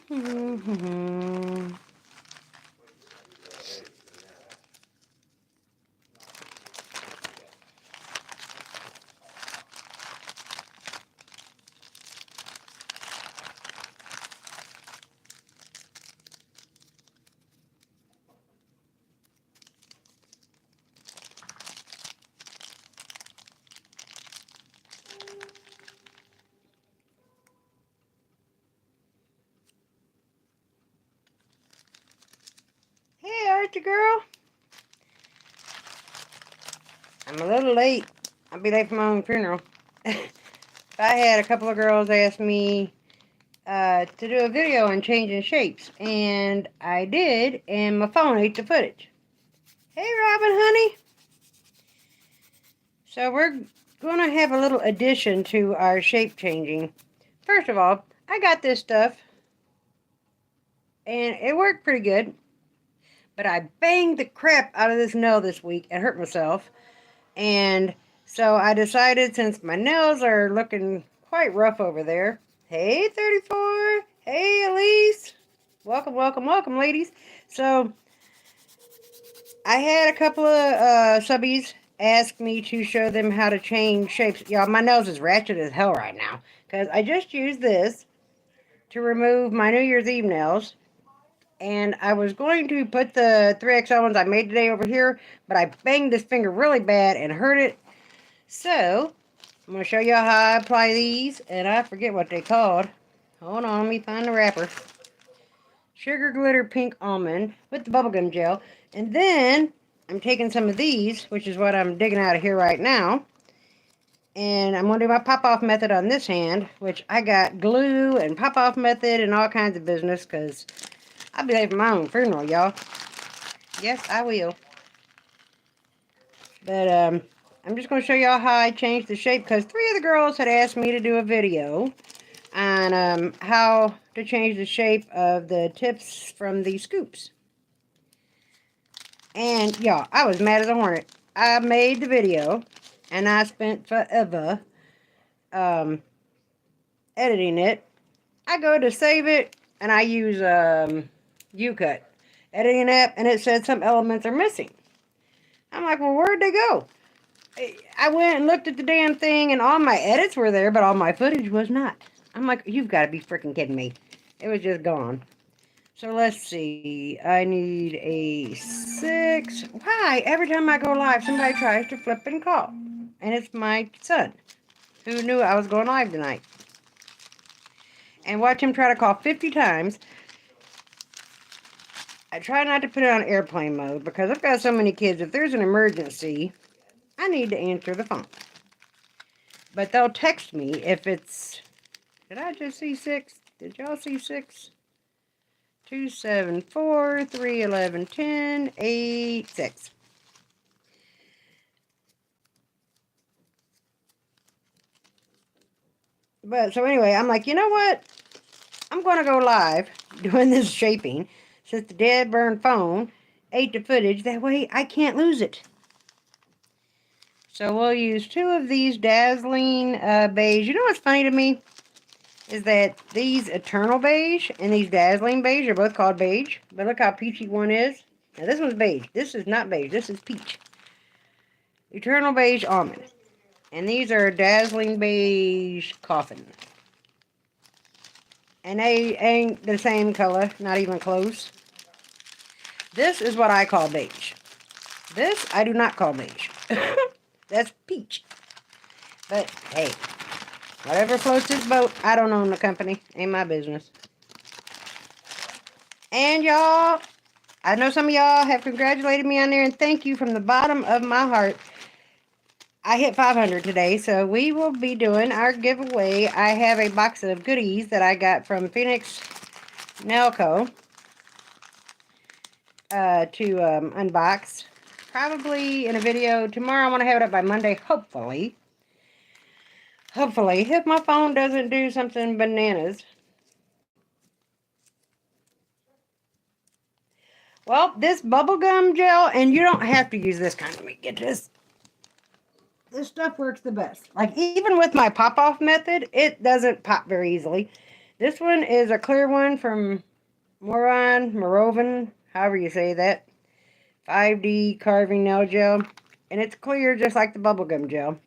Hey, Archie girl. I'm a little late. I'll be late for my own funeral. I had a couple of girls ask me to do a video on changing shapes, and I did, and my phone ate the footage. Hey, Robin, honey. So we're going to have a little addition to our shape changing. First of all, I got this stuff, and it worked pretty good, but I banged the crap out of this nail this week and hurt myself, and so I decided, since my nails are looking quite rough over there. Hey, 34. Hey, Elise. Welcome, welcome, welcome, ladies. So I had a couple of subbies ask me to show them how to change shapes. Y'all, my nose is ratchet as hell right now, because I just used this to remove my New Year's Eve nails. And I was going to put the 3XL ones I made today over here, but I banged this finger really bad and hurt it. So I'm going to show y'all how I apply these, and I forget what they called. Hold on, let me find the wrapper. Sugar Glitter Pink Almond with the bubblegum gel. And then I'm taking some of these, which is what I'm digging out of here right now. And I'm going to do my pop-off method on this hand, which I got glue and pop-off method and all kinds of business, because I'll be late for my own funeral, y'all. Yes, I will. But I'm just going to show y'all how I changed the shape, because 3 of the girls had asked me to do a video on how to change the shape of the tips from the scoops. And y'all, I was mad as a hornet. I made the video, and I spent forever editing it. I go to save it, and I use U-Cut editing app, and it said some elements are missing. I'm like, well, where'd they go? I went and looked at the damn thing, and all my edits were there, but all my footage was not. I'm like, you've got to be freaking kidding me. It was just gone. So let's see. I need a 6. Why? Every time I go live, somebody tries to flip and call. And it's my son, who knew I was going live tonight. And watch him try to call 50 times. I try not to put it on airplane mode, because I've got so many kids. If there's an emergency, I need to answer the phone. But they'll text me if it's... Did I just see 6? Did y'all see 6? 2, 7, 4, 3, 11, 10, 8, 6. But so anyway, I'm like, you know what? I'm going to go live doing this shaping, since the dead burn phone ate the footage. That way I can't lose it. So we'll use 2 of these dazzling beige. You know what's funny to me? Is that these Eternal Beige and these Dazzling Beige are both called beige. But look how peachy one is. Now this one's beige. This is not beige. This is peach. Eternal Beige Almond. And these are Dazzling Beige Coffin. And they ain't the same color. Not even close. This is what I call beige. This I do not call beige. That's peach. But hey. Whatever floats his boat. I don't own the company. Ain't my business. And y'all, I know some of y'all have congratulated me on there, and thank you from the bottom of my heart. I hit 500 today, so we will be doing our giveaway. I have a box of goodies that I got from Phoenix Nail Co. to unbox. Probably in a video tomorrow. I want to have it up by Monday, hopefully. Hopefully, if my phone doesn't do something bananas. Well, this bubblegum gel, and you don't have to use this kind. Let me get this. This stuff works the best. Like, even with my pop-off method, it doesn't pop very easily. This one is a clear one from Morovin, however you say that. 5D carving nail gel. And it's clear just like the bubblegum gel.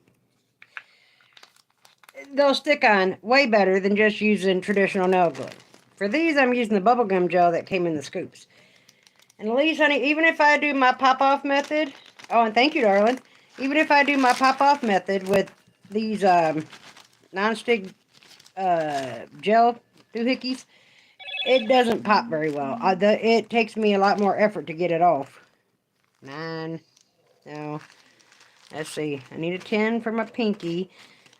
They'll stick on way better than just using traditional nail glue. For these, I'm using the bubblegum gel that came in the scoops. And Elise, honey, even if I do my pop-off method, oh, and thank you, darling. Even if I do my pop-off method with these non-stick gel doohickeys, it doesn't pop very well. It takes me a lot more effort to get it off. 9. No. Let's see. I need a 10 for my pinky.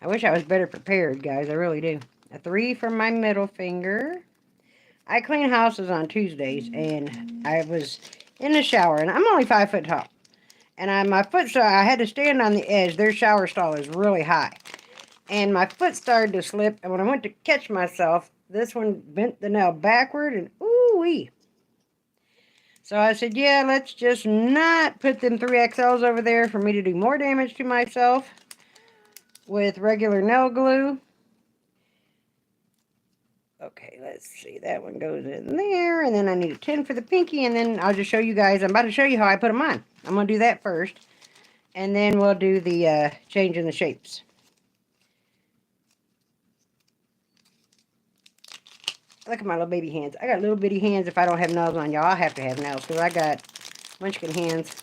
I wish I was better prepared, guys. I really do. A 3 for my middle finger. I clean houses on Tuesdays, and I was in the shower, and I'm only 5 foot tall. And I had to stand on the edge. Their shower stall is really high. And my foot started to slip, and when I went to catch myself, this one bent the nail backward, and ooh-wee. So I said, yeah, let's just not put them 3XLs over there for me to do more damage to myself with regular nail glue. Okay, let's see. That one goes in there, and then I need a 10 for the pinky, and then I'll just show you guys. I'm about to show you how I put them on. I'm going to do that first, and then we'll do the changing the shapes. Look at my little baby hands. I got little bitty hands if I don't have nails on, y'all. I have to have nails because I got munchkin hands.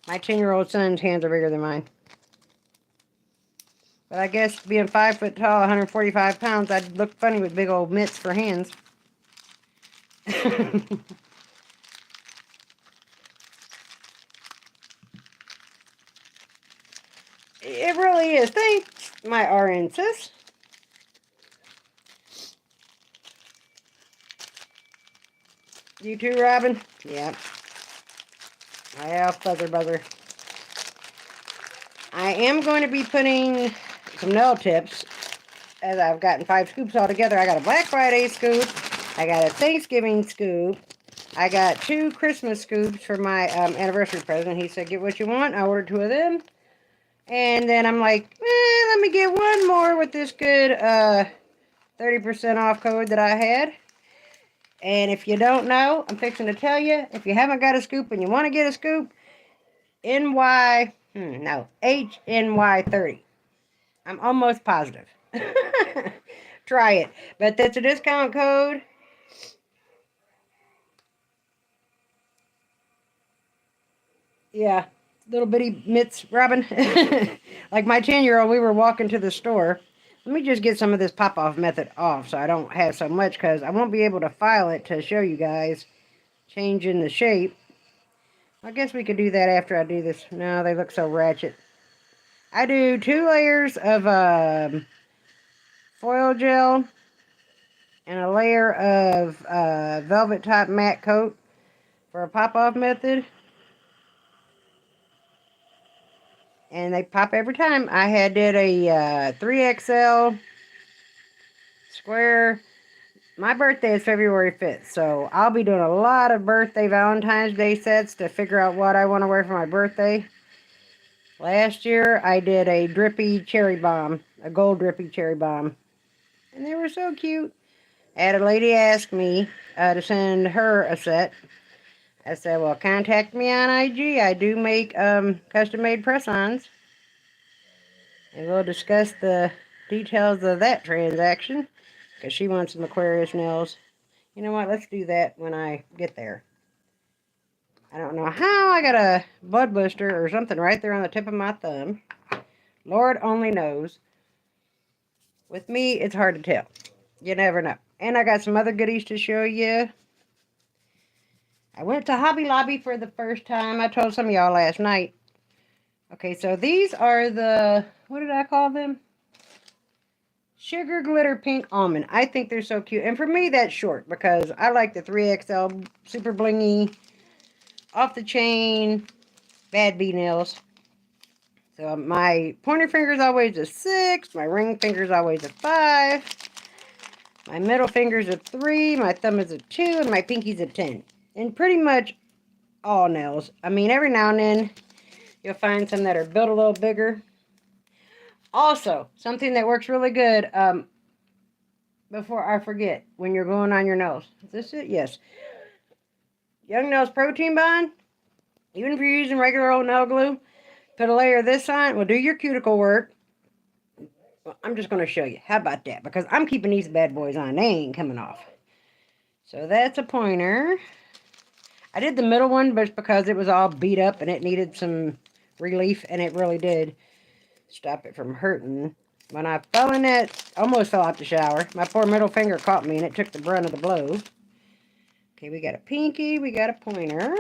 My 10-year-old son's hands are bigger than mine. But I guess being 5 foot tall, 145 pounds, I'd look funny with big old mitts for hands. It really is. Thanks, my RN sis. You too, Robin? Yep. Well, buzzer. I am going to be putting some nail tips, as I've gotten 5 scoops all together. I got a Black Friday scoop. I got a Thanksgiving scoop. I got 2 Christmas scoops for my anniversary present. He said, get what you want. I ordered 2 of them. And then I'm like, let me get one more with this good 30% off code that I had. And if you don't know, I'm fixing to tell you, if you haven't got a scoop and you want to get a scoop, HNY30. I'm almost positive. Try it. But that's a discount code. Yeah, little bitty mitts, Robin. Like my 10-year-old, we were walking to the store. Let me just get some of this pop-off method off so I don't have so much, because I won't be able to file it to show you guys changing the shape. I guess we could do that after I do this. No, they look so ratchet. I do 2 layers of foil gel and a layer of velvet top matte coat for a pop-off method. And they pop every time. I had did a 3XL square. My birthday is February 5th, so I'll be doing a lot of birthday Valentine's Day sets to figure out what I want to wear for my birthday. Last year, I did a drippy cherry bomb, a gold drippy cherry bomb. And they were so cute. I had a lady ask me to send her a set. I said, well, contact me on IG. I do make custom-made press-ons. And we'll discuss the details of that transaction, because she wants some Aquarius nails. You know what? Let's do that when I get there. I don't know how I got a bud blister or something right there on the tip of my thumb. Lord only knows. With me, it's hard to tell. You never know. And I got some other goodies to show you. I went to Hobby Lobby for the first time. I told some of y'all last night. Okay, so these are the, what did I call them? Sugar Glitter Pink Almond. I think they're so cute. And for me, that's short, because I like the 3XL super blingy, off the chain, bad bee nails. So my pointer finger is always a 6. My ring finger is always a 5. My middle finger is a 3. My thumb is a 2. And my pinky's a 10. And pretty much all nails. I mean, every now and then you'll find some that are built a little bigger. Also, something that works really good. before I forget when you're going on your nails. Is this it? Yes. Young Nails Protein Bond. Even if you're using regular old nail glue, put a layer of this on. We'll do your cuticle work. Well, I'm just going to show you. How about that? Because I'm keeping these bad boys on. They ain't coming off. So that's a pointer. I did the middle one, but it's because it was all beat up and it needed some relief, and it really did stop it from hurting. When I fell in that, almost fell out the shower, my poor middle finger caught me and it took the brunt of the blow. Okay, we got a pinky, we got a pointer.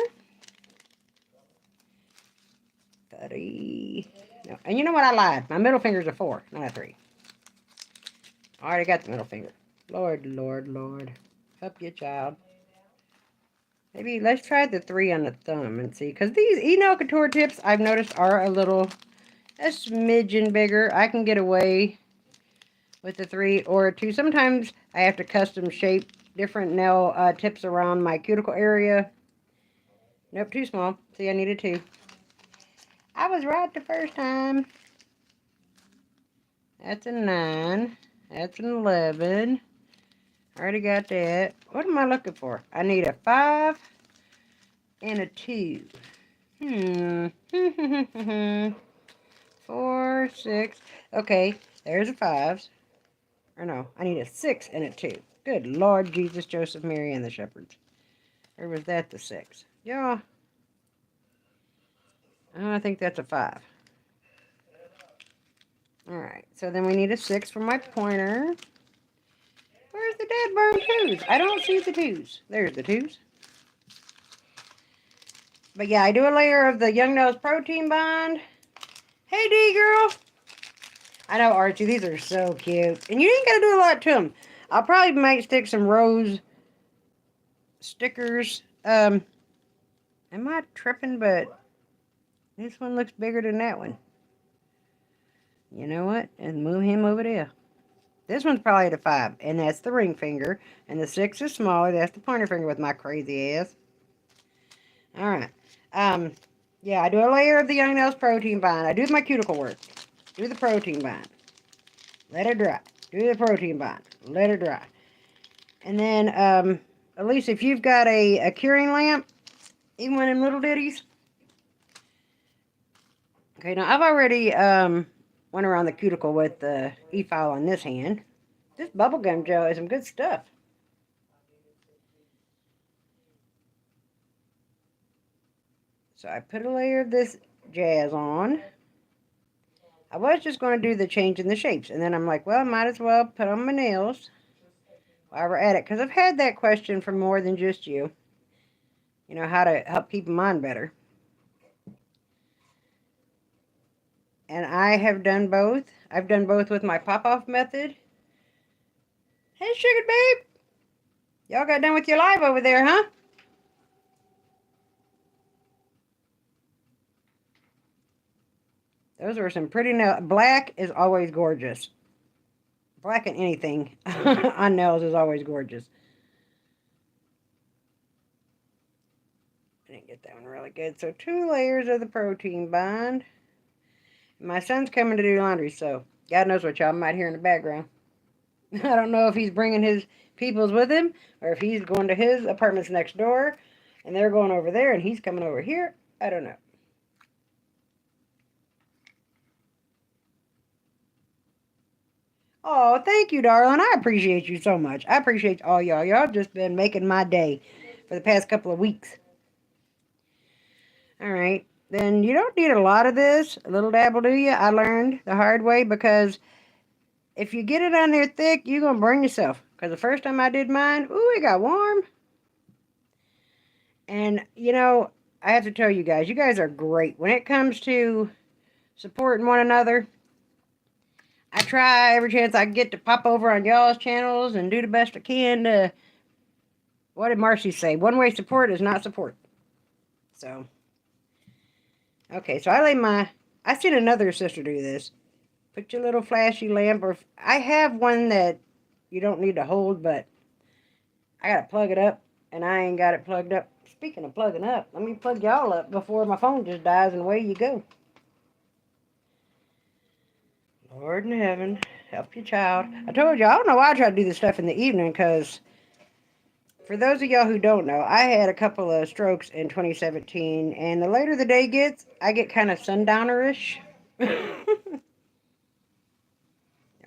30. No, and you know what? I lied. My middle finger's a 4, not a 3. I already got the middle finger. Lord, Lord, Lord. Help you, child. Maybe let's try the 3 on the thumb and see. Because these E-Nail Couture tips, I've noticed, are a smidgen bigger. I can get away with the 3 or a 2. Sometimes I have to custom shape different nail tips around my cuticle area. Nope, too small. See, I needed 2. I was right the first time. That's a 9. That's an 11. Already got that. What am I looking for? I need a 5 and a 2. 4, 6. Okay, there's a 5s. Or no, I need a 6 and a 2. Good Lord Jesus, Joseph, Mary, and the shepherds. Or was that the 6? Yeah. I think that's a 5. Alright, so then we need a 6 for my pointer. Where's the dead burn 2s? I don't see the 2s. There's the 2s. But yeah, I do a layer of the Young Nails Protein Bond. Hey, D girl. I know, Archie, these are so cute. And you ain't got to do a lot to them. I'll probably might stick some rose stickers. Am I tripping? But this one looks bigger than that one. You know what? And move him over there. This one's probably at a 5, and that's the ring finger. And the 6 is smaller. That's the pointer finger with my crazy ass. Alright. Yeah, I do a layer of the Young Nails Protein Bond. I do my cuticle work. Do the protein bond. Let it dry. Do the protein bond. Let it dry. And then, at least if you've got a curing lamp, even one of them little ditties. Okay, now I've already went around the cuticle with the e-file on this hand. This bubblegum gel is some good stuff. So I put a layer of this jazz on. I was just going to do the change in the shapes. And then I'm like, well, I might as well put on my nails while we're at it. Because I've had that question from more than just you. You know, how to help keep them on better. And I have done both. I've done both with my pop-off method. Hey, sugar babe. Y'all got done with your live over there, huh? Those were some pretty nails. Black is always gorgeous. Black and anything on nails is always gorgeous. I didn't get that one really good. So 2 layers of the protein bond. My son's coming to do laundry, so God knows what y'all might hear in the background. I don't know if he's bringing his peoples with him or if he's going to his apartments next door and they're going over there and he's coming over here. I don't know. Oh, thank you, darling. I appreciate you so much. I appreciate all y'all. Y'all just been making my day for the past couple of weeks. All right. Then you don't need a lot of this. A little dab will do you. I learned the hard way because if you get it on there thick, you're going to burn yourself. Because the first time I did mine, ooh, it got warm. And, you know, I have to tell you guys are great. When it comes to supporting one another, I try every chance I get to pop over on y'all's channels and do the best I can to, what did Marcy say? One-way support is not support. So, okay, so I seen another sister do this. Put your little flashy lamp, or I have one that you don't need to hold, but I gotta plug it up, and I ain't got it plugged up. Speaking of plugging up, let me plug y'all up before my phone just dies and away you go. Lord in heaven, help your child. I told you, I don't know why I try to do this stuff in the evening, because for those of y'all who don't know, I had a couple of strokes in 2017, and the later the day gets, I get kind of sundownerish. Okay, I'm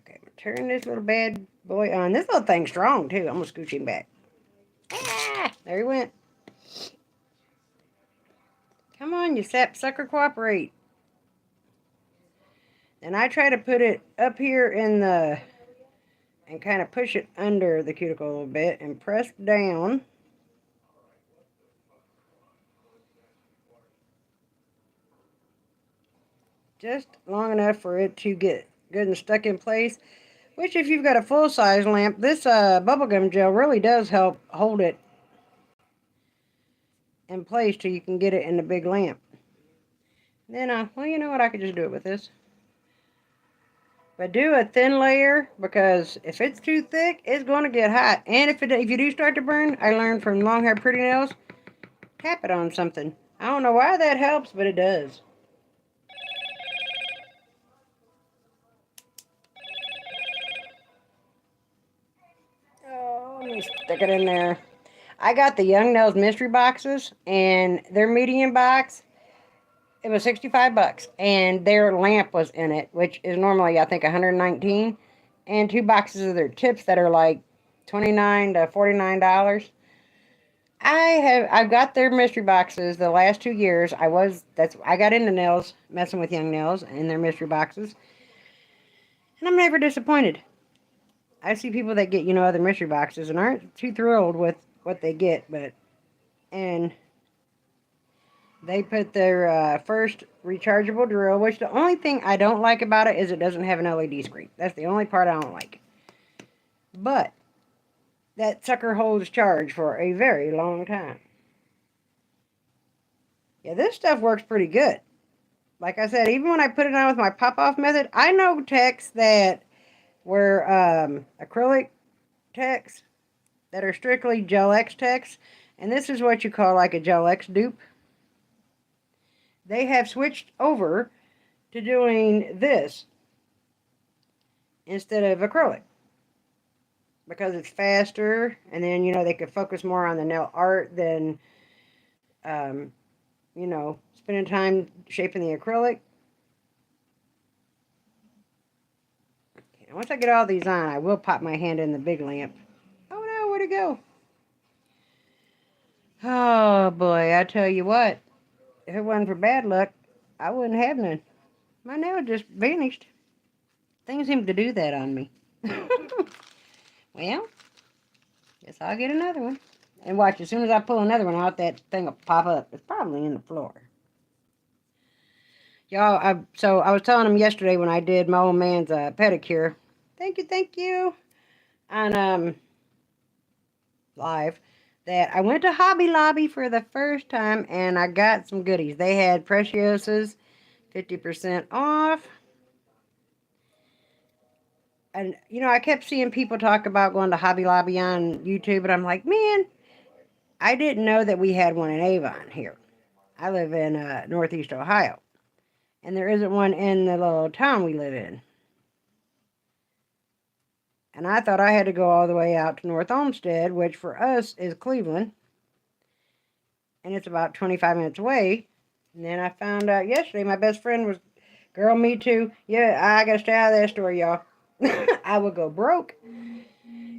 gonna turn this little bad boy on. This little thing's strong, too. I'm gonna scooch him back. Ah, there he went. Come on, you sap sucker, cooperate. And I try to put it up here in the, and kind of push it under the cuticle a little bit and press down. Just long enough for it to get good and stuck in place. Which, if you've got a full-size lamp, this bubblegum gel really does help hold it in place till you can get it in the big lamp. Then, well, you know what? I could just do it with this. But do a thin layer, because if it's too thick, it's going to get hot. And if you do start to burn, I learned from Long Hair Pretty Nails, tap it on something. I don't know why that helps, but it does. Oh, let me stick it in there. I got the Young Nails mystery boxes, and their medium box, it was $65, and their lamp was in it, which is normally, I think, $119, and 2 boxes of their tips that are like $29 to $49. I've got their mystery boxes the last 2 years. I got into nails, messing with Young Nails and their mystery boxes, and I'm never disappointed. I see people that get, other mystery boxes and aren't too thrilled with what they get, and they put their first rechargeable drill, which the only thing I don't like about it is it doesn't have an LED screen. That's the only part I don't like. But that sucker holds charge for a very long time. Yeah, this stuff works pretty good. Like I said, even when I put it on with my pop-off method, I know techs that were acrylic techs that are strictly Gel X techs, and this is what you call like a Gel X dupe. They have switched over to doing this instead of acrylic because it's faster, and then they could focus more on the nail art than spending time shaping the acrylic. Okay, once I get all these on, I will pop my hand in the big lamp. Oh no, where'd it go? Oh boy, I tell you what, if it wasn't for bad luck, I wouldn't have none. My nail just vanished. Things seem to do that on me. Well, guess I'll get another one. And watch, as soon as I pull another one out, that thing will pop up. It's probably in the floor. Y'all, so I was telling him yesterday when I did my old man's pedicure. Thank you. On live, that I went to Hobby Lobby for the first time and I got some goodies. They had Preciosas, 50% off. And, I kept seeing people talk about going to Hobby Lobby on YouTube, and I'm like, man, I didn't know that we had one in Avon here. I live in Northeast Ohio, and there isn't one in the little town we live in. And I thought I had to go all the way out to North Olmsted, which for us is Cleveland, and it's about 25 minutes away. And then I found out yesterday my best friend was, girl, me too. Yeah, I got to stay out of that store, y'all. I would go broke.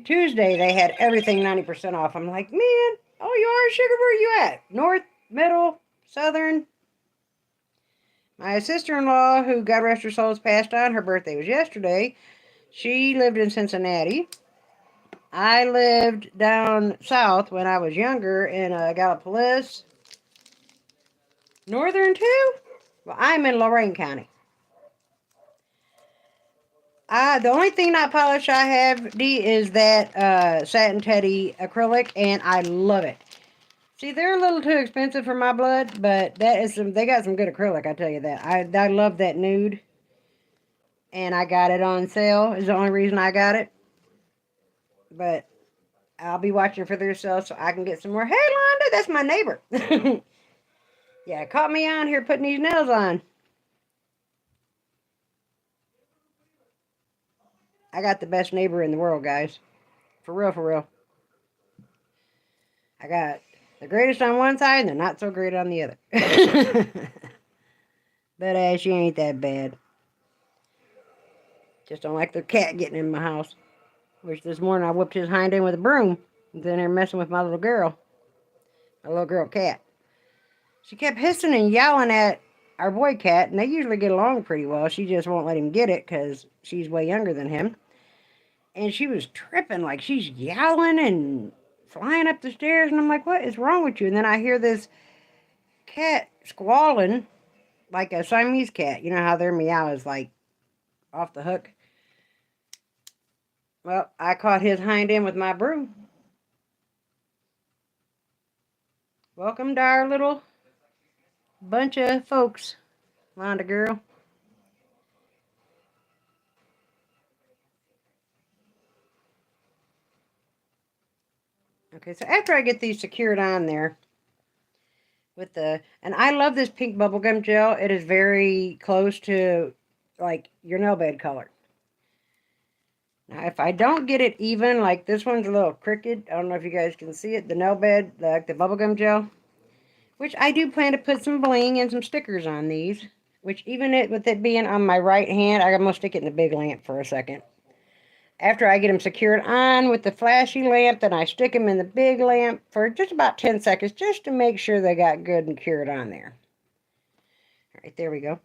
Tuesday, they had everything 90% off. I'm like, man, oh, you are, sugar? Where are you at? North, middle, southern? My sister-in-law, who, God rest her soul, has passed on. Her birthday was yesterday. She lived in Cincinnati. I lived down south when I was younger in Gallipolis. Northern, too? Well, I'm in Lorain County. The only thing not polished I have, D, is that Satin Teddy acrylic, and I love it. See, they're a little too expensive for my blood, but they got some good acrylic, I tell you that. I love that nude, and I got it on sale, is the only reason I got it. But I'll be watching for their sale so I can get some more. Hey, Londa, that's my neighbor. Yeah, caught me on here putting these nails on. I got the best neighbor in the world, guys. For real, for real. I got the greatest on one side and the not so great on the other. But she ain't that bad. Just don't like the cat getting in my house. Which this morning I whipped his hind end with a broom. And then they're messing with my little girl. My little girl cat. She kept hissing and yowling at our boy cat, and they usually get along pretty well. She just won't let him get it because she's way younger than him. And she was tripping, like she's yowling and flying up the stairs, and I'm like, what is wrong with you? And then I hear this cat squalling like a Siamese cat. You know how their meow is like off the hook? Well, I caught his hind end with my broom. Welcome to our little bunch of folks, Londa girl. Okay, so after I get these secured on there with and I love this pink bubblegum gel. It is very close to like your nail bed color. Now, if I don't get it even, like this one's a little crooked. I don't know if you guys can see it. The nail bed, like the bubblegum gel, which I do plan to put some bling and some stickers on these. Which even with it being on my right hand, I'm going to stick it in the big lamp for a second. After I get them secured on with the flashy lamp, then I stick them in the big lamp for just about 10 seconds, just to make sure they got good and cured on there. All right, there we go.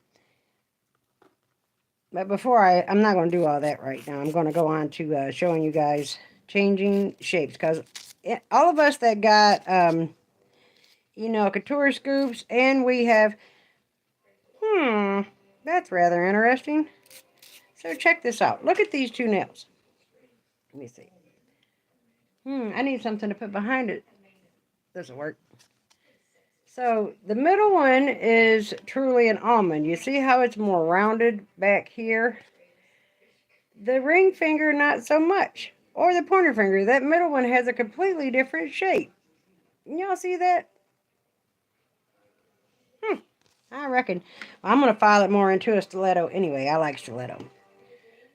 But before I'm not going to do all that right now. I'm going to go on to showing you guys changing shapes. Because all of us that got, couture scoops, and we have, that's rather interesting. So check this out. Look at these two nails. Let me see. I need something to put behind it. This will work. So the middle one is truly an almond. You see how it's more rounded back here? The ring finger, not so much. Or the pointer finger. That middle one has a completely different shape. Y'all see that? I reckon. Well, I'm going to file it more into a stiletto anyway. I like stiletto.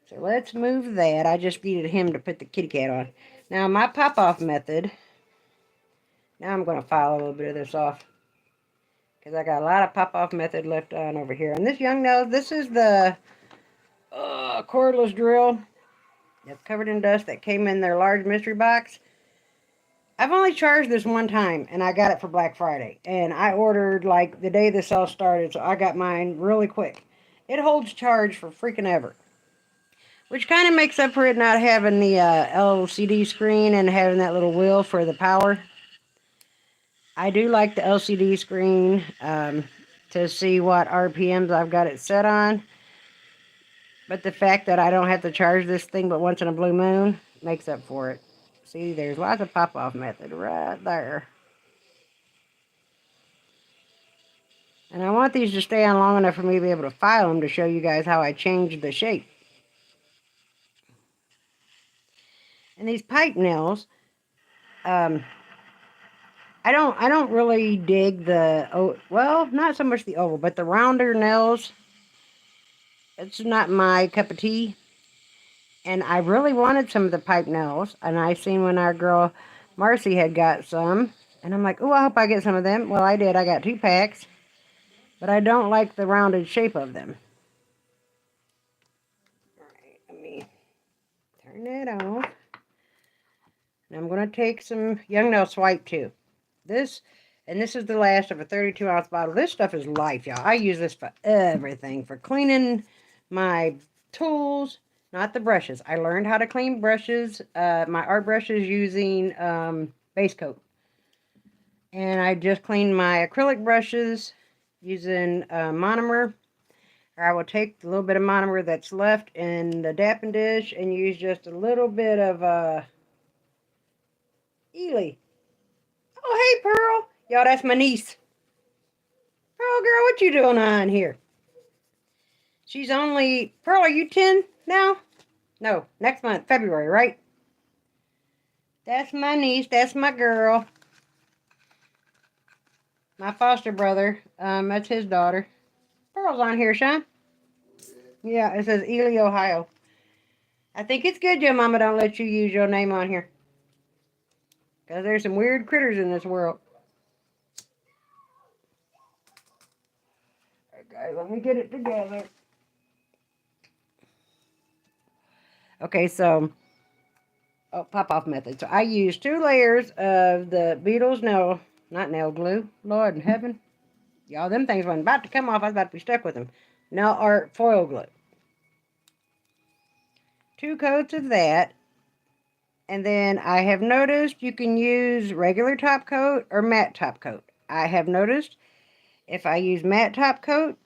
So let's move that. I just needed him to put the kitty cat on. Now my pop-off method. Now I'm going to file a little bit of this off. Because I got a lot of pop-off method left on over here. And this young nose, this is the cordless drill. It's covered in dust that came in their large mystery box. I've only charged this one time, and I got it for Black Friday. And I ordered, like, the day the sale started, so I got mine really quick. It holds charge for freaking ever. Which kind of makes up for it not having the LCD screen and having that little wheel for the power. I do like the LCD screen to see what RPMs I've got it set on. But the fact that I don't have to charge this thing but once in a blue moon makes up for it. See, there's lots of pop-off method right there. And I want these to stay on long enough for me to be able to file them to show you guys how I changed the shape. And these pipe nails, I don't really dig the, well, not so much the oval, but the rounder nails. It's not my cup of tea. And I really wanted some of the pipe nails. And I seen when our girl Marcy had got some. And I'm like, oh, I hope I get some of them. Well, I did. I got 2 packs. But I don't like the rounded shape of them. Alright, let me turn that off. And I'm going to take some Young Nail Swipe too. This is the last of a 32-ounce bottle. This stuff is life, y'all. I use this for everything. For cleaning my tools, not the brushes. I learned how to clean brushes, my art brushes using base coat. And I just cleaned my acrylic brushes using monomer. Or I will take the little bit of monomer that's left in the dapping dish and use just a little bit of Ely. Oh, hey, Pearl. Y'all, that's my niece. Pearl, girl, what you doing on here? She's only... Pearl, are you 10 now? No, next month, February, right? That's my niece. That's my girl. My foster brother. That's his daughter. Pearl's on here, Sean. Yeah, it says Ely, Ohio. I think it's good your mama don't let you use your name on here. Because there's some weird critters in this world. Okay, let me get it together. Okay, so, pop-off method. So I use 2 layers of the Beatles not nail glue. Lord in heaven. Y'all, them things wasn't about to come off. I was about to be stuck with them. Nail art foil glue. 2 coats of that. And then I have noticed you can use regular top coat or matte top coat. I have noticed if I use matte top coat,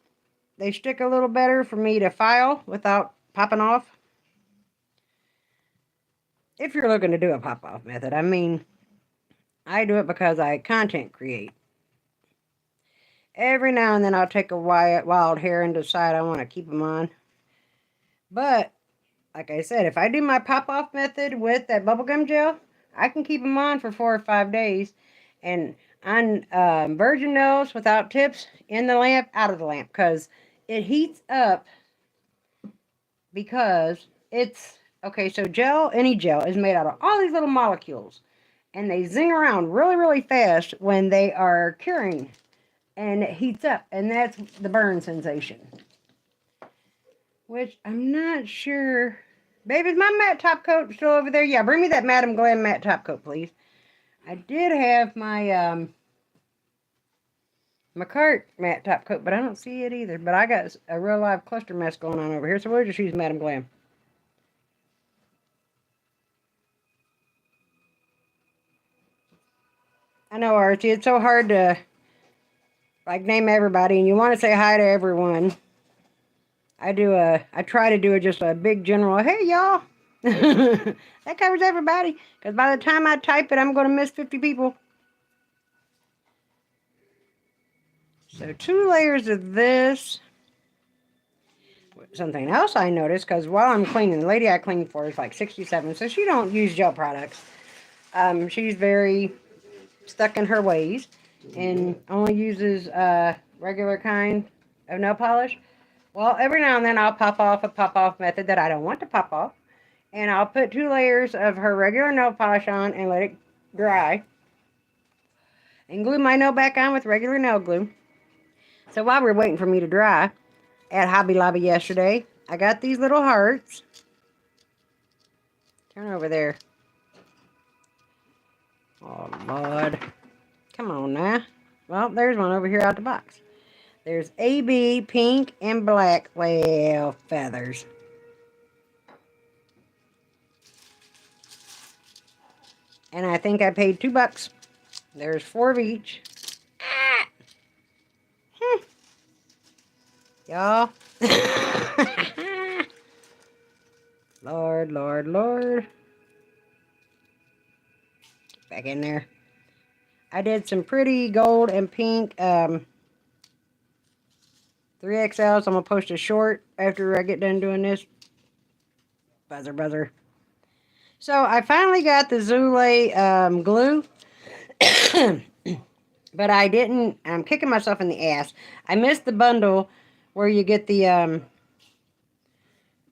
they stick a little better for me to file without popping off. If you're looking to do a pop-off method, I mean, I do it because I content create. Every now and then I'll take a wild hair and decide I want to keep them on. But, like I said, if I do my pop-off method with that bubblegum gel, I can keep them on for 4 or 5 days. And on virgin nails without tips, in the lamp, out of the lamp. Because it heats up because it's... Okay, so any gel is made out of all these little molecules. And they zing around really, really fast when they are curing. And it heats up. And that's the burn sensation. Which I'm not sure. Baby, is my matte top coat still over there? Yeah, bring me that Madam Glam matte top coat, please. I did have my McCart matte top coat, but I don't see it either. But I got a real live cluster mess going on over here, so we'll just use Madam Glam. I know, Archie, it's so hard to name everybody, and you want to say hi to everyone. I try to do just a big general, hey y'all. That covers everybody, because by the time I type it, I'm going to miss 50 people. So 2 layers of this. Something else I noticed, because while I'm cleaning, the lady I clean for is like 67, so she don't use gel products. She's very stuck in her ways and only uses regular kind of nail polish. Well, every now and then I'll pop off a pop-off method that I don't want to pop off. And I'll put 2 layers of her regular nail polish on and let it dry. And glue my nail back on with regular nail glue. So while we're waiting for me to dry, at Hobby Lobby yesterday, I got these little hearts. Turn over there. Oh, Lord. Come on now. Well, there's one over here out the box. There's AB, pink, and black. Well, feathers. And I think I paid $2. There's 4 of each. Y'all. Lord, Lord, Lord. Get back in there. I did some pretty gold and pink 3XLs. I'm going to post a short after I get done doing this. Buzzer, buzzer. So I finally got the Zule glue. But I didn't. I'm kicking myself in the ass. I missed the bundle where you get the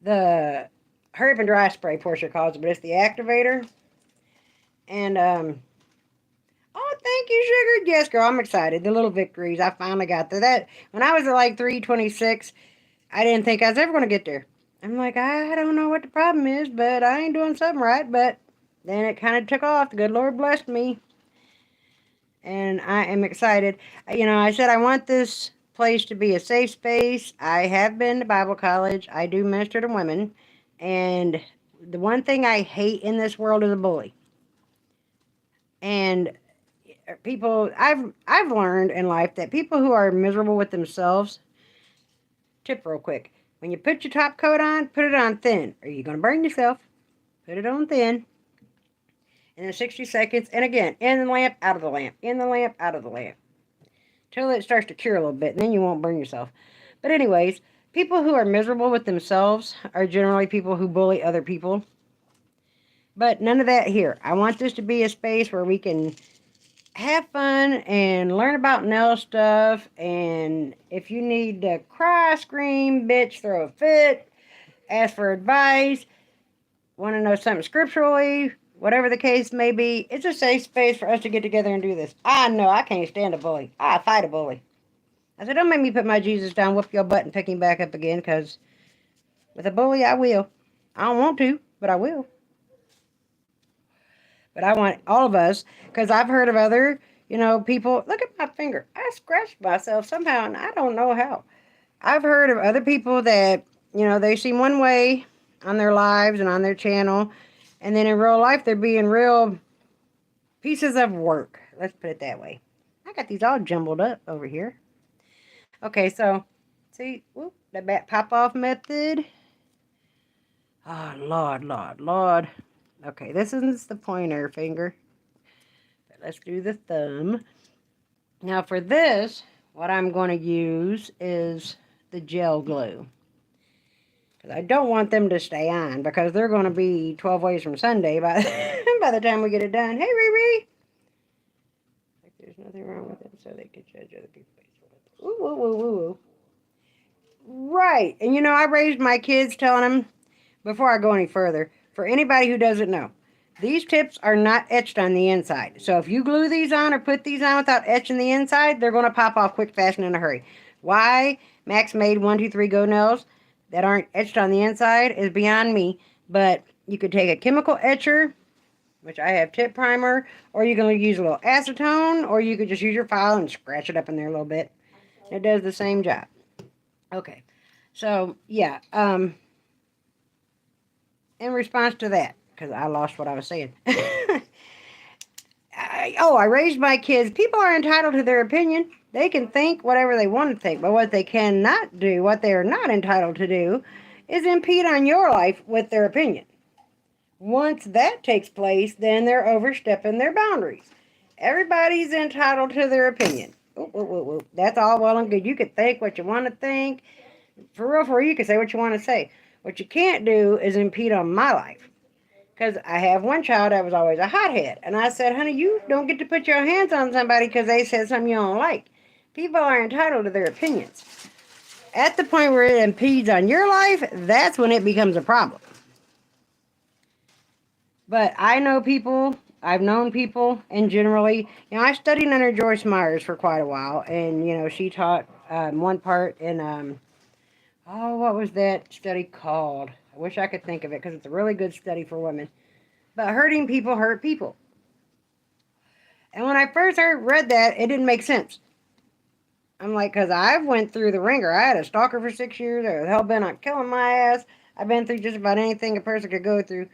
hurry up and dry spray, Portia calls it, but it's the activator. And oh, thank you, Sugar. Yes, girl, I'm excited. The little victories. I finally got to that. When I was at like 326, I didn't think I was ever going to get there. I'm like, I don't know what the problem is, but I ain't doing something right. But then it kind of took off. The good Lord blessed me. And I am excited. You know, I said I want this place to be a safe space. I have been to Bible college. I do minister to women. And the one thing I hate in this world is a bully. And people, I've learned in life that people who are miserable with themselves, tip real quick, when you put your top coat on, put it on thin. Or you're going to burn yourself. Put it on thin. And then 60 seconds. And again, in the lamp, out of the lamp. In the lamp, out of the lamp. Till it starts to cure a little bit. And then you won't burn yourself. But anyways, people who are miserable with themselves are generally people who bully other people. But none of that here. I want this to be a space where we can have fun and learn about nail stuff. And if you need to cry, scream, bitch, throw a fit, ask for advice, want to know something scripturally, whatever the case may be, it's a safe space for us to get together and do this. I know I can't stand a bully. I fight a bully. I said, don't make me put my Jesus down, whoop your butt, and pick him back up again, because with a bully, I will. I don't want to, but I will. But I want all of us, because I've heard of other, people. Look at my finger. I scratched myself somehow, and I don't know how. I've heard of other people that, they seem one way on their lives and on their channel, and then in real life, they're being real pieces of work. Let's put it that way. I got these all jumbled up over here. Okay, so, see, whoop, the bat pop-off method. Oh, Lord, Lord, Lord. Okay, this is the pointer finger. But let's do the thumb. Now for this, what I'm going to use is the gel glue. Because I don't want them to stay on, because they're going to be 12 ways from Sunday by, by the time we get it done. Hey, Riri! Like there's nothing wrong with it, so they could judge other people. Woo, woo, woo, woo, woo. Right. And I raised my kids telling them, before I go any further, for anybody who doesn't know, these tips are not etched on the inside. So if you glue these on or put these on without etching the inside, they're going to pop off quick, fast, and in a hurry. Why Max made 1, 2, 3 go nails that aren't etched on the inside is beyond me. But you could take a chemical etcher, which I have tip primer, or you can use a little acetone, or you could just use your file and scratch it up in there a little bit. It does the same job. Okay, so yeah, in response to that, because I lost what I was saying. I raised my kids. People are entitled to their opinion. They can think whatever they want to think, but what they cannot do, what they are not entitled to do, is impede on your life with their opinion. Once that takes place, then they're overstepping their boundaries. Everybody's entitled to their opinion. That's all well and good. You can think what you want to think. For real, you can say what you want to say. What you can't do is impede on my life. Because I have one child that was always a hothead. And I said, honey, you don't get to put your hands on somebody because they said something you don't like. People are entitled to their opinions. At the point where it impedes on your life, that's when it becomes a problem. But I know people, I've known people, and generally, I studied under Joyce Myers for quite a while. And, she taught one part in, what was that study called? I wish I could think of it because it's a really good study for women. But hurting people hurt people. And when I first read that, it didn't make sense. I'm like, because I went through the ringer. I had a stalker for 6 years. I was hell-bent on killing my ass. I've been through just about anything a person could go through.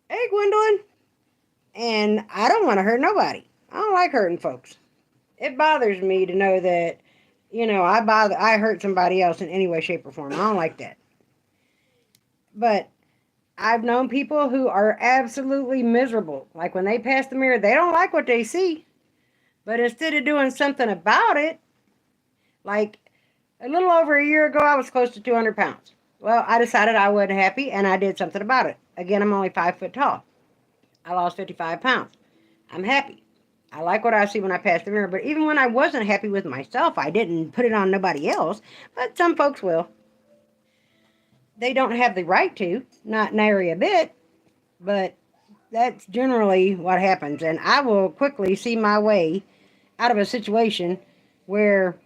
Hey, Gwendolyn. And I don't want to hurt nobody. I don't like hurting folks. It bothers me to know that, I hurt somebody else in any way, shape, or form. I don't like that. But I've known people who are absolutely miserable. Like when they pass the mirror, they don't like what they see. But instead of doing something about it, like a little over a year ago, I was close to 200 pounds. Well, I decided I wasn't happy and I did something about it. Again, I'm only 5 foot tall. I lost 55 pounds. I'm happy. I like what I see when I pass the mirror. But even when I wasn't happy with myself, I didn't put it on nobody else. But some folks will. They don't have the right to, not nary a bit, but that's generally what happens. And I will quickly see my way out of a situation where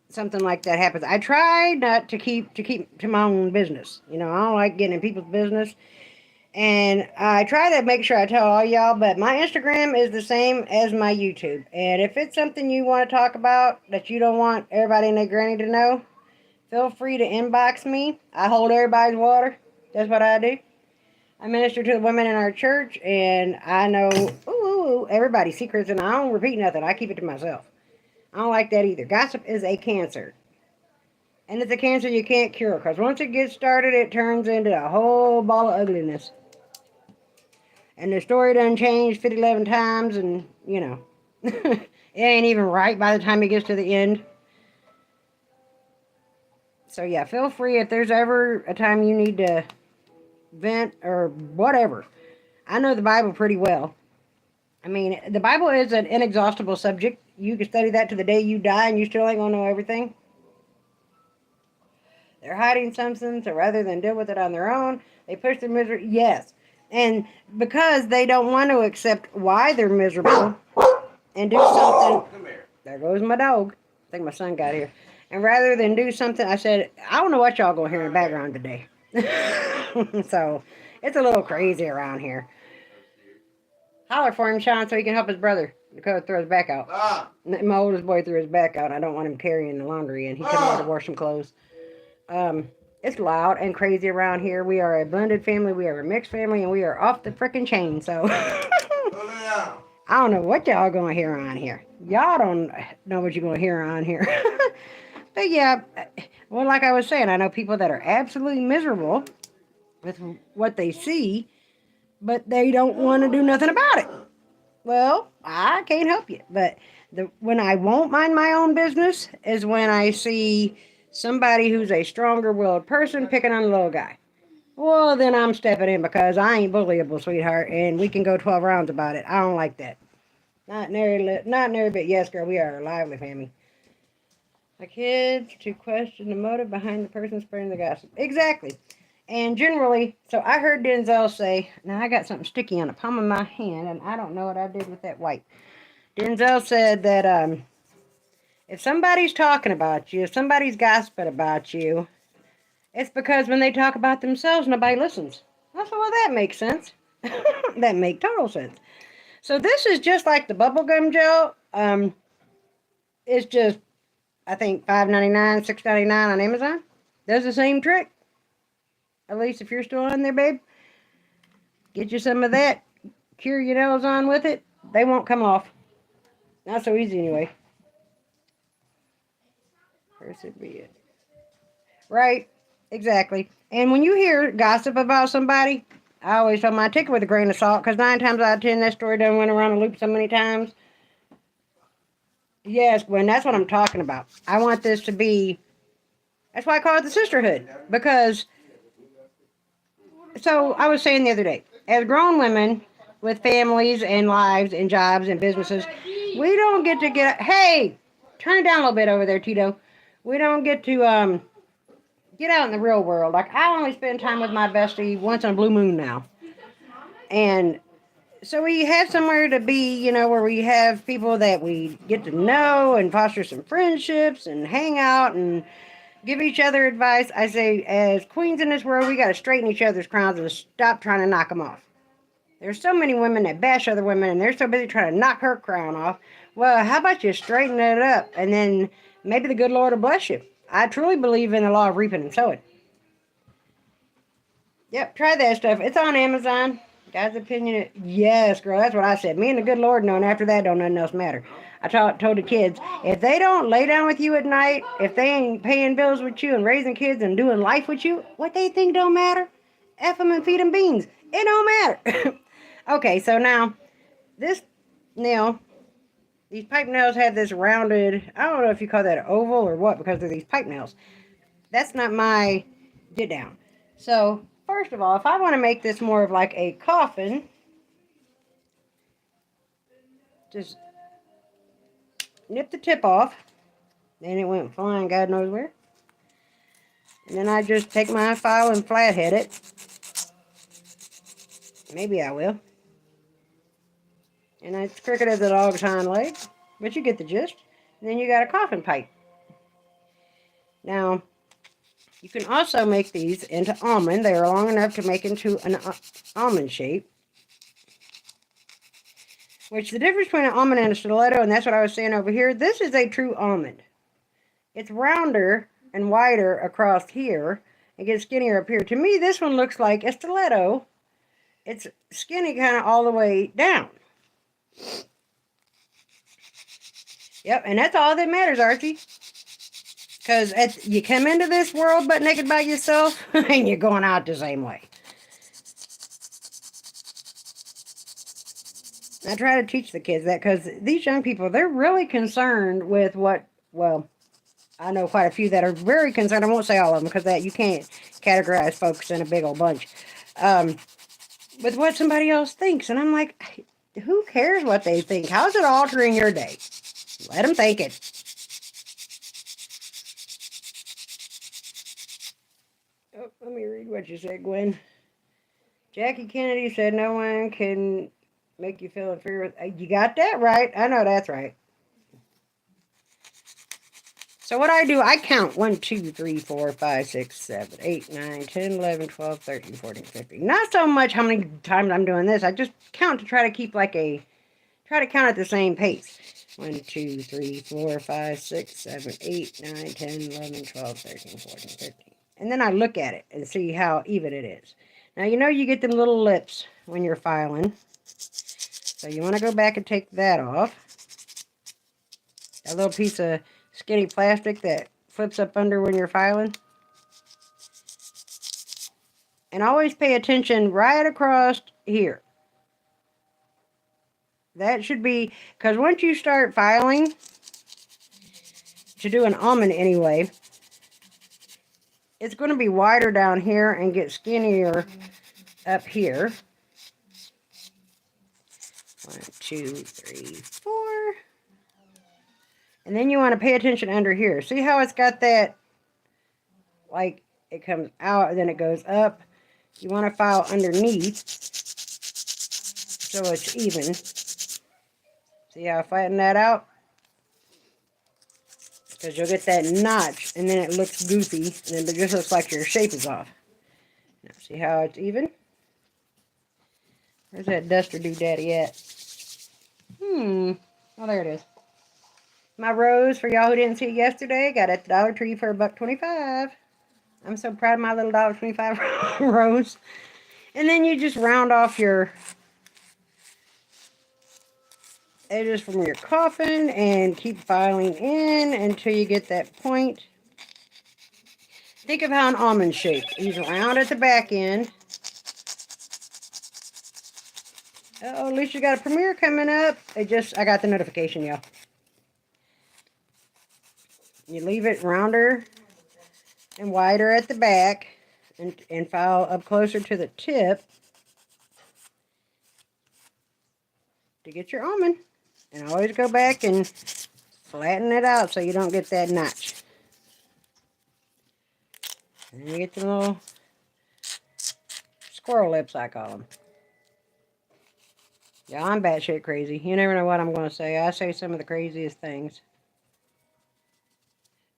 something like that happens. I try not to keep to my own business. I don't like getting in people's business. And I try to make sure I tell all y'all, but my Instagram is the same as my YouTube. And if it's something you want to talk about that you don't want everybody and their granny to know, feel free to inbox me. I hold everybody's water. That's what I do. I minister to the women in our church, and I know everybody's secrets, and I don't repeat nothing. I keep it to myself. I don't like that either. Gossip is a cancer. And it's a cancer you can't cure, because once it gets started, it turns into a whole ball of ugliness. And the story done changed 11 times, and, it ain't even right by the time it gets to the end. So yeah, feel free if there's ever a time you need to vent or whatever. I know the Bible pretty well. I mean, the Bible is an inexhaustible subject. You can study that to the day you die and you still ain't gonna know everything. They're hiding something, so rather than deal with it on their own, they push their misery. Yes. And because they don't want to accept why they're miserable and do something. There goes my dog. I think my son got here. And rather than do something, I said, I don't know what y'all gonna hear in the background today. So it's a little crazy around here. Holler for him, Sean, so he can help his brother. Dakota throw his back out. My oldest boy threw his back out. I don't want him carrying the laundry, and he couldn't want to wash some clothes. It's loud and crazy around here. We are a blended family. We are a mixed family, and we are off the freaking chain. So I don't know what y'all gonna hear on here. Y'all don't know what you're gonna hear on here. But yeah, well, like I was saying, I know people that are absolutely miserable with what they see, but they don't want to do nothing about it. Well, I can't help you. But when I won't mind my own business is when I see somebody who's a stronger-willed person picking on a little guy. Well, then I'm stepping in because I ain't bullyable, sweetheart, and we can go 12 rounds about it. I don't like that. Not nearly bit. Yes, girl, we are a lively family. My kids to question the motive behind the person spreading the gossip. Exactly. And generally, so I heard Denzel say, now I got something sticky on the palm of my hand, and I don't know what I did with that white. Denzel said that if somebody's talking about you, if somebody's gossiping about you, it's because when they talk about themselves, nobody listens. I said, well, that makes sense. That makes total sense. So this is just like the bubblegum gel. It's just, I think, $5.99, $6.99 on Amazon. Does the same trick. At least if you're still on there, babe. Get you some of that. Cure your nails on with it. They won't come off. Not so easy anyway. Persevere. Right. Exactly. And when you hear gossip about somebody, I always tell my take it with a grain of salt, because 9 times out of 10 that story done went around a loop so many times. Yes, Gwen, that's what I'm talking about. I want this to be, that's why I call it the sisterhood. Because, so I was saying the other day, as grown women with families and lives and jobs and businesses, we don't get, hey, turn it down a little bit over there, Tito. We don't get to get out in the real world. Like, I only spend time with my bestie once on a blue moon now. And so we have somewhere to be, where we have people that we get to know and foster some friendships and hang out and give each other advice. I say, as queens in this world, we got to straighten each other's crowns and stop trying to knock them off. There's so many women that bash other women, and they're so busy trying to knock her crown off. Well, how about you straighten it up, and then maybe the good Lord will bless you. I truly believe in the law of reaping and sowing. Yep, try that stuff. It's on Amazon. Guy's opinion. Yes, girl, that's what I said. Me and the good Lord know, and after that, don't nothing else matter. I told the kids, if they don't lay down with you at night, if they ain't paying bills with you and raising kids and doing life with you, what they think don't matter? F them and feed them beans. It don't matter. Okay, so now, this nail, these pipe nails have this rounded, I don't know if you call that an oval or what, because they're these pipe nails. That's not my get down. So, first of all, if I want to make this more of like a coffin, just nip the tip off. Then it went flying God knows where. And then I just take my file and flathead it. Maybe I will. And it's crooked as a dog's hind leg. But you get the gist. And then you got a coffin pipe. Now, you can also make these into almond. They are long enough to make into an almond shape. Which the difference between an almond and a stiletto, and that's what I was saying over here, this is a true almond. It's rounder and wider across here. It gets skinnier up here. To me, this one looks like a stiletto. It's skinny kind of all the way down. Yep, and that's all that matters, Archie. Because you come into this world butt naked by yourself, and you're going out the same way. I try to teach the kids that, because these young people, they're really concerned with what, well, I know quite a few that are very concerned. I won't say all of them, because that you can't categorize folks in a big old bunch. With what somebody else thinks. And I'm like, who cares what they think? How's it altering your day? Let them think it. me read what you said, Gwen. Jackie Kennedy said no one can make you feel inferior. You got that right. I know that's right. So what I do, I count 1, 2, 3, 4, 5, 6, 7, 8, 9, 10, 11, 12, 13, 14, 15. Not so much how many times I'm doing this. I just count to try to keep try to count at the same pace. 1, 2, 3, 4, 5, 6, 7, 8, 9, 10, 11, 12, 13, 14, 15. And then I look at it and see how even it is. Now, you get them little lips when you're filing. So you want to go back and take that off. That little piece of skinny plastic that flips up under when you're filing. And always pay attention right across here. That should be, because once you start filing, to do an almond anyway, it's going to be wider down here and get skinnier up here. 1, 2, 3, 4. And then you want to pay attention under here. See how it's got that, like it comes out and then it goes up? You want to file underneath so it's even. See how I flatten that out? Because you'll get that notch and then it looks goofy and then it just looks like your shape is off. Now see how it's even? Where's that duster doodaddy at? Oh, there it is. My rose, for y'all who didn't see it yesterday, got at the Dollar Tree for $1.25. I'm so proud of my little $1.25 rose. And then you just round off your edges from your coffin and keep filing in until you get that point. Think of how an almond shaped. He's round at the back end. Uh-oh, at least you got a premiere coming up. I got the notification, y'all. You leave it rounder and wider at the back and file up closer to the tip to get your almond. And always go back and flatten it out so you don't get that notch. And then you get the little squirrel lips, I call them. Yeah, I'm batshit crazy. You never know what I'm going to say. I say some of the craziest things.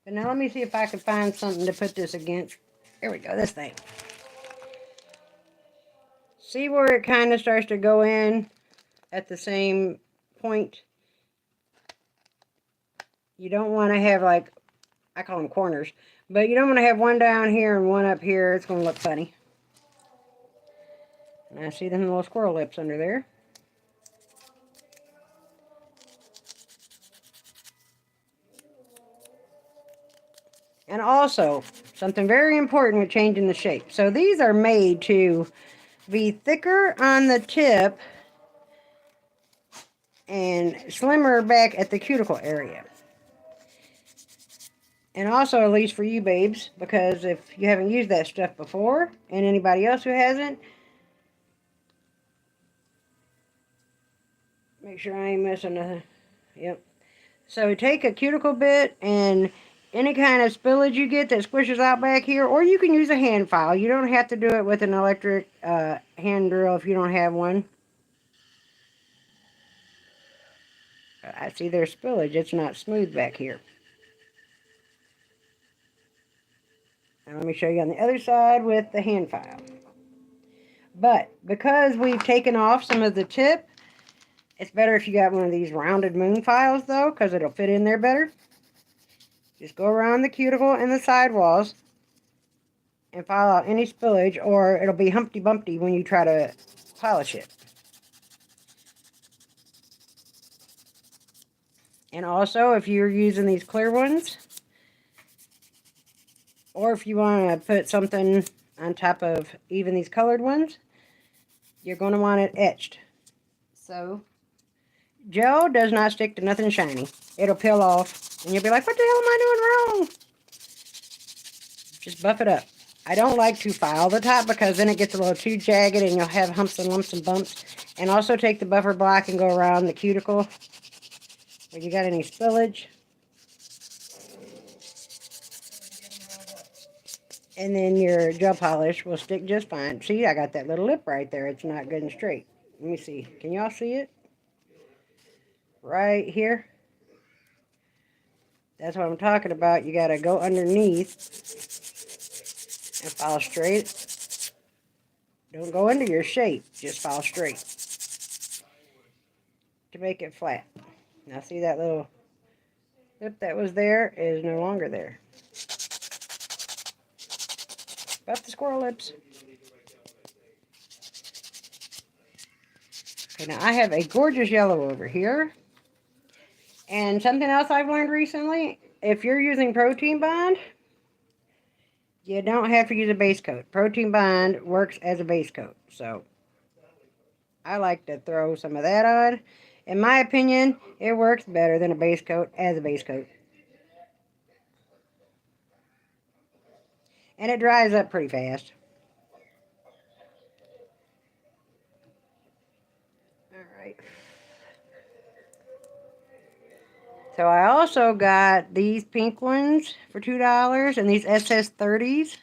But now let me see if I can find something to put this against. Here we go, this thing. See where it kind of starts to go in at the same point? You don't want to have, like, I call them corners. But you don't want to have one down here and one up here. It's going to look funny. And I see them little squirrel lips under there. And also, something very important with changing the shape. So these are made to be thicker on the tip and slimmer back at the cuticle area. And also, at least for you babes, because if you haven't used that stuff before, and anybody else who hasn't, make sure I ain't missing nothing. Yep. So take a cuticle bit and any kind of spillage you get that squishes out back here, or you can use a hand file. You don't have to do it with an electric hand drill if you don't have one. I see there's spillage. It's not smooth back here. Now let me show you on the other side with the hand file. But because we've taken off some of the tip, it's better if you got one of these rounded moon files though, because it'll fit in there better. Just go around the cuticle and the side walls and file out any spillage, or it'll be Humpty Bumpty when you try to polish it. And also, if you're using these clear ones, or if you want to put something on top of even these colored ones, you're going to want it etched. So, gel does not stick to nothing shiny. It'll peel off, and you'll be like, what the hell am I doing wrong? Just buff it up. I don't like to file the top because then it gets a little too jagged and you'll have humps and lumps and bumps. And also take the buffer block and go around the cuticle where you got any spillage. And then your gel polish will stick just fine. See, I got that little lip right there. It's not good and straight. Let me see. Can y'all see it? Right here. That's what I'm talking about. You got to go underneath and file straight. Don't go into your shape. Just file straight to make it flat. Now see that little lip that was there is no longer there. Buff the squirrel lips. Okay, now I have a gorgeous yellow over here. And something else I've learned recently, if you're using Protein Bond, you don't have to use a base coat. Protein Bond works as a base coat. So I like to throw some of that on. In my opinion, it works better than a base coat as a base coat. And it dries up pretty fast. Alright. So I also got these pink ones for $2 and these SS30s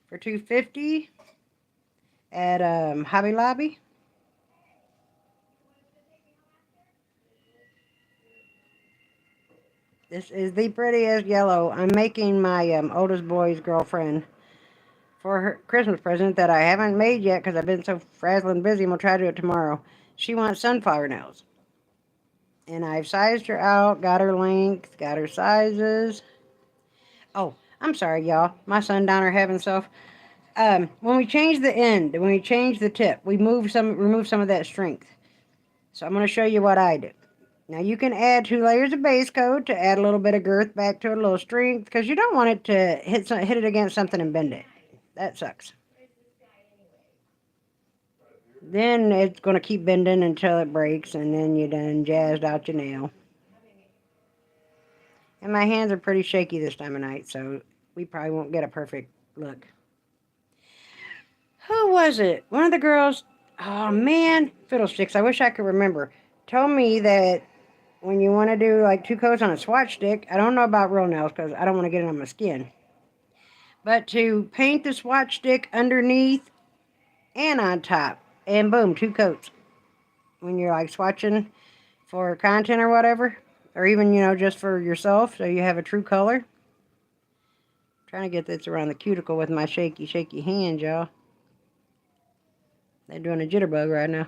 for $2.50 at Hobby Lobby. This is the prettiest yellow. I'm making my oldest boy's girlfriend for her Christmas present that I haven't made yet because I've been so frazzling busy, and we'll try to do it tomorrow. She wants sunflower nails. And I've sized her out, got her length, got her sizes. Oh, I'm sorry, y'all. My sundowner having self. When we change the end, when we change the tip, we remove some of that strength. So I'm going to show you what I do. Now you can add 2 layers of base coat to add a little bit of girth back to it, a little strength, because you don't want it to hit it against something and bend it. That sucks. Then it's going to keep bending until it breaks, and then you're done jazzed out your nail. And my hands are pretty shaky this time of night, so we probably won't get a perfect look. Who was it? One of the girls, oh man, fiddlesticks, I wish I could remember, told me that when you want to do like 2 coats on a swatch stick, I don't know about real nails because I don't want to get it on my skin, but to paint the swatch stick underneath and on top, and boom, 2 coats. When you're like swatching for content or whatever, or even, just for yourself, so you have a true color. I'm trying to get this around the cuticle with my shaky hands, y'all. They're doing a jitterbug right now.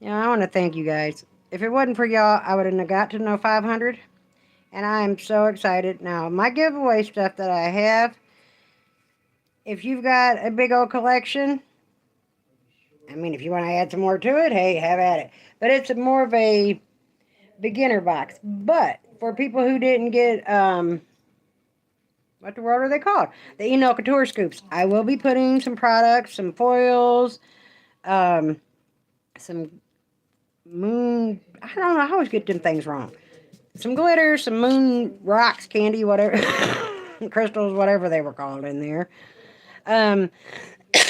I want to thank you guys. If it wasn't for y'all, I would have got to know 500. And I am so excited. Now, my giveaway stuff that I have, if you've got a big old collection, if you want to add some more to it, hey, have at it. But it's more of a beginner box. But for people who didn't get, what the world are they called? The Eno Couture Scoops. I will be putting some products, some foils, some moon, I don't know, I always get them things wrong. Some glitter, some moon rocks, candy, whatever, crystals, whatever they were called in there.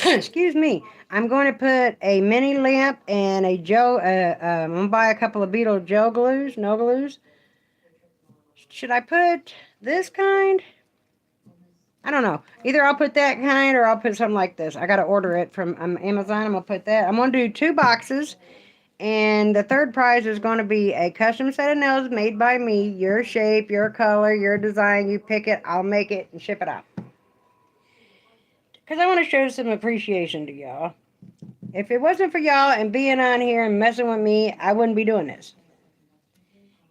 Excuse me. I'm going to put a mini lamp and a gel, I'm going to buy a couple of Beetle gel glues, no glues. Should I put this kind? I don't know. Either I'll put that kind or I'll put something like this. I got to order it from Amazon. I'm going to put that. I'm going to do 2 boxes. And the third prize is going to be a custom set of nails made by me. Your shape, your color, your design. You pick it. I'll make it and ship it out. Because I want to show some appreciation to y'all. If it wasn't for y'all and being on here and messing with me, I wouldn't be doing this.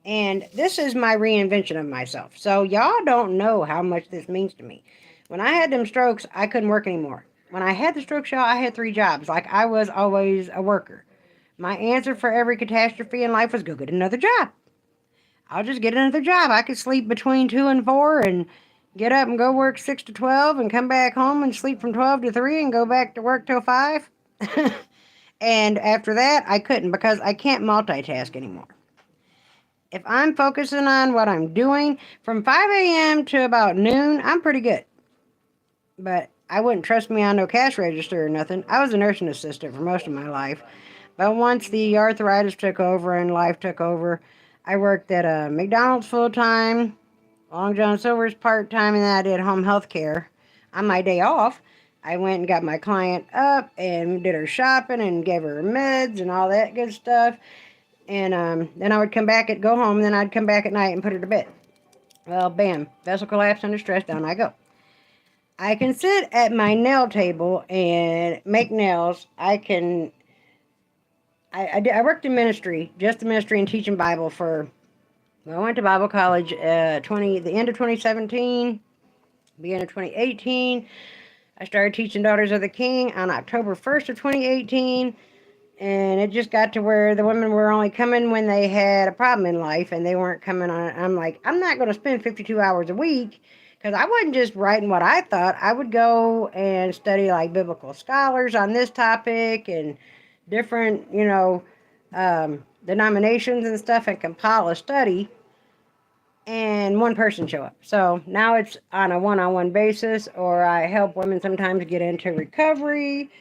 And this is my reinvention of myself. So y'all don't know how much this means to me. When I had them strokes, I couldn't work anymore. When I had the strokes, y'all, I had 3 jobs. Like, I was always a worker. My answer for every catastrophe in life was go get another job. I'll just get another job. I could sleep between 2 and 4 and get up and go work 6 to 12 and come back home and sleep from 12 to 3 and go back to work till 5. And after that, I couldn't because I can't multitask anymore. If I'm focusing on what I'm doing from 5 a.m. to about noon, I'm pretty good. But I wouldn't trust me on no cash register or nothing. I was a nursing assistant for most of my life. But once the arthritis took over and life took over, I worked at a McDonald's full-time, Long John Silver's part-time, and then I did home health care. On my day off, I went and got my client up and did her shopping and gave her meds and all that good stuff. And then I would come back and go home, and then I'd come back at night and put her to bed. Well, bam, vessel collapse under stress, down I go. I can sit at my nail table and make nails. I worked in ministry, just in ministry and teaching Bible for, well, I went to Bible college the end of 2017, beginning of 2018. I started teaching Daughters of the King on October 1st of 2018. And it just got to where the women were only coming when they had a problem in life, and they weren't coming on it. I'm like, I'm not going to spend 52 hours a week, because I wasn't just writing what I thought. I would go and study like biblical scholars on this topic and different, denominations and stuff, and compile a study, and one person show up. So now it's on a one-on-one basis, or I help women sometimes get into recovery.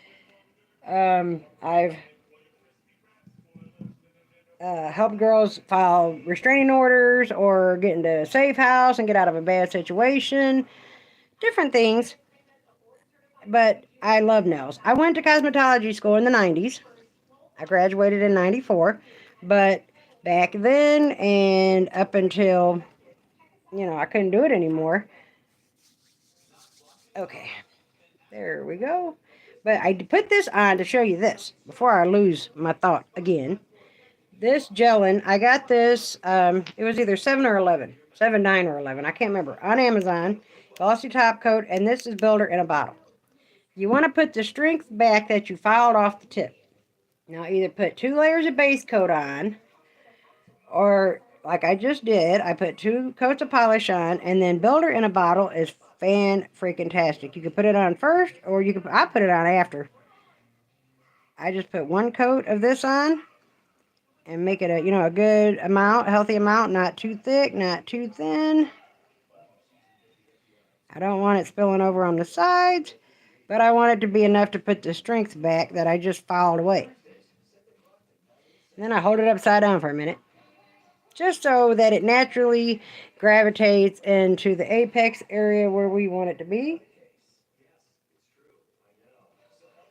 I've help girls file restraining orders or get into a safe house and get out of a bad situation. Different things. But I love nails. I went to cosmetology school in the 90s. I graduated in 94. But back then and up until, I couldn't do it anymore. Okay. There we go. But I put this on to show you this before I lose my thought again. This gelin, I got this, it was either 7 or 11, 7, 9 or 11, I can't remember, on Amazon, glossy top coat, and this is builder in a bottle. You want to put the strength back that you filed off the tip. Now either put 2 layers of base coat on, or like I just did, I put 2 coats of polish on, and then builder in a bottle is fan-freaking-tastic. You can put it on first, or I put it on after. I just put 1 coat of this on, and make it a good amount, healthy amount, not too thick, not too thin. I don't want it spilling over on the sides, but I want it to be enough to put the strength back that I just filed away. And then I hold it upside down for a minute, just so that it naturally gravitates into the apex area where we want it to be.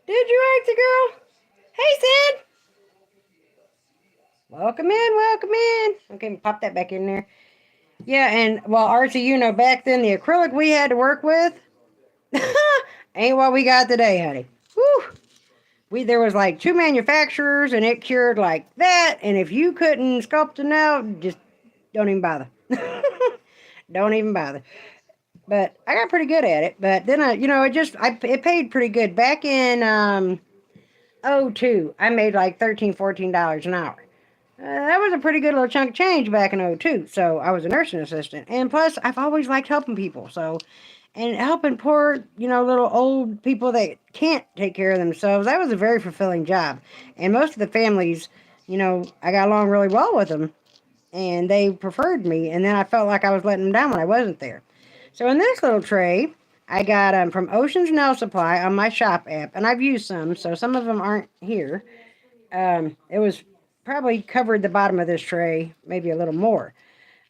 Did you like the girl? Hey, Sid! Welcome in, welcome in. Okay, pop that back in there. Yeah, and well, Archie, back then the acrylic we had to work with ain't what we got today, honey. Whew. There was like 2 manufacturers, and it cured like that. And if you couldn't sculpt a nail, just don't even bother. Don't even bother. But I got pretty good at it. But then it paid pretty good. Back in 02, I made like $13, $14 an hour. That was a pretty good little chunk of change back in 02. So I was a nursing assistant. And plus, I've always liked helping people. And helping poor, little old people that can't take care of themselves, that was a very fulfilling job. And most of the families, I got along really well with them. And they preferred me. And then I felt like I was letting them down when I wasn't there. So in this little tray, I got from Ocean's Nail Supply on my shop app. And I've used some, so some of them aren't here. It was probably covered the bottom of this tray, maybe a little more.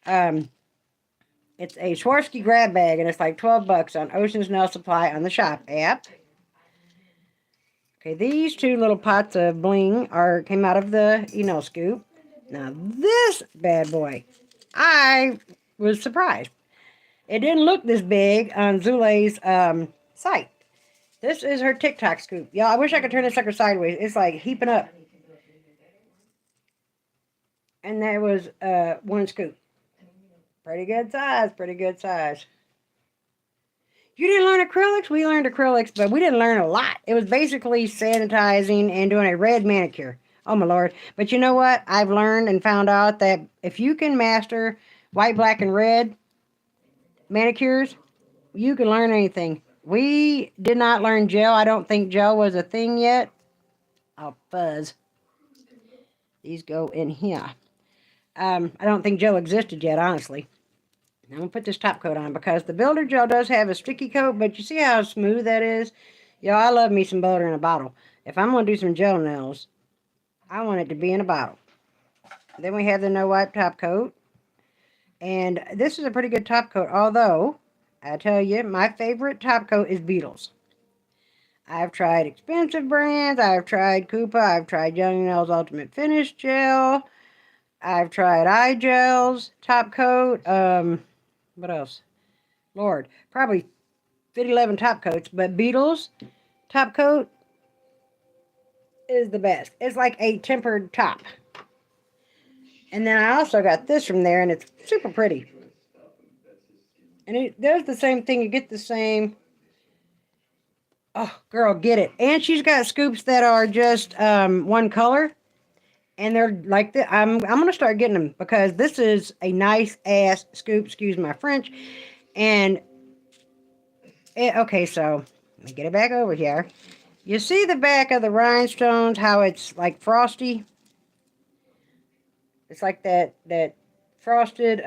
It's a Swarovski grab bag, and it's like $12 on Ocean's Nail Supply on the shop app. Okay, these 2 little pots of bling came out of the nail scoop. Now this bad boy, I was surprised. It didn't look this big on Zule's site. This is her TikTok scoop. Y'all, I wish I could turn this sucker sideways. It's like heaping up. And that was 1 scoop. Pretty good size, pretty good size. You didn't learn acrylics? We learned acrylics, but we didn't learn a lot. It was basically sanitizing and doing a red manicure. Oh, my Lord. But you know what? I've learned and found out that if you can master white, black, and red manicures, you can learn anything. We did not learn gel. I don't think gel was a thing yet. I'll fuzz. These go in here. I don't think gel existed yet, honestly. I'm going to put this top coat on because the builder gel does have a sticky coat, but you see how smooth that is? Yo, I love me some builder in a bottle. If I'm going to do some gel nails, I want it to be in a bottle. Then we have the no wipe top coat. And this is a pretty good top coat, although, I tell you, my favorite top coat is Beetles. I've tried expensive brands, I've tried Koopa, I've tried Young Nails Ultimate Finish Gel, I've tried eye gels, top coat, what else? Lord, probably 11 top coats, but Beetles top coat is the best. It's like a tempered top. And then I also got this from there, and it's super pretty. And it does the same thing. You get the same. Oh, girl, get it. And she's got scoops that are just one color. And they're like this. I'm going to start getting them because this is a nice ass scoop. Excuse my French. And, okay, so let me get it back over here. You see the back of the rhinestones, how it's like frosty? It's like that frosted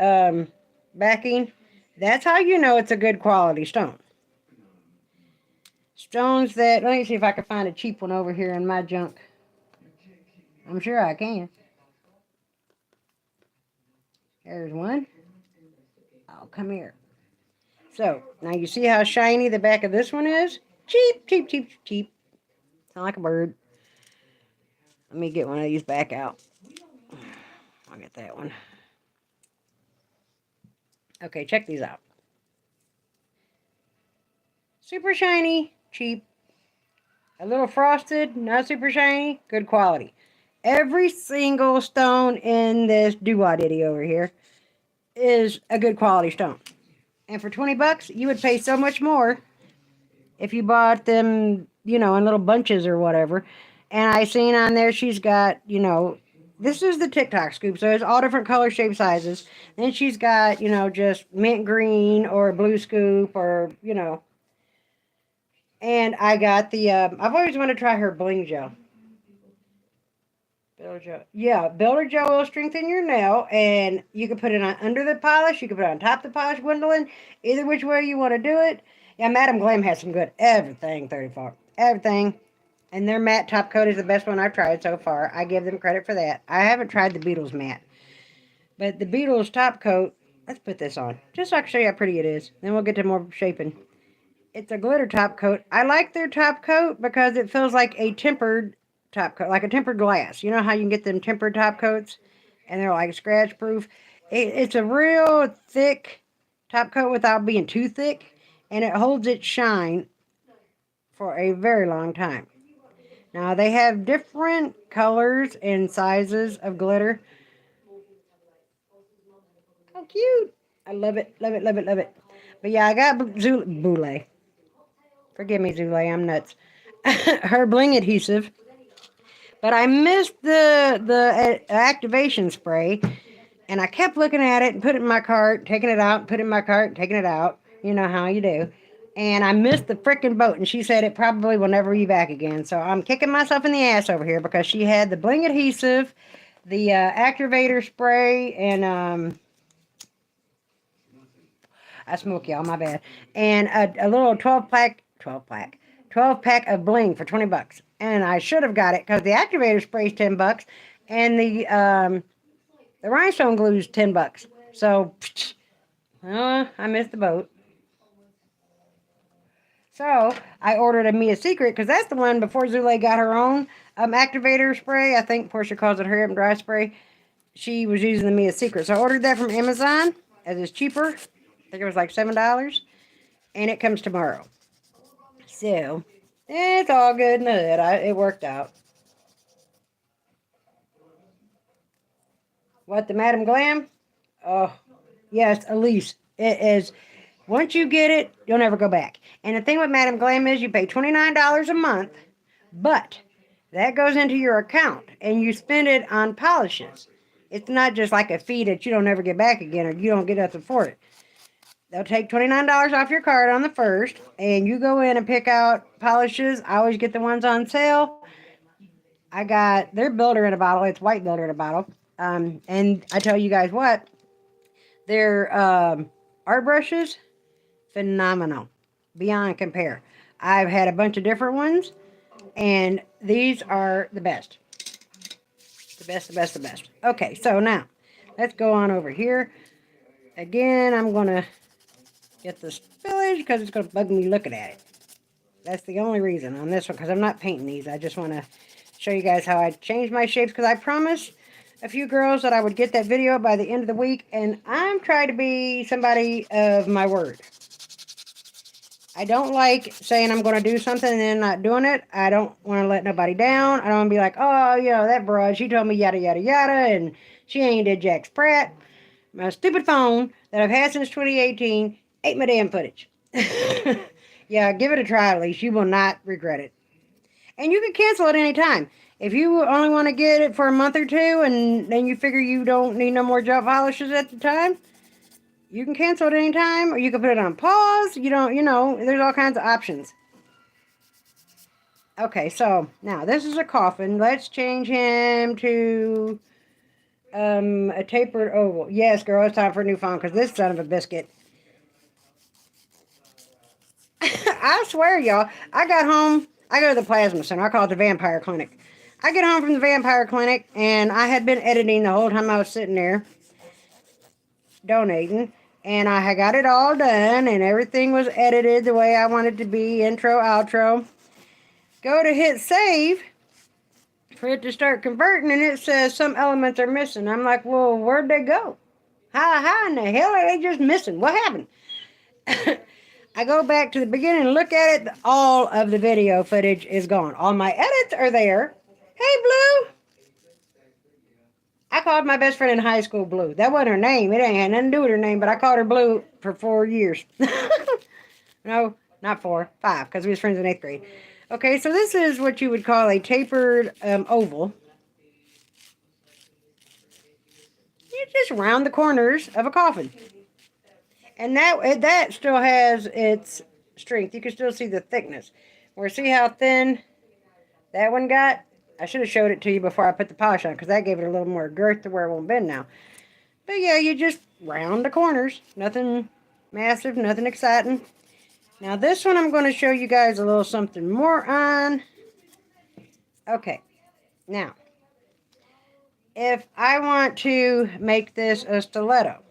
backing. That's how you know it's a good quality stone. Stones that, let me see if I can find a cheap one over here in my junk. I'm sure I can. There's one. Oh, come here. So, now you see how shiny the back of this one is? Cheap, cheap, cheap, cheap. Sound like a bird. Let me get one of these back out. I'll get that one. Okay, check these out. Super shiny, cheap. A little frosted, not super shiny, good quality. Every single stone in this Dawna Did It over here is a good quality stone. And for 20 bucks, you would pay so much more if you bought them, in little bunches or whatever. And I seen on there she's got, this is the TikTok scoop, so it's all different color, shape, sizes. Then she's got, just mint green or blue scoop or, And I got the, I've always wanted to try her bling gel. Builder gel. Yeah, builder gel will strengthen your nail, and you can put it on under the polish, you can put it on top of the polish, Gwendolyn. Either which way you want to do it. Yeah, Madam Glam has some good everything, 34. Everything. And their matte top coat is the best one I've tried so far. I give them credit for that. I haven't tried the Beetles matte. But the Beetles top coat, let's put this on. Just so I can show you how pretty it is. Then we'll get to more shaping. It's a glitter top coat. I like their top coat because it feels like a tempered top coat, like a tempered glass. You know how you can get them tempered top coats? And they're like scratch proof. It's a real thick top coat without being too thick. And it holds its shine for a very long time. Now, they have different colors and sizes of glitter. How cute. I love it, love it, love it, love it. But yeah, I got Boule. Forgive me, Zule, I'm nuts. Her bling adhesive. But I missed the activation spray. And I kept looking at it and put it in my cart, taking it out, put it in my cart, taking it out. You know how you do. And I missed the freaking boat. And she said it probably will never be back again. So I'm kicking myself in the ass over here because she had the bling adhesive, the activator spray, and I smoke y'all, my bad. And a little 12 pack of bling for 20 bucks. And I should have got it because the activator spray is 10 bucks. And the rhinestone glue is 10 bucks. So, I missed the boat. So, I ordered a Mia Secret because that's the one before Zule got her own activator spray. I think Portia calls it her dry spray. She was using the Mia Secret. So, I ordered that from Amazon as it's cheaper. I think it was like $7. And it comes tomorrow. So, it's all good and good. It worked out. What, the Madam Glam? Oh, yes, Elise. It is. Once you get it, you'll never go back. And the thing with Madam Glam is you pay $29 a month, but that goes into your account, and you spend it on polishes. It's not just like a fee that you don't ever get back again, or you don't get nothing for it. They'll take $29 off your card on the first, and you go in and pick out polishes. I always get the ones on sale. I got their builder in a bottle. It's white builder in a bottle. And I tell you guys what, their art brushes, phenomenal. Beyond compare. I've had a bunch of different ones, and these are the best. The best, the best, the best. Okay, so now, let's go on over here. Again, I'm going to get the spillage because it's going to bug me looking at it. That's the only reason on this one, because I'm not painting these. I just want to show you guys how I changed my shapes, because I promised a few girls that I would get that video by the end of the week, and I'm trying to be somebody of my word. I don't like saying I'm going to do something and then not doing it. I don't want to let nobody down. I don't want to be like, oh, you know, that broad, she told me yada, yada, yada, and she ain't did Jack Pratt. My stupid phone that I've had since 2018 ate my damn footage. Yeah, give it a try at least. You will not regret it. And you can cancel at any time. If you only want to get it for a month or two and then you figure you don't need no more gel polishes at the time, you can cancel at any time, or you can put it on pause. You don't, you know, there's all kinds of options. Okay, so now this is a coffin. Let's change him to a tapered oval. Yes, girl, it's time for a new phone because this son of a biscuit. I swear, y'all, I got home. I go to the plasma center. I call it the vampire clinic. I get home from the vampire clinic, and I had been editing the whole time I was sitting there donating, and I had got it all done, and everything was edited the way I wanted to be, intro, outro. Go to hit save for it to start converting, and it says some elements are missing. I'm like, well, where'd they go? How in the hell are they just missing? What happened? I go back to the beginning and look at it. All of the video footage is gone. All my edits are there. Hey, Blue. I called my best friend in high school Blue. That wasn't her name. It ain't had nothing to do with her name, but I called her Blue for 4 years. No, not 4, 5, because we was friends in 8th grade. Okay, so this is what you would call a tapered oval. You just round the corners of a coffin. And that still has its strength. You can still see the thickness. Or see how thin that one got? I should have showed it to you before I put the polish on, because that gave it a little more girth to where it won't bend now. But yeah, you just round the corners. Nothing massive, nothing exciting. Now this one I'm going to show you guys a little something more on. Okay, now, if I want to make this a stiletto.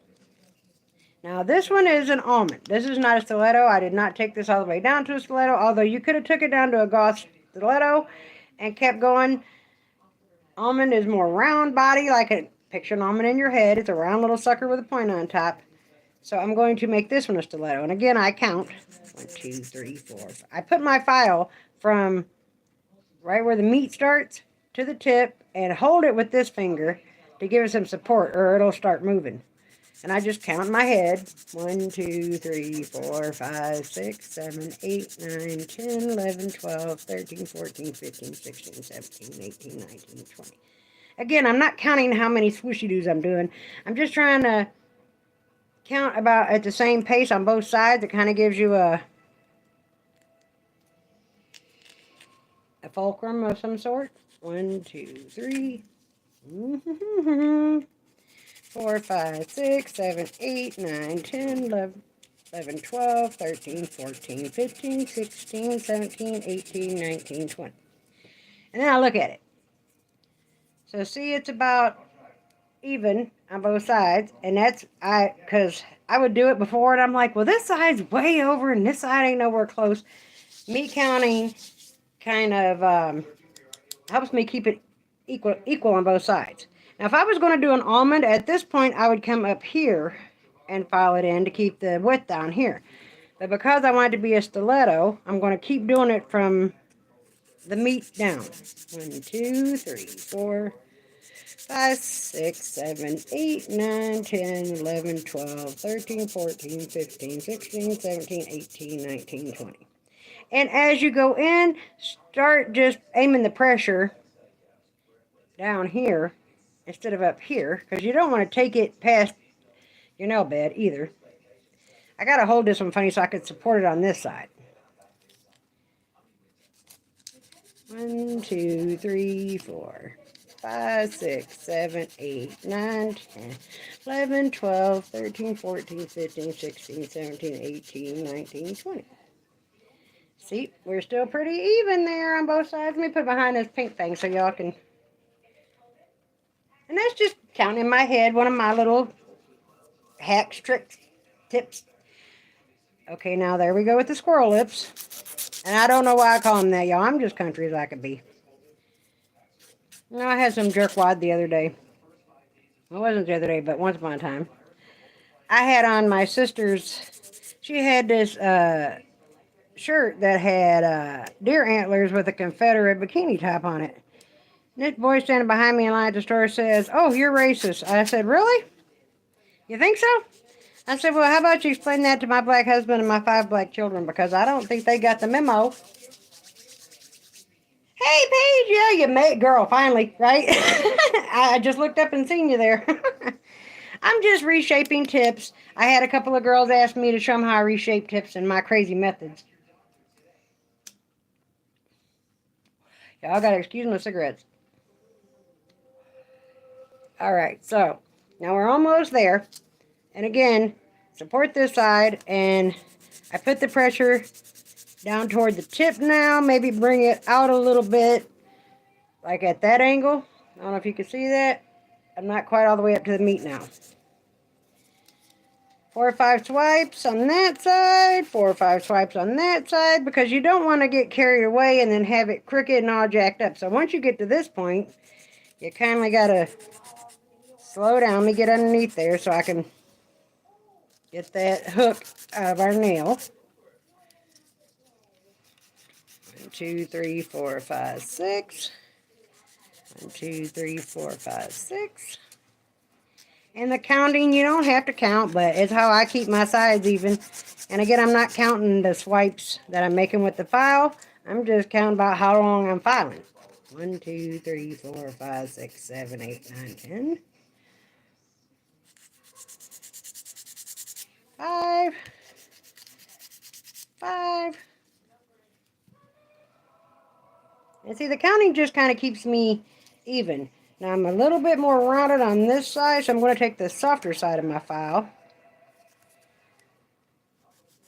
Now this one is an almond. This is not a stiletto. I did not take this all the way down to a stiletto, although you could have took it down to a goth stiletto and kept going. Almond is more round body, like a picture an almond in your head. It's a round little sucker with a point on top. So I'm going to make this one a stiletto. And again, I count 1, 2, 3, 4, 5. I put my file from right where the meat starts to the tip and hold it with this finger to give it some support, or it'll start moving. And I just count in my head. 1, 2, 3, 4, 5, 6, 7, 8, 9, 10, 11, 12, 13, 14, 15, 16, 17, 18, 19, 20. Again, I'm not counting how many swooshy-doos I'm doing. I'm just trying to count about at the same pace on both sides. It kind of gives you a fulcrum of some sort. 1, 2, 3. 4, 5, 6, 7, 8, 9, 10, 11, 12, 13, 14, 15, 16, 17, 18, 19, 20. And then I look at it. So see, it's about even on both sides. And that's, because I would do it before and I'm like, well, this side's way over and this side ain't nowhere close. Me counting kind of helps me keep it equal on both sides. Now, if I was going to do an almond, at this point, I would come up here and file it in to keep the width down here. But because I want it to be a stiletto, I'm going to keep doing it from the meat down. 1, 2, 3, 4, 5, 6, 7, 8, 9, 10, 11, 12, 13, 14, 15, 16, 17, 18, 19, 20. And as you go in, start just aiming the pressure down here instead of up here, because you don't want to take it past your nail bed either. I got to hold this one funny so I can support it on this side. 1, 2, 3, 4, 5, 6, 7, 8, 9, 10, 11, 12, 13, 14, 15, 16, 17, 18, 19, 20. See, we're still pretty even there on both sides. Let me put behind this pink thing so y'all can... And that's just counting in my head, one of my little hacks, tricks, tips. Okay, now there we go with the squirrel lips. And I don't know why I call them that, y'all. I'm just country as I could be. No, I had some jerkwad the other day. It wasn't the other day, but once upon a time. I had on my sister's, she had this shirt that had deer antlers with a Confederate bikini top on it. And this boy standing behind me in line at the store says, "Oh, you're racist." I said, "Really? You think so?" I said, "Well, how about you explain that to my black husband and my 5 black children, because I don't think they got the memo." Hey, Paige, yeah, you made girl, finally, right? I just looked up and seen you there. I'm just reshaping tips. I had a couple of girls ask me to show them how I reshape tips and my crazy methods. Y'all gotta excuse my cigarettes. Alright, so now we're almost there. And again, support this side, and I put the pressure down toward the tip now. Maybe bring it out a little bit, like at that angle. I don't know if you can see that. I'm not quite all the way up to the meat now. 4 or 5 swipes on that side, 4 or 5 swipes on that side, because you don't want to get carried away and then have it crooked and all jacked up. So once you get to this point, you kind of got to slow down. Let me get underneath there so I can get that hook out of our nail. 1, 2, 3, 4, 5, 6. 1, 2, 3, 4, 5, 6. And the counting, you don't have to count, but it's how I keep my sides even. And again, I'm not counting the swipes that I'm making with the file. I'm just counting about how long I'm filing. 1, 2, 3, 4, 5, 6, 7, 8, 9, 10. 5. 5. And see, the counting just kind of keeps me even. Now I'm a little bit more rounded on this side, so I'm going to take the softer side of my file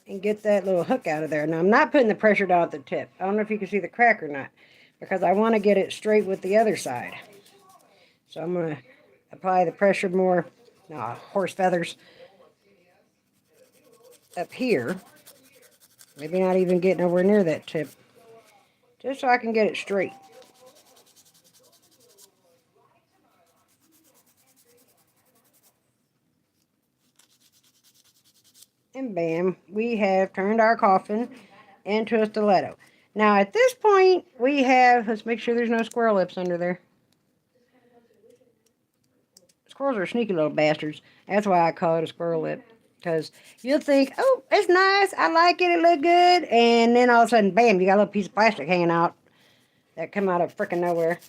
and get that little hook out of there. Now I'm not putting the pressure down at the tip. I don't know if you can see the crack or not, because I want to get it straight with the other side. So I'm going to apply the pressure more, horse feathers, up here. Maybe not even getting nowhere near that tip, just so I can get it straight. And bam, we have turned our coffin into a stiletto. Now at this point, we have, let's make sure there's no squirrel lips under there. Squirrels are sneaky little bastards. That's why I call it a squirrel lip. Because you'll think, oh, it's nice, I like it, it look good. And then all of a sudden, bam, you got a little piece of plastic hanging out that come out of frickin' nowhere.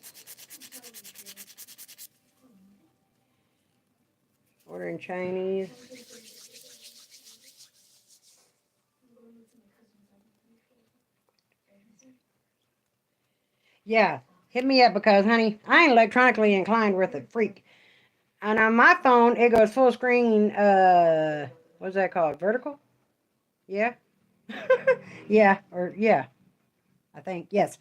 Ordering Chinese. Yeah, hit me up, because, honey, I ain't electronically inclined worth a freak. And on my phone, it goes full screen, what's that called? Vertical? Yeah? Yeah, I think, yes.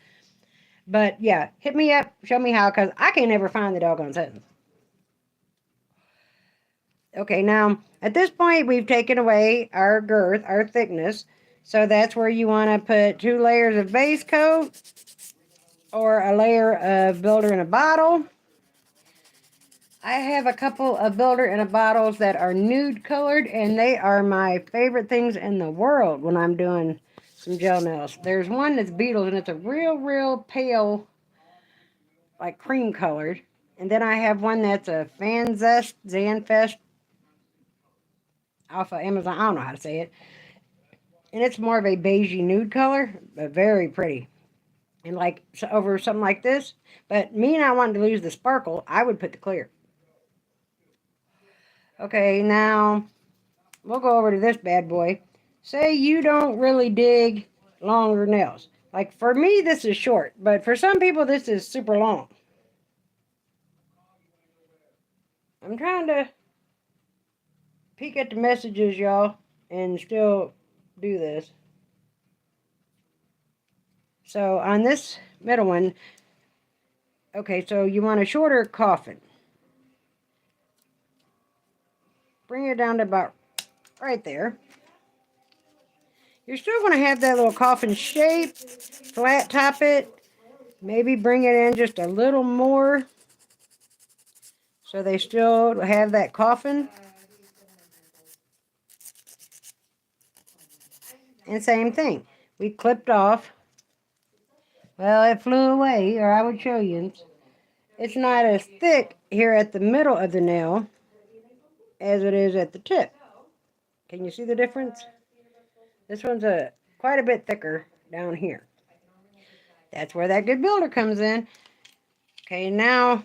But, yeah, hit me up, show me how, because I can't ever find the doggone sentence. Okay, now, at this point, we've taken away our girth, our thickness. So that's where you want to put 2 layers of base coat, or a layer of builder in a bottle. I have a couple of builder in a bottles that are nude colored, and they are my favorite things in the world when I'm doing some gel nails. There's one that's Beetles, and it's a real pale, like cream colored. And then I have one that's a Zanfest off of Amazon. I don't know how to say it. And it's more of a beigey nude color, but very pretty. And like over something like this. But me not wanting to lose the sparkle, I would put the clear. Okay, now we'll go over to this bad boy. Say you don't really dig longer nails. Like for me, this is short, but for some people, this is super long. I'm trying to peek at the messages, y'all, and still do this. So on this middle one, okay, so you want a shorter coffin. bring it down to about right there. You're still going to have that little coffin shape. Flat top it. Maybe bring it in just a little more so they still have that coffin. And same thing. We clipped off. Well, it flew away, or I would show you. It's not as thick here at the middle of the nail as it is at the tip. Can you see the difference? This one's quite a bit thicker down here. That's where that good builder comes in. Okay, now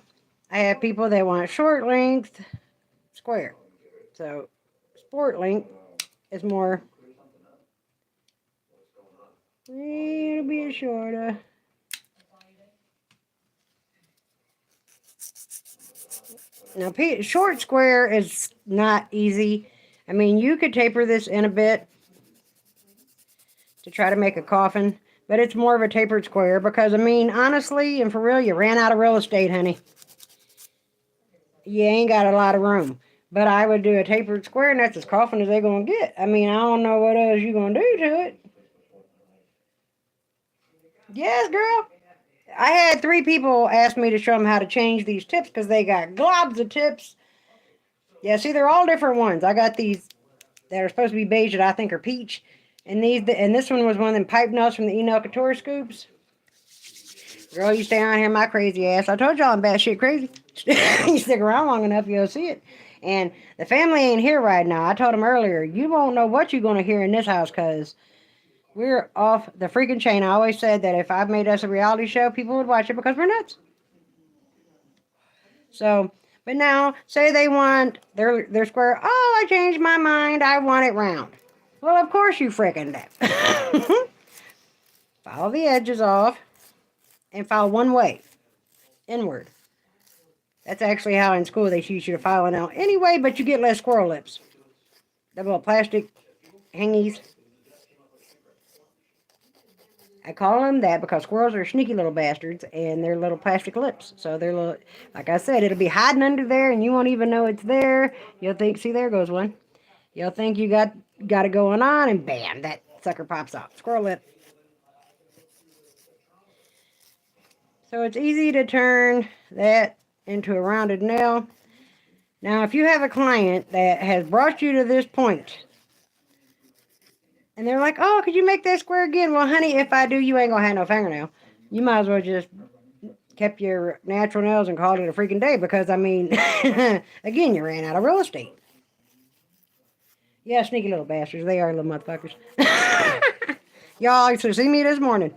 I have people that want short length, square. So sport length is more, a little bit shorter. Now, short square is not easy. I mean, you could taper this in a bit to try to make a coffin, but it's more of a tapered square because, I mean, honestly and for real, you ran out of real estate, honey. You ain't got a lot of room. But I would do a tapered square, and that's as coffin as they're going to get. I mean, I don't know what else you're going to do to it. Yes, girl. I had 3 people ask me to show them how to change these tips because they got globs of tips. Yeah, see, they're all different ones. I got these that are supposed to be beige that I think are peach. And this one was one of them pipe nails from the Enel Couture scoops. Girl, you stay around here, my crazy ass. I told y'all I'm batshit crazy. You stick around long enough, you'll see it. And the family ain't here right now. I told them earlier, you won't know what you're going to hear in this house because we're off the freaking chain. I always said that if I made us a reality show, people would watch it because we're nuts. So, but now, say they want their square. Oh, I changed my mind. I want it round. Well, of course you freaking do. File the edges off and file one way, inward. That's actually how in school they teach you to file it out anyway, but you get less squirrel lips. The little plastic hangies. I call them that because squirrels are sneaky little bastards and they're little plastic lips. So they're little, like I said, it'll be hiding under there and you won't even know it's there. You'll think, see, there goes one. You'll think you got it going on and bam, that sucker pops off. Squirrel lip. So it's easy to turn that into a rounded nail. Now, if you have a client that has brought you to this point, and they're like, oh, could you make that square again? Well, honey, if I do, you ain't going to have no fingernail. You might as well just kept your natural nails and called it a freaking day because, I mean, again, you ran out of real estate. Yeah, sneaky little bastards. They are little motherfuckers. Y'all used to see me this morning.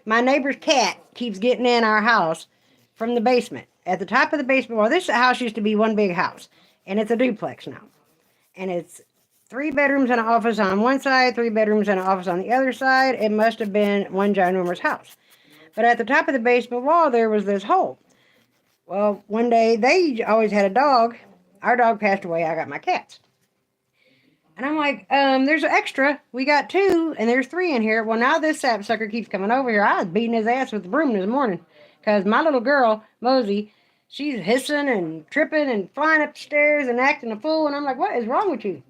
My neighbor's cat keeps getting in our house from the basement. At the top of the basement, well, this house used to be one big house, and it's a duplex now. And it's 3 bedrooms and an office on one side, 3 bedrooms and an office on the other side. It must have been one ginormous house. But at the top of the basement wall, there was this hole. Well, one day, they always had a dog. Our dog passed away. I got my cats. And I'm like, there's an extra. We got 2, and there's 3 in here. Well, now this sapsucker keeps coming over here. I was beating his ass with the broom this morning. Because my little girl, Mosey, she's hissing and tripping and flying up the stairs and acting a fool. And I'm like, what is wrong with you?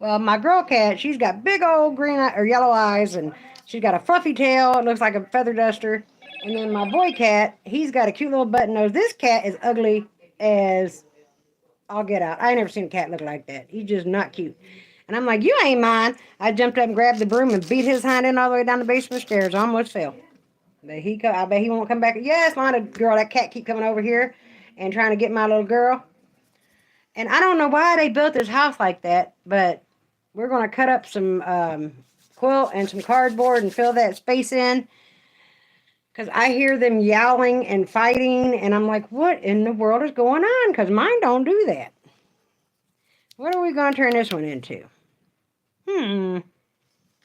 Well, my girl cat, she's got big old green or yellow eyes, and she's got a fluffy tail. It looks like a feather duster. And then my boy cat, he's got a cute little button nose. This cat is ugly as all get out. I ain't never seen a cat look like that. He's just not cute. And I'm like, you ain't mine. I jumped up and grabbed the broom and beat his hind end all the way down the basement stairs. I almost fell. But I bet he won't come back. Yes, Lana, girl, that cat keep coming over here and trying to get my little girl. And I don't know why they built this house like that, but we're going to cut up some quilt and some cardboard and fill that space in. Because I hear them yowling and fighting, and I'm like, what in the world is going on? Because mine don't do that. What are we going to turn this one into?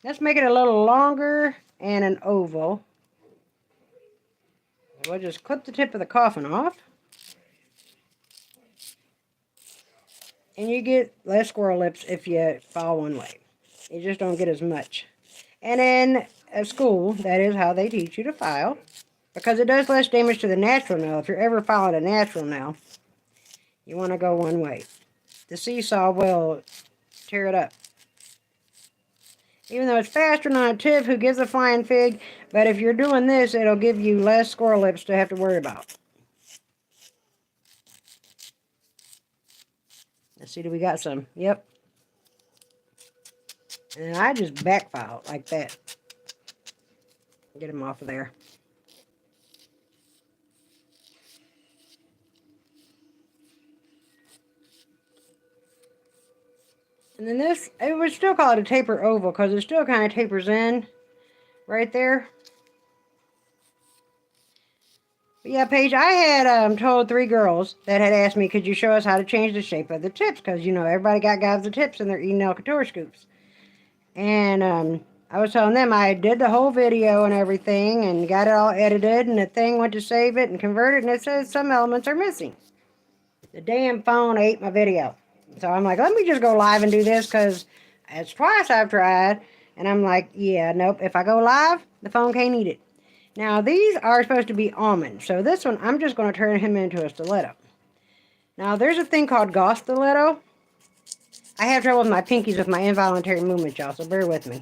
Let's make it a little longer and an oval. We'll just clip the tip of the coffin off. And you get less squirrel lips if you file one way. You just don't get as much. And in a school, that is how they teach you to file. Because it does less damage to the natural nail. If you're ever filing a natural nail, you want to go one way. the seesaw will tear it up. Even though it's faster than a tip, who gives a flying fig? But if you're doing this, it'll give you less squirrel lips to have to worry about. Let's see, do we got some? Yep. And I just backfile like that. Get them off of there. And then this, I would still call it a taper oval because it still kind of tapers in right there. But yeah, Paige, I had told 3 girls that had asked me, could you show us how to change the shape of the tips? Because, you know, everybody got gobs of tips and they're eating El Couture scoops. And I was telling them I did the whole video and everything and got it all edited, and the thing went to save it and convert it, and it says some elements are missing. The damn phone ate my video. So I'm like, let me just go live and do this, because it's twice I've tried. And I'm like, yeah, nope. If I go live, the phone can't eat it. Now, these are supposed to be almond. So this one, I'm just going to turn him into a stiletto. Now, there's a thing called gauze stiletto. I have trouble with my pinkies with my involuntary movements, y'all, so bear with me.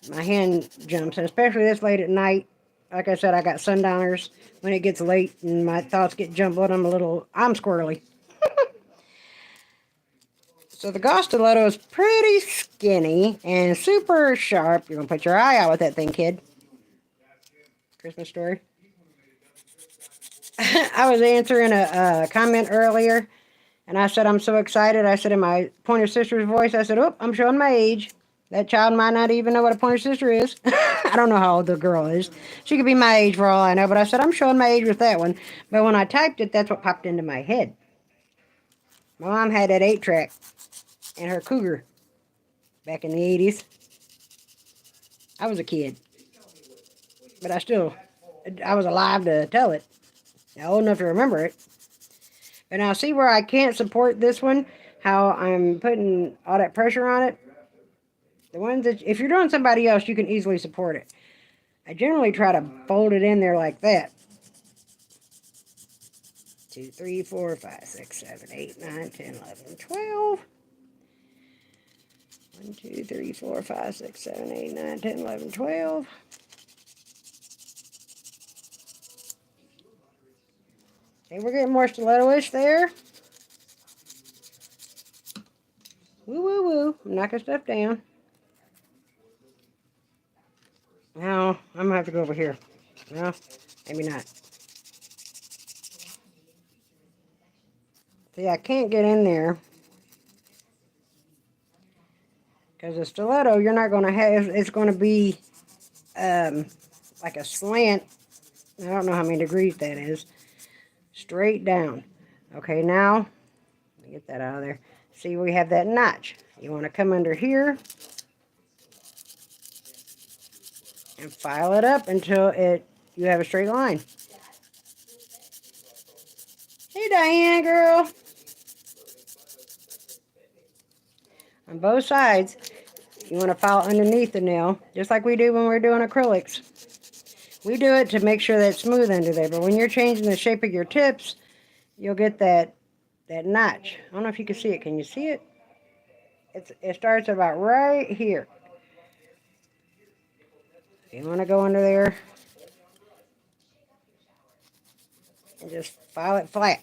My hand jumps, and especially this late at night. Like I said, I got sundowners. When it gets late and my thoughts get jumbled, I'm squirrely. So the gauze stiletto is pretty skinny and super sharp. You're going to put your eye out with that thing, kid. Christmas story. I was answering a comment earlier, and I said, I'm so excited. I said in my pointer sister's voice, I said, oh, I'm showing my age. That child might not even know what a pointer sister is. I don't know how old the girl is. She could be my age for all I know, but I said, I'm showing my age with that one. But when I typed it, that's what popped into my head. My mom had that 8-track and her Cougar back in the 80s. I was a kid, but I was alive to tell it. Old enough to remember it. But now see where I can't support this one, how I'm putting all that pressure on it? The ones that, if you're doing somebody else, you can easily support it. I generally try to fold it in there like that. 2, 3, 4, 5, 6, 7, 8, 9, 10, 11, 12. 1, 2, 3, 4, 5, 6, 7, 8, 9, 10, 11, 12. Okay, we're getting more stiletto-ish there. Woo, woo, woo. I'm knocking stuff down. Now, I'm going to have to go over here. No, maybe not. See, I can't get in there. Because the stiletto, you're not going to have, it's going to be like a slant. I don't know how many degrees that is. Straight down. Okay, now, let me get that out of there. See, we have that notch. You want to come under here and file it up until you have a straight line. Hey, Diane, girl. On both sides, you want to file underneath the nail, just like we do when we're doing acrylics. We do it to make sure that's smooth under there, but when you're changing the shape of your tips, you'll get that notch. I don't know if you can see it. Can you see it? It starts about right here. You want to go under there and just file it flat.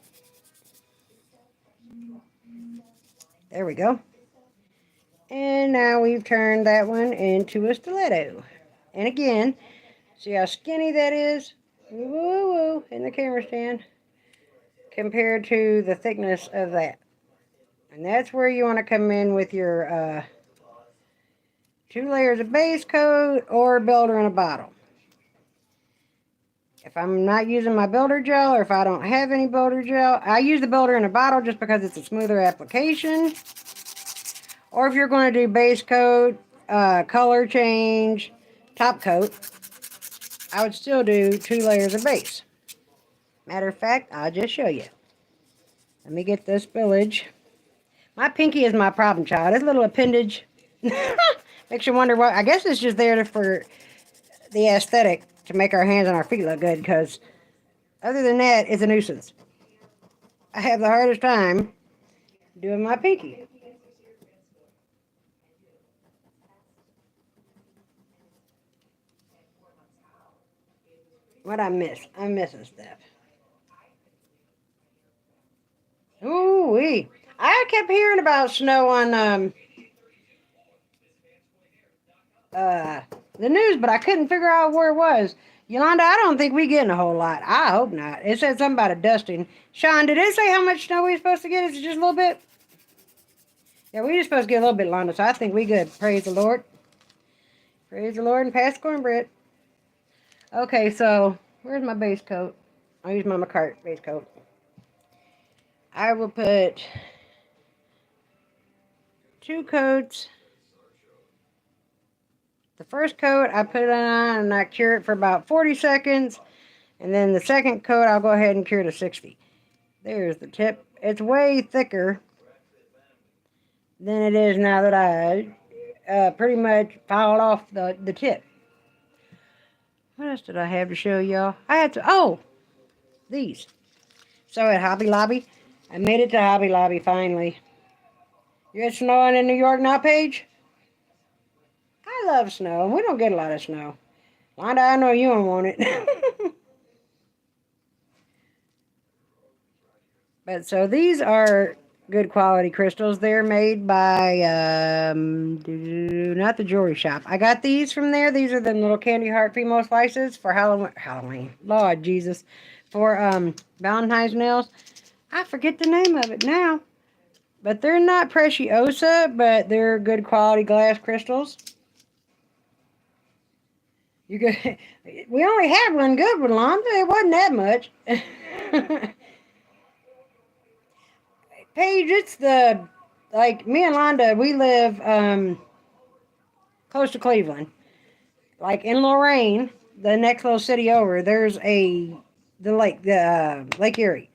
There we go. And now we've turned that one into a stiletto. And again, see how skinny that is? Woo, woo, woo, in the camera stand. Compared to the thickness of that. And that's where you want to come in with your 2 layers of base coat or builder in a bottle. If I'm not using my builder gel, or if I don't have any builder gel, I use the builder in a bottle just because it's a smoother application. Or if you're going to do base coat, color change, top coat, I would still do 2 layers of base. Matter of fact, I'll just show you. Let me get this spillage. My pinky is my problem child. This little appendage makes you wonder what. I guess it's just there for the aesthetic to make our hands and our feet look good, because other than that, it's a nuisance. I have the hardest time doing my pinky. What I miss? I'm missing stuff. Ooh wee! I kept hearing about snow on uh the news, but I couldn't figure out where it was. Yolanda, I don't think we getting a whole lot. I hope not. It said something about a dusting. Sean, did it say how much snow we supposed to get? Is it just a little bit? Yeah, we just supposed to get a little bit, Yolanda, so I think we good. Praise the Lord. Praise the Lord and pass cornbread. Okay, so where's my base coat? I'll use my McCart base coat. I will put 2 coats. The first coat, I put it on and I cure it for about 40 seconds. And then the second coat, I'll go ahead and cure to 60. There's the tip. It's way thicker than it is now that I pretty much filed off the tip. What else did I have to show y'all? I had to, these. So at Hobby Lobby, I made it to Hobby Lobby finally. You got snowing in New York now, Paige? I love snow. We don't get a lot of snow. Wanda, I know you don't want it. But so these are good quality crystals. They're made by, not the jewelry shop. I got these from there. These are the little candy heart female slices for Halloween. Lord Jesus. For Valentine's nails. I forget the name of it now. But they're not Preciosa, but they're good quality glass crystals. You could, we only had one good one, Londa. It wasn't that much. Paige, it's like me and Londa, we live close to Cleveland. Like in Lorraine, the next little city over, there's the Lake Erie.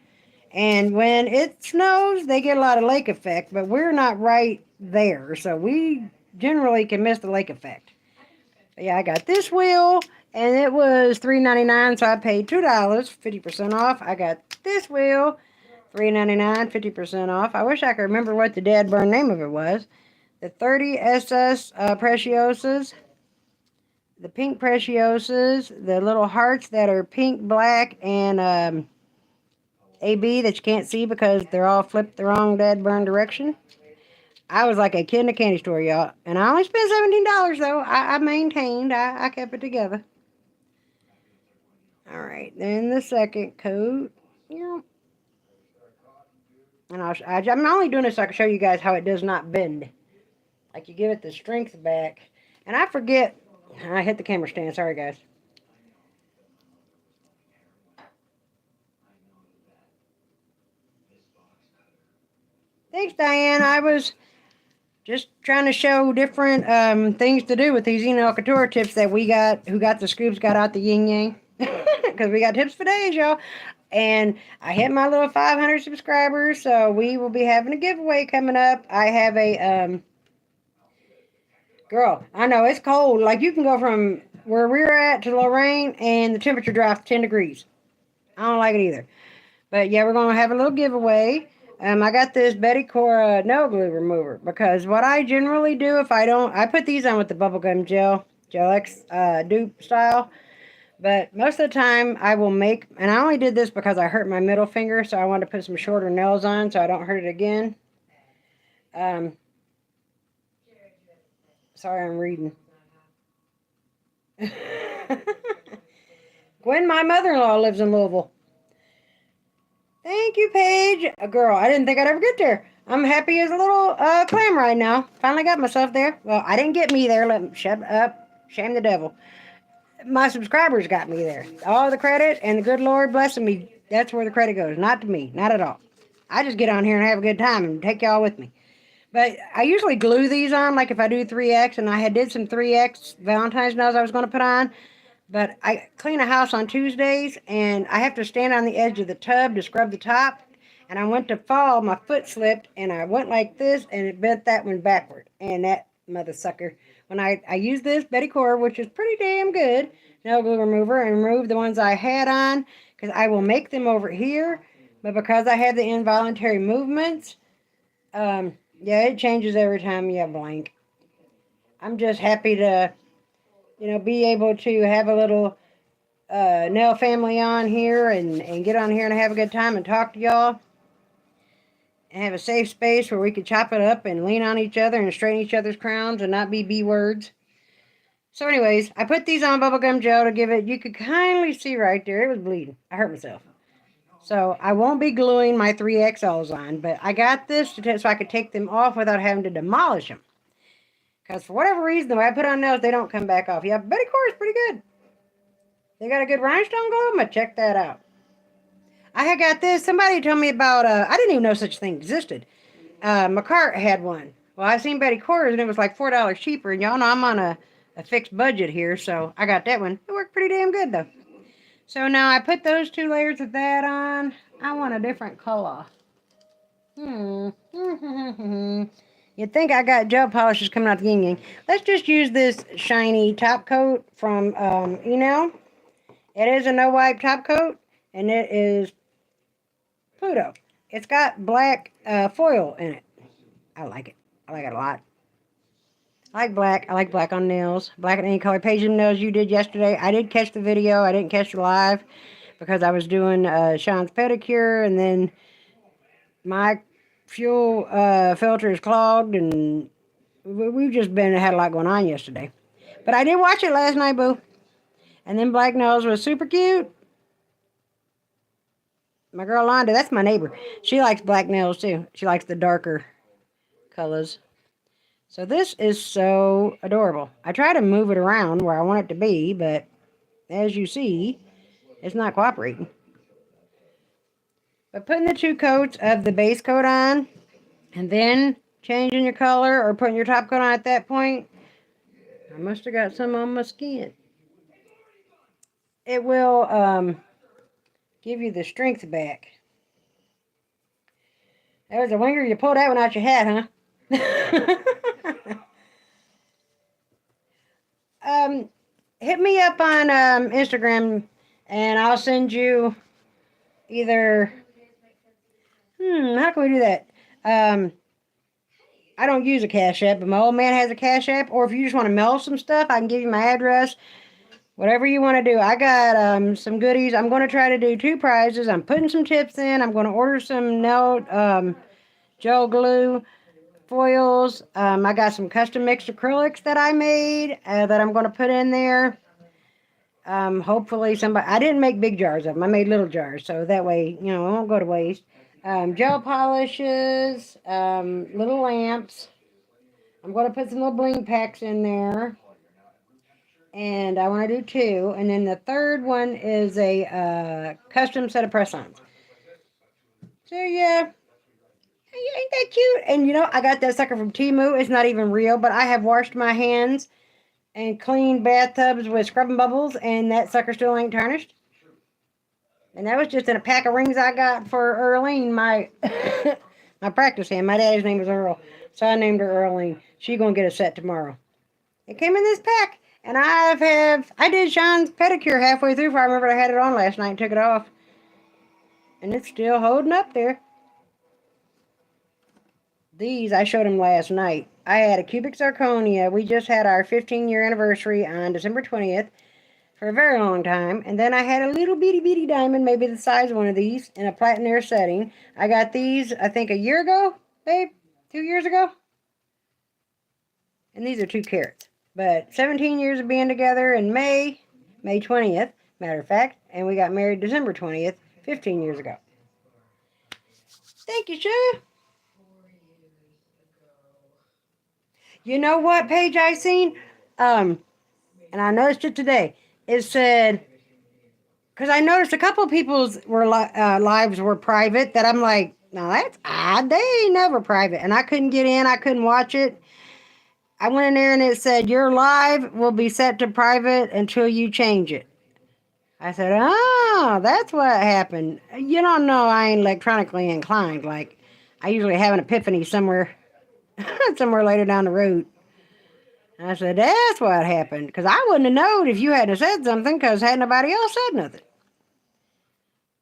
And when it snows, they get a lot of lake effect, but we're not right there, so we generally can miss the lake effect. But yeah, I got this wheel, and it was $3.99, so I paid $2, 50% off. I got this wheel, $3.99, 50% off. I wish I could remember what the dead burn name of it was. The 30 SS Preciosas, the pink Preciosas, the little hearts that are pink, black, and AB that you can't see because they're all flipped the wrong dead burn direction. I was like a kid in a candy store, y'all. And I only spent $17, though. I maintained. I kept it together. All right. Then the second coat. Yeah. And I'm only doing this so I can show you guys how it does not bend. Like you give it the strength back. And I forget. I hit the camera stand. Sorry, guys. Thanks, Diane. I was just trying to show different things to do with these Couture tips that we got. Who got the scoops got out the yin yang. Because we got tips for days, y'all. And I hit my little 500 subscribers, so we will be having a giveaway coming up. I have a, girl, I know, it's cold. Like, you can go from where we're at to Lorraine, and the temperature drops 10 degrees. I don't like it either. But, yeah, we're going to have a little giveaway. I got this Betty Cora nail glue remover, because what I generally do if I put these on with the bubblegum Gel X dupe style. But most of the time, I will make, and I only did this because I hurt my middle finger, so I wanted to put some shorter nails on so I don't hurt it again. Sorry, I'm reading. Gwen, my mother-in-law, lives in Louisville. Thank you, Paige. Girl, I didn't think I'd ever get there. I'm happy as a little clam right now. Finally got myself there. Well, I didn't get me there. Let me shut up. Shame the devil. My subscribers got me there. All the credit and the good Lord blessing me. That's where the credit goes. Not to me. Not at all. I just get on here and have a good time and take y'all with me. But I usually glue these on, like if I do 3X, and I did some 3X Valentine's nails I was going to put on. But I clean a house on Tuesdays, and I have to stand on the edge of the tub to scrub the top. And I went to fall, my foot slipped, and I went like this, and it bent that one backward. And that mother sucker. When I use this Betty Cora, which is pretty damn good, nail glue remover, and remove the ones I had on, because I will make them over here. But because I have the involuntary movements, Yeah, it changes every time you blink. I'm just happy to, be able to have a little nail family on here and get on here and have a good time and talk to y'all and have a safe space where we can chop it up and lean on each other and straighten each other's crowns and not be B words. So anyways, I put these on bubblegum gel to give it, you could kindly see right there, it was bleeding. I hurt myself. So I won't be gluing my 3XLs on, but I got this so I could take them off without having to demolish them. Because for whatever reason, the way I put on nails, they don't come back off. Yeah, Betty Core's pretty good. They got a good rhinestone glue. I'm going to check that out. I had got this. Somebody told me about, I didn't even know such a thing existed. McCart had one. Well, I seen Betty Core's and it was like $4 cheaper. And y'all know I'm on a fixed budget here, so I got that one. It worked pretty damn good, though. So now I put those 2 layers of that on. I want a different color. You'd think I got gel polishes coming out the yin yang. Let's just use this shiny top coat from It is a no wipe top coat, and it is Pluto. It's got black foil in it. I like it. I like it a lot. I like black. I like black on nails. Black on any color. Paige, them nails you did yesterday. I did catch the video. I didn't catch the live because I was doing Sean's pedicure, and then my fuel filter is clogged, and we've just had a lot going on yesterday. But I did watch it last night, boo. And then Black Nails was super cute. My girl Londa, that's my neighbor. She likes black nails too. She likes the darker colors. So this is so adorable. I try to move it around where I want it to be, but as you see, it's not cooperating. But putting the 2 coats of the base coat on, and then changing your color or putting your top coat on at that point, I must have got some on my skin. It will give you the strength back. That was a winger. You pulled that one out your hat, huh? Hit me up on Instagram, and I'll send you either. How can we do that? I don't use a Cash App, but my old man has a Cash App. Or if you just want to mail some stuff, I can give you my address. Whatever you want to do. I got some goodies. I'm going to try to do 2 prizes. I'm putting some tips in. I'm going to order some nail gel glue foils. I got some custom mixed acrylics that I made that I'm going to put in there. Hopefully somebody... I didn't make big jars of them. I made little jars. So that way, it won't go to waste. Gel polishes. Little lamps. I'm going to put some little bling packs in there. And I want to do 2. And then the third one is a custom set of press-ons. So, yeah. Ain't that cute? And, I got that sucker from Temu. It's not even real, but I have washed my hands and cleaned bathtubs with scrubbing bubbles, and that sucker still ain't tarnished. And that was just in a pack of rings I got for Earlene, my my practice hand. My daddy's name was Earl, so I named her Earlene. She's going to get a set tomorrow. It came in this pack. And I did Sean's pedicure halfway through, I remember I had it on last night and took it off. And it's still holding up there. These, I showed him last night. I had a cubic zirconia. We just had our 15-year anniversary on December 20th for a very long time. And then I had a little bitty diamond, maybe the size of one of these, in a platinum setting. I got these, I think, a year ago, babe? 2 years ago? And these are 2 carats. But 17 years of being together in May 20th, matter of fact, and we got married December 20th, 15 years ago. Thank you, sugar. You know what page I seen? And I noticed it today. It said, because I noticed a couple of people's lives were private, that I'm like, no, that's odd. They ain't never private. And I couldn't get in. I couldn't watch it. I went in there and it said, your live will be set to private until you change it. I said, oh, that's what happened. You don't know I ain't electronically inclined. Like, I usually have an epiphany somewhere later down the road. And I said, that's what happened. Because I wouldn't have known if you hadn't said something, because had nobody else said nothing.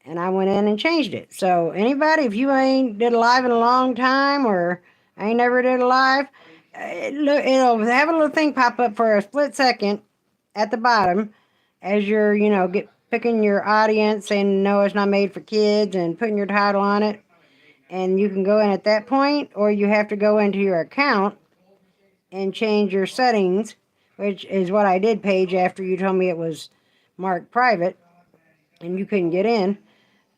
and I went in and changed it. So anybody, if you ain't did a live in a long time, or I ain't never did a live, it'll have a little thing pop up for a split second at the bottom as you're, picking your audience, saying no, it's not made for kids, and putting your title on it. And you can go in at that point, or you have to go into your account and change your settings, which is what I did, Paige, after you told me it was marked private and you couldn't get in.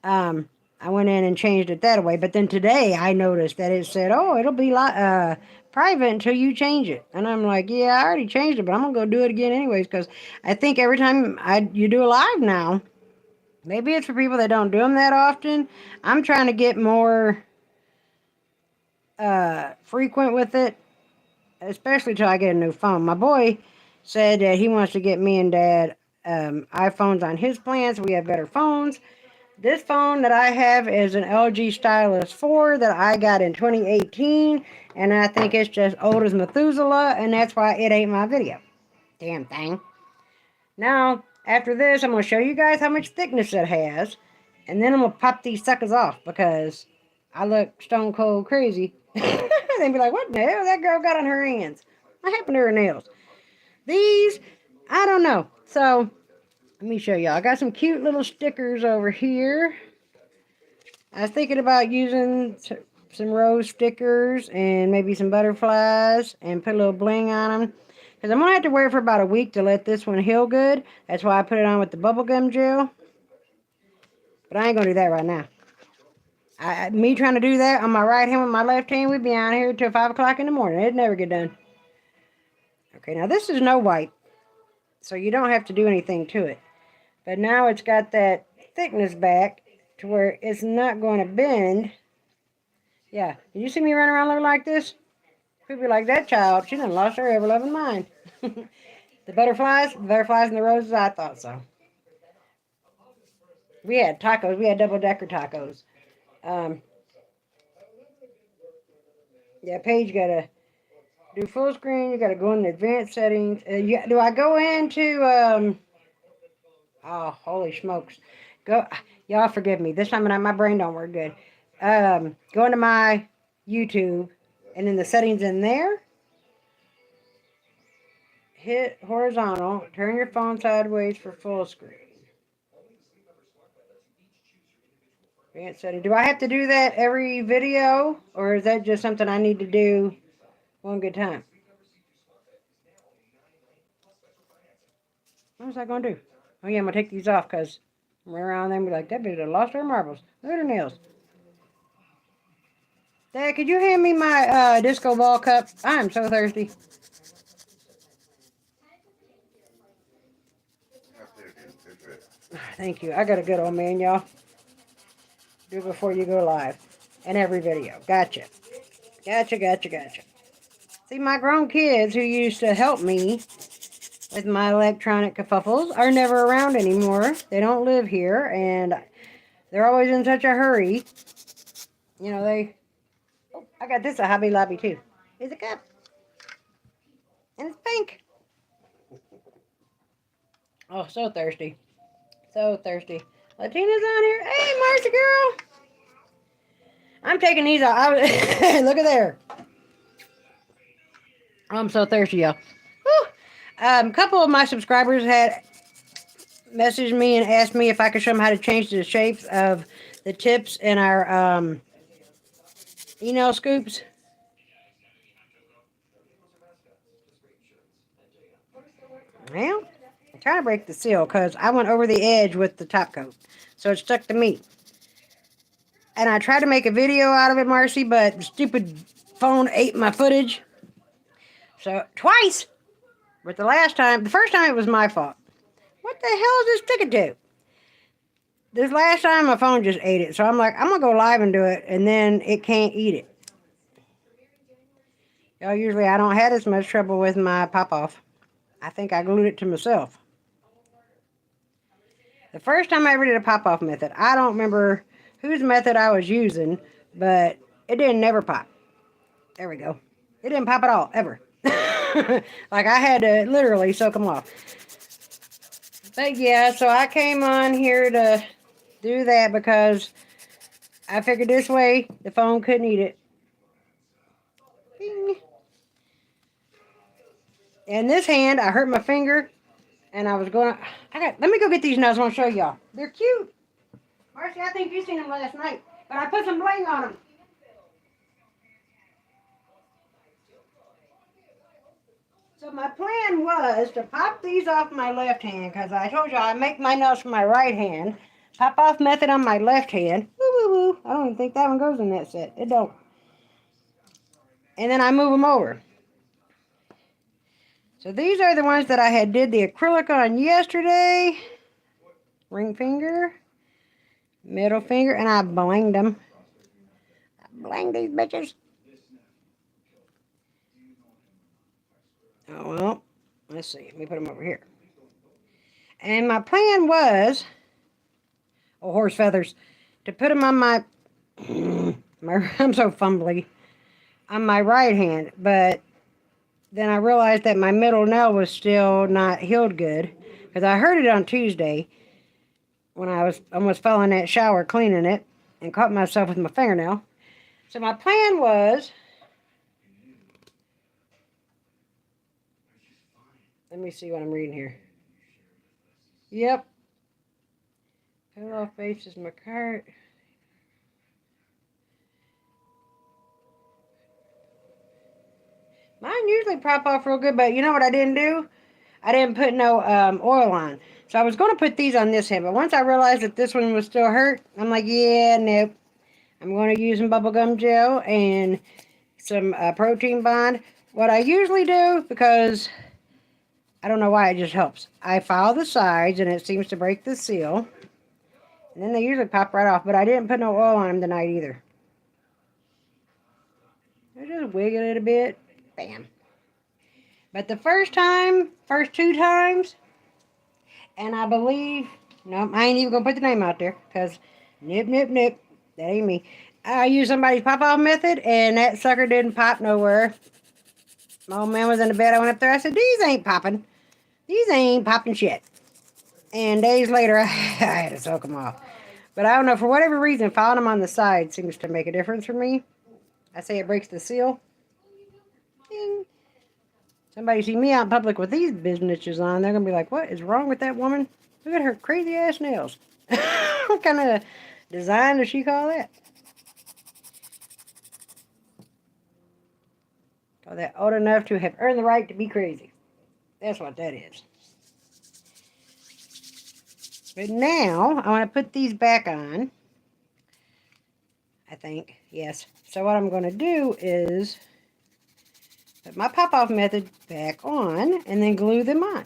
I went in and changed it that way. But then today I noticed that it said, oh, it'll be private until you change it. And I'm like, yeah, I already changed it, but I'm going to go do it again anyways, because I think every time you do a live now, maybe it's for people that don't do them that often. I'm trying to get more frequent with it, especially till I get a new phone. My boy said that he wants to get me and Dad iPhones on his plan, so we have better phones. This phone that I have is an LG Stylus 4 that I got in 2018, and I think it's just old as Methuselah, and that's why it ain't my video. Damn thing. Now, after this, I'm going to show you guys how much thickness it has, and then I'm going to pop these suckers off, because I look stone cold crazy. They'd be like, what the hell that girl got on her hands? What happened to her nails? These, I don't know. So, let me show y'all. I got some cute little stickers over here. I was thinking about using some rose stickers and maybe some butterflies and put a little bling on them. Because I'm going to have to wear it for about a week to let this one heal good. That's why I put it on with the bubblegum gel. But I ain't going to do that right now. Me trying to do that on my right hand with my left hand, we'd be on here till 5 o'clock in the morning. It'd never get done. Okay, now this is no wipe. So you don't have to do anything to it. But now it's got that thickness back to where it's not going to bend. Yeah, did you see me run around looking like this? People be like, that child, she done lost her ever-loving mind. The butterflies and the roses, I thought so. We had tacos. We had double-decker tacos. Yeah, Paige got to do full screen. You got to go in the advanced settings. Do I go into... Oh, holy smokes. Y'all forgive me. This time my brain don't work good. Go into my YouTube, and in the settings in there, hit horizontal, turn your phone sideways for full screen. Advanced setting. Do I have to do that every video, or is that just something I need to do one good time? What was I going to do? Oh, yeah, I'm going to take these off because I'm around them and be like, that bitch done lost her marbles. Look at her nails. Dad, could you hand me my disco ball cup? I'm so thirsty. Thank you. I got a good old man, y'all. Do it before you go live. In every video. Gotcha. Gotcha. See, my grown kids who used to help me with my electronic kerfuffles are never around anymore. They don't live here, and they're always in such a hurry. You know, Oh, I got this at Hobby Lobby, too. It's a cup. And it's pink. Oh, so thirsty. So thirsty. Latina's on here. Hey, Marcy girl. I'm taking these out. Look at there. I'm so thirsty, y'all. A couple of my subscribers had messaged me and asked me if I could show them how to change the shapes of the tips in our email scoops. Well, I'm trying to break the seal because I went over the edge with the top coat. So it stuck to me. And I tried to make a video out of it, Marcy, but the stupid phone ate my footage. So, twice. But the first time it was my fault. What the hell is this sticking to? This last time my phone just ate it. So I'm like, I'm going to go live and do it. And then it can't eat it. Y'all, usually I don't have as much trouble with my pop-off. I think I glued it to myself. The first time I ever did a pop-off method, I don't remember whose method I was using, but it didn't never pop. There we go. It didn't pop at all, ever. Like I had to literally soak them off. But yeah, so I came on here to do that because I figured this way the phone couldn't eat it. Bing. And this hand, I hurt my finger, and I was going to... let me go get these nuts. I want to show y'all. They're cute. Marcy, I think you seen them last night, but I put some bling on them. So my plan was to pop these off my left hand, because I told you I make my nails with my right hand. Pop off method on my left hand. Woo, woo, woo. I don't even think that one goes in that set. It don't. And then I move them over. So these are the ones that I had did the acrylic on yesterday. Ring finger. Middle finger. And I blinged them. I blinged these bitches. Oh, well. Let's see. Let me put them over here. And my plan was... Oh, horse feathers. To put them on my... I'm so fumbly. On my right hand. But... Then I realized that my middle nail was still not healed good. Because I hurt it on Tuesday. When I was almost fell in that shower cleaning it. And caught myself with my fingernail. So my plan was... Let me see what I'm reading here. Yep. Pillow faces my cart. Mine usually pop off real good, but you know what I didn't do? I didn't put no oil on. So I was going to put these on this hand, but once I realized that this one was still hurt, I'm like, yeah, nope. I'm going to use some bubblegum gel and some protein bond. What I usually do, because I don't know why, it just helps. I file the sides, and it seems to break the seal. And then they usually pop right off, but I didn't put no oil on them tonight either. I just wiggle it a bit. Bam. But the first two times, and I believe, no, I ain't even going to put the name out there, because nope, that ain't me. I used somebody's pop-off method, and that sucker didn't pop nowhere. My old man was in the bed. I went up there. I said, these ain't popping. These ain't popping shit. And days later, I had to soak them off. But I don't know, for whatever reason, filing them on the side seems to make a difference for me. I say it breaks the seal. Ding. Somebody see me out in public with these businesses on, they're going to be like, what is wrong with that woman? Look at her crazy ass nails. What kind of design does she call that? Call that old enough to have earned the right to be crazy. That's what that is. But now, I want to put these back on. I think, yes. So what I'm going to do is put my pop-off method back on and then glue them on.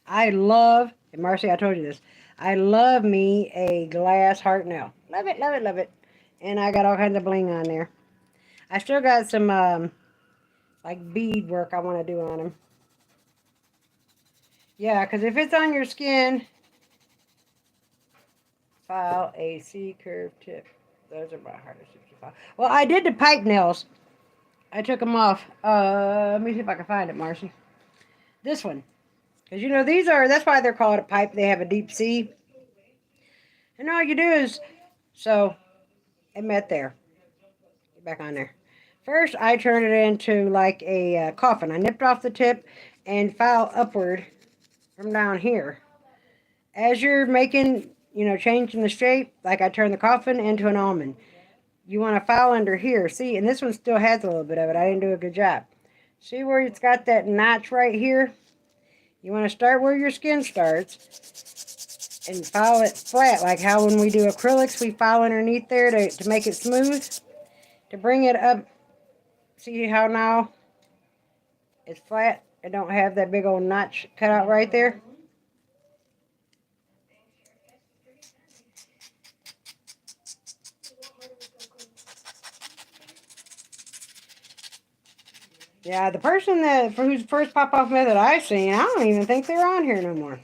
I love, and Marcy, I told you this, I love me a glass heart nail. Love it, love it, love it. And I got all kinds of bling on there. I still got some, like bead work I want to do on them. Yeah, because if it's on your skin, file a C-curve tip. Those are my hardest to file. Well, I did the pipe nails. I took them off. Let me see if I can find it, Marcy. This one. Because, you know, these are, that's why they're called a pipe. They have a deep C. And all you do is, so, it met there. Get back on there. First, I turned it into like a coffin. I nipped off the tip and file upward from down here. As you're making, you know, changing the shape, like I turned the coffin into an almond. You want to file under here. See, and this one still has a little bit of it. I didn't do a good job. See where it's got that notch right here? You want to start where your skin starts and file it flat, like how when we do acrylics, we file underneath there to make it smooth. To bring it up, see how now it's flat? It don't have that big old notch cut out right there. Yeah, the person that for whose first pop-off method I've seen, I don't even think they're on here no more.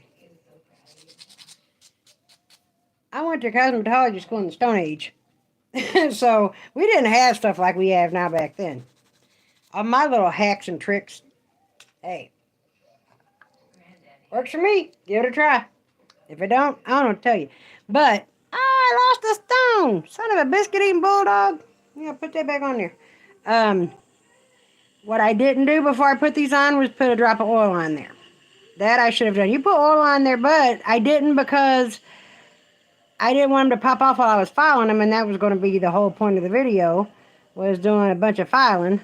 I went to cosmetology school in the Stone Age. So, we didn't have stuff like we have now back then. All my little hacks and tricks, hey, works for me. Give it a try. If it don't, I don't know what to tell you. But I lost a stone. Son of a biscuit eating bulldog. Yeah, put that back on there. Um, what I didn't do before I put these on was put a drop of oil on there. That I should have done. You put oil on there, but I didn't because I didn't want them to pop off while I was filing them, and that was going to be the whole point of the video, was doing a bunch of filing.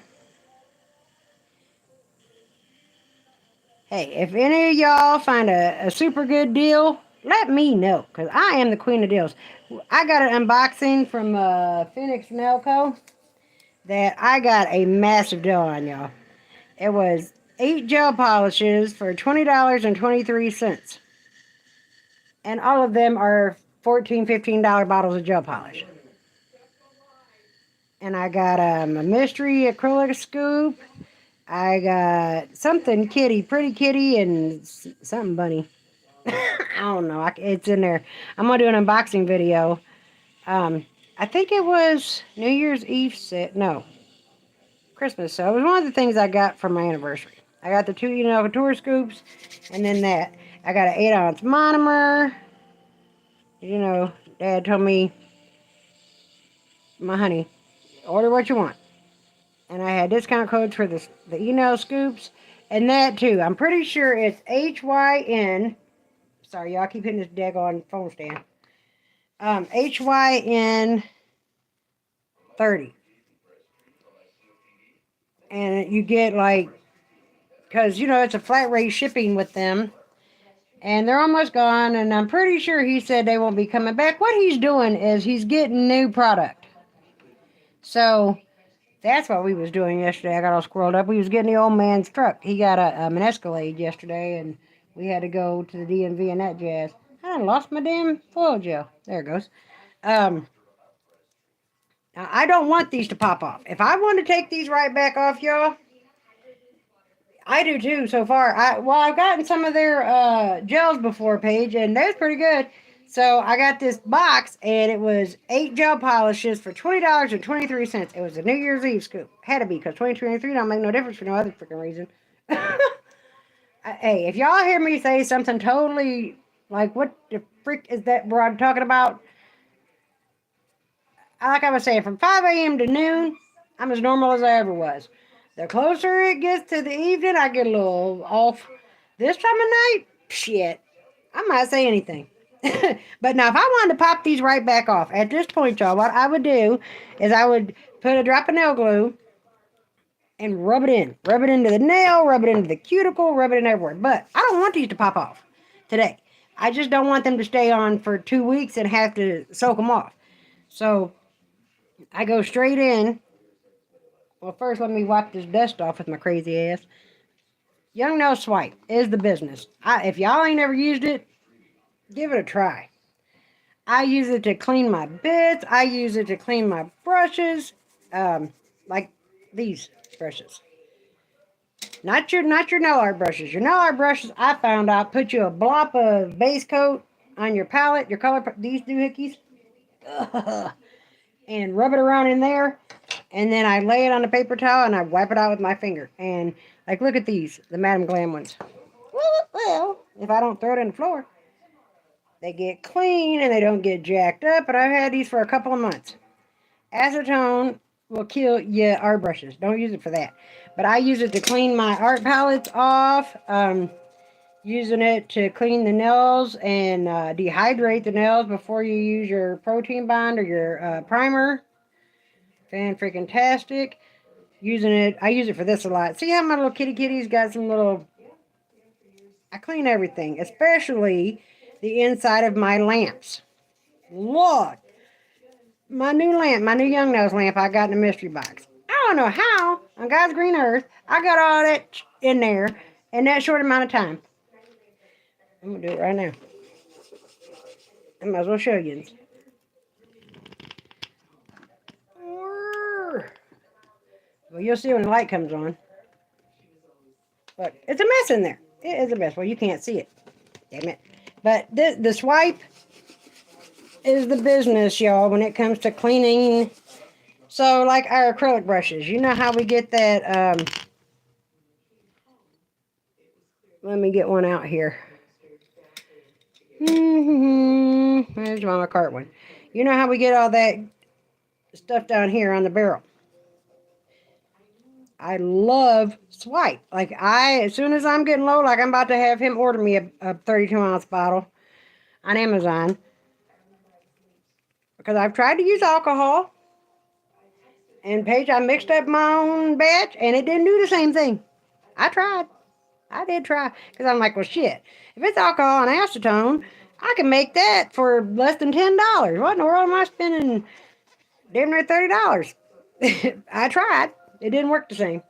Hey, if any of y'all find a super good deal, let me know, because I am the queen of deals. I got an unboxing from Phoenix Nail Co. that I got a massive deal on, y'all. It was 8 gel polishes for $20.23. And all of them are $14, $15 bottles of gel polish. And I got a mystery acrylic scoop. I got something kitty, pretty kitty, and something bunny. I don't know. It's in there. I'm going to do an unboxing video. I think it was New Year's Eve set. No. Christmas. So it was one of the things I got for my anniversary. I got the 2 Couture scoops. And then that. I got an 8-ounce monomer. You know, Dad told me, my honey, order what you want. And I had discount codes for the scoops. And that too. I'm pretty sure it's HYN. Sorry, y'all keep hitting this daggone phone stand. HYN 30. And you get like, because, it's a flat rate shipping with them. And they're almost gone. And I'm pretty sure he said they won't be coming back. What he's doing is he's getting new product. So that's what we was doing yesterday. I got all squirreled up. We was getting the old man's truck. He got an Escalade yesterday, and we had to go to the DMV and that jazz. I lost my damn foil gel. There it goes. Now I don't want these to pop off. If I want to take these right back off, y'all, I do too so far. I've gotten some of their gels before, Paige, and they're pretty good. So I got this box, and it was 8 gel polishes for $20.23. It was a New Year's Eve scoop. Had to be, because 2023 don't make no difference for no other freaking reason. Hey, if y'all hear me say something totally like, what the frick is that broad talking about? Like I was saying, from 5 a.m. to noon, I'm as normal as I ever was. The closer it gets to the evening, I get a little off. This time of night, shit, I might say anything. But now, if I wanted to pop these right back off, at this point, y'all, what I would do is I would put a drop of nail glue and rub it in. Rub it into the nail, rub it into the cuticle, rub it in everywhere. But I don't want these to pop off today. I just don't want them to stay on for 2 weeks and have to soak them off. So I go straight in. Well, first, let me wipe this dust off with my crazy ass. Young Nail Swipe is the business. If y'all ain't ever used it, give it a try. I use it to clean my bits. I use it to clean my brushes. Like these brushes. Not your nail art brushes. Your nail art brushes, I found out, put you a blop of base coat on your palette, your color, these doohickeys. And rub it around in there. And then I lay it on a paper towel and I wipe it out with my finger. And, like, look at these, the Madam Glam ones. Well, if I don't throw it in the floor, they get clean and they don't get jacked up. But I've had these for a couple of months. Acetone will kill your art brushes. Don't use it for that. But I use it to clean my art palettes off. Using it to clean the nails and dehydrate the nails before you use your protein bond or your primer. Fan-freaking-tastic. Using it, I use it for this a lot. See how my little kitty's got some little... I clean everything, especially the inside of my lamps. Lord! My new lamp, my new Young Nails lamp I got in a mystery box. I don't know how, on God's green earth, I got all that in there in that short amount of time. I'm going to do it right now. I might as well show you. Well, you'll see when the light comes on. But it's a mess in there. It is a mess. Well, you can't see it. Damn it. But the swipe is the business, y'all, when it comes to cleaning. So, like our acrylic brushes. You know how we get that... let me get one out here. There's Mama Cart one. You know how we get all that stuff down here on the barrel. I love Swipe. Like as soon as I'm getting low, like I'm about to have him order me a 32-ounce bottle on Amazon. Because I've tried to use alcohol. And Paige, I mixed up my own batch and it didn't do the same thing. I tried. I did try. Because I'm like, well, shit. If it's alcohol and acetone, I can make that for less than $10. What in the world am I spending damn near $30? I tried. It didn't work the same.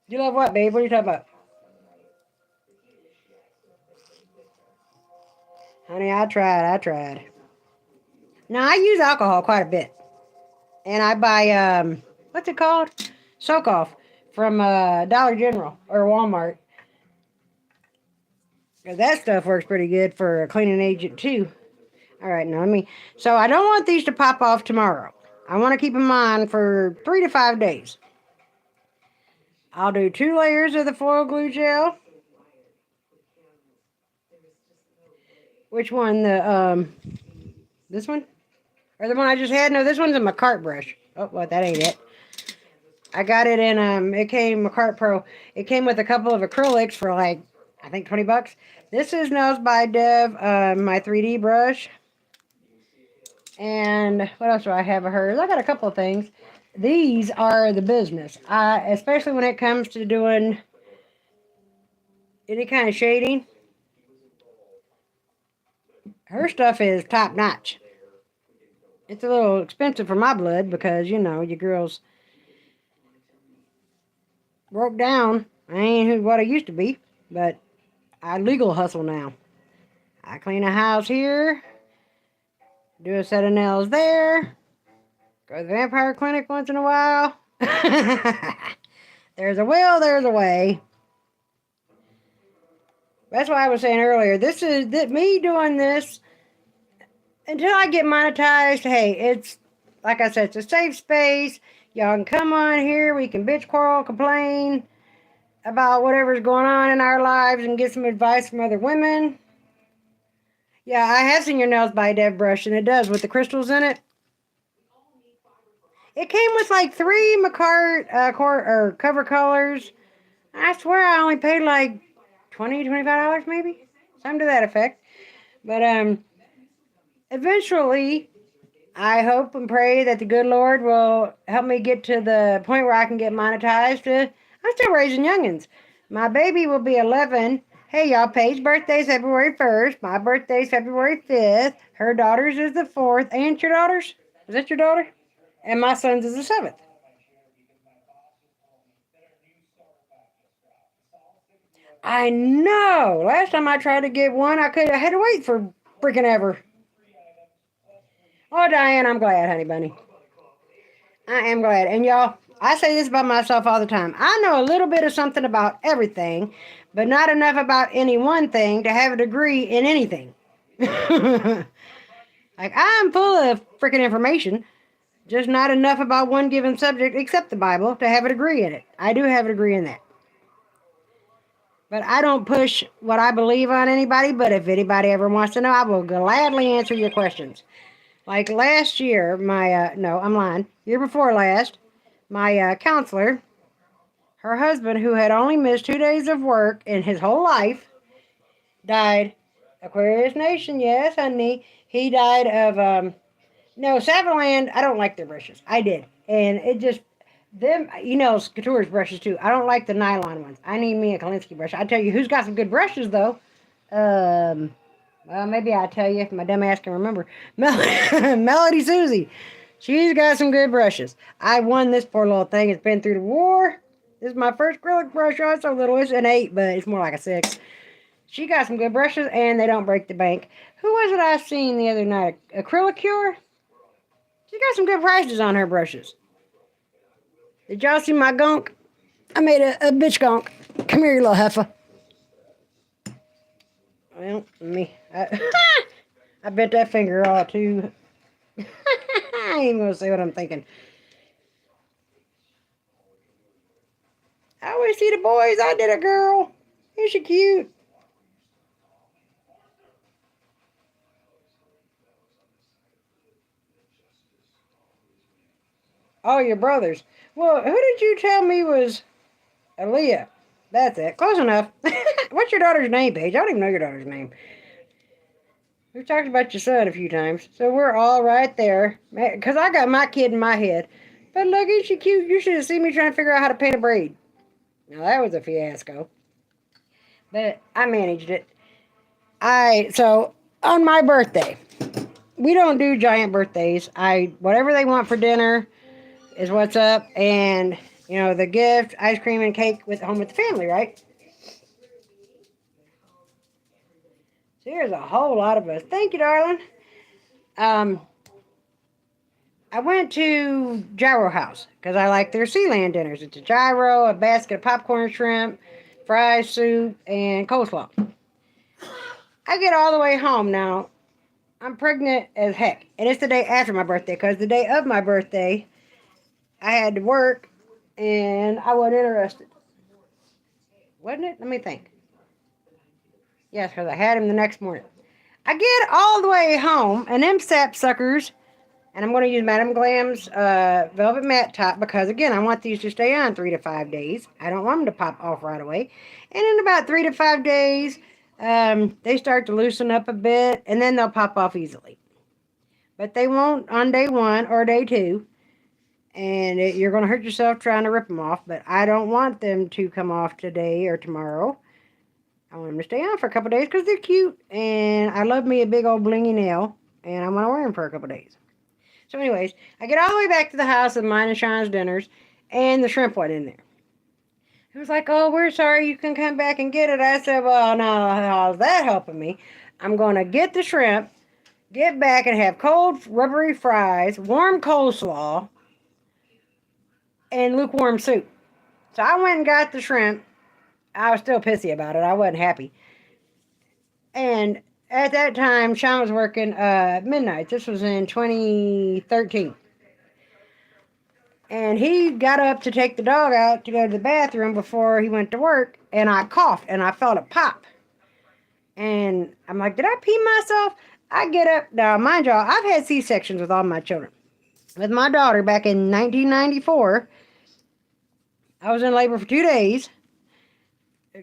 You love what, babe? What are you talking about? Honey, I tried. Now, I use alcohol quite a bit. And I buy, what's it called? Soak Off from Dollar General or Walmart. That stuff works pretty good for a cleaning agent, too. All right, now so I don't want these to pop off tomorrow. I want to keep them on for 3 to 5 days. I'll do 2 layers of the foil glue gel. Which one? This one? Or the one I just had? No, this one's a McCart brush. Oh, well, that ain't it. I got it in, it came, McCart Pro. It came with a couple of acrylics for like, I think $20. This is Nails by Dev, my 3D brush. And what else do I have of hers? I got a couple of things. These are the business. Especially when it comes to doing any kind of shading. Her stuff is top notch. It's a little expensive for my blood because, you know, you girls broke down. I ain't what I used to be, but I legal hustle now. I clean a house here, do a set of nails there, go to the vampire clinic once in a while. There's a will, there's a way. That's why I was saying earlier, this is me doing this until I get monetized. Hey, it's, like I said, it's a safe space. Y'all can come on here. We can bitch, quarrel, complain about whatever's going on in our lives and get some advice from other women. Yeah, I have seen your Nails by Dev brush, and it does, with the crystals in it. It came with like 3 McCart cover colors. I swear I only paid like $20, $25 maybe. Something to that effect. But eventually, I hope and pray that the good Lord will help me get to the point where I can get monetized. I'm still raising youngins. My baby will be 11. Hey, y'all, Paige's birthday's February 1st. My birthday's February 5th. Her daughter's is the 4th. Ain't your daughter's? Is that your daughter? And my son's is the 7th. I know. Last time I tried to get one, I had to wait for freaking ever. Oh, Diane, I'm glad, honey bunny. I am glad. And y'all, I say this about myself all the time. I know a little bit of something about everything, but not enough about any one thing to have a degree in anything. Like, I'm full of freaking information, just not enough about one given subject except the Bible to have a degree in it. I do have a degree in that. But I don't push what I believe on anybody, but if anybody ever wants to know, I will gladly answer your questions. Like last year, no, I'm lying. Year before last, my counselor, her husband, who had only missed 2 days of work in his whole life, died. Aquarius Nation, yes, honey. He died of, no, Savaland, I don't like their brushes. I did. And it just, them, you know, Couture's brushes too. I don't like the nylon ones. I need me a Kolinsky brush. I tell you who's got some good brushes, though. Well, maybe I'll tell you if my dumb ass can remember. Melody Susie. She's got some good brushes. I won this poor little thing. It's been through the war. This is my first acrylic brush. Oh, it's so little. It's an 8, but it's more like a 6. She got some good brushes, and they don't break the bank. Who was it I seen the other night? Acrylic Cure? She got some good prices on her brushes. Did y'all see my gunk? I made a bitch gunk. Come here, you little heifer. Well, I bent that finger all too. I ain't even gonna say what I'm thinking. I always see the boys. I did a girl. Isn't she cute? Oh, your brothers. Well, who did you tell me was Aaliyah? That's it. Close enough. What's your daughter's name, Paige? I don't even know your daughter's name. We've talked about your son a few times, so we're all right there. Because I got my kid in my head. But look, ain't she cute? You should have seen me trying to figure out how to paint a braid. Now, that was a fiasco. But I managed it. So, on my birthday, we don't do giant birthdays. Whatever they want for dinner is what's up. And, the gift, ice cream and cake home with the family, right? So here's a whole lot of us. Thank you, darling. I went to Gyro House because I like their Sealand dinners. It's a gyro, a basket of popcorn shrimp, fries, soup, and coleslaw. I get all the way home now. I'm pregnant as heck. And it's the day after my birthday because the day of my birthday, I had to work and I wasn't interested. Wasn't it? Let me think. Yes, because I had him the next morning. I get all the way home and them sapsuckers, and I'm going to use Madame Glam's velvet matte top because, again, I want these to stay on 3 to 5 days. I don't want them to pop off right away. And in about 3 to 5 days, they start to loosen up a bit, and then they'll pop off easily. But they won't on day 1 or day 2, and you're going to hurt yourself trying to rip them off. But I don't want them to come off today or tomorrow. I want them to stay on for a couple days because they're cute, and I love me a big old blingy nail, and I want to wear them for a couple days. So anyways, I get all the way back to the house with mine and Sean's dinners, and the shrimp wasn't in there. He was like, oh, we're sorry, you can come back and get it. I said, well, no, how's that helping me? I'm going to get the shrimp, get back and have cold, rubbery fries, warm coleslaw, and lukewarm soup. So I went and got the shrimp. I was still pissy about it. I wasn't happy. And at that time, Sean was working midnight. This was in 2013. And he got up to take the dog out to go to the bathroom before he went to work. And I coughed and I felt it pop. And I'm like, did I pee myself? I get up. Now, mind y'all, I've had C-sections with all my children. With my daughter back in 1994, I was in labor for 2 days.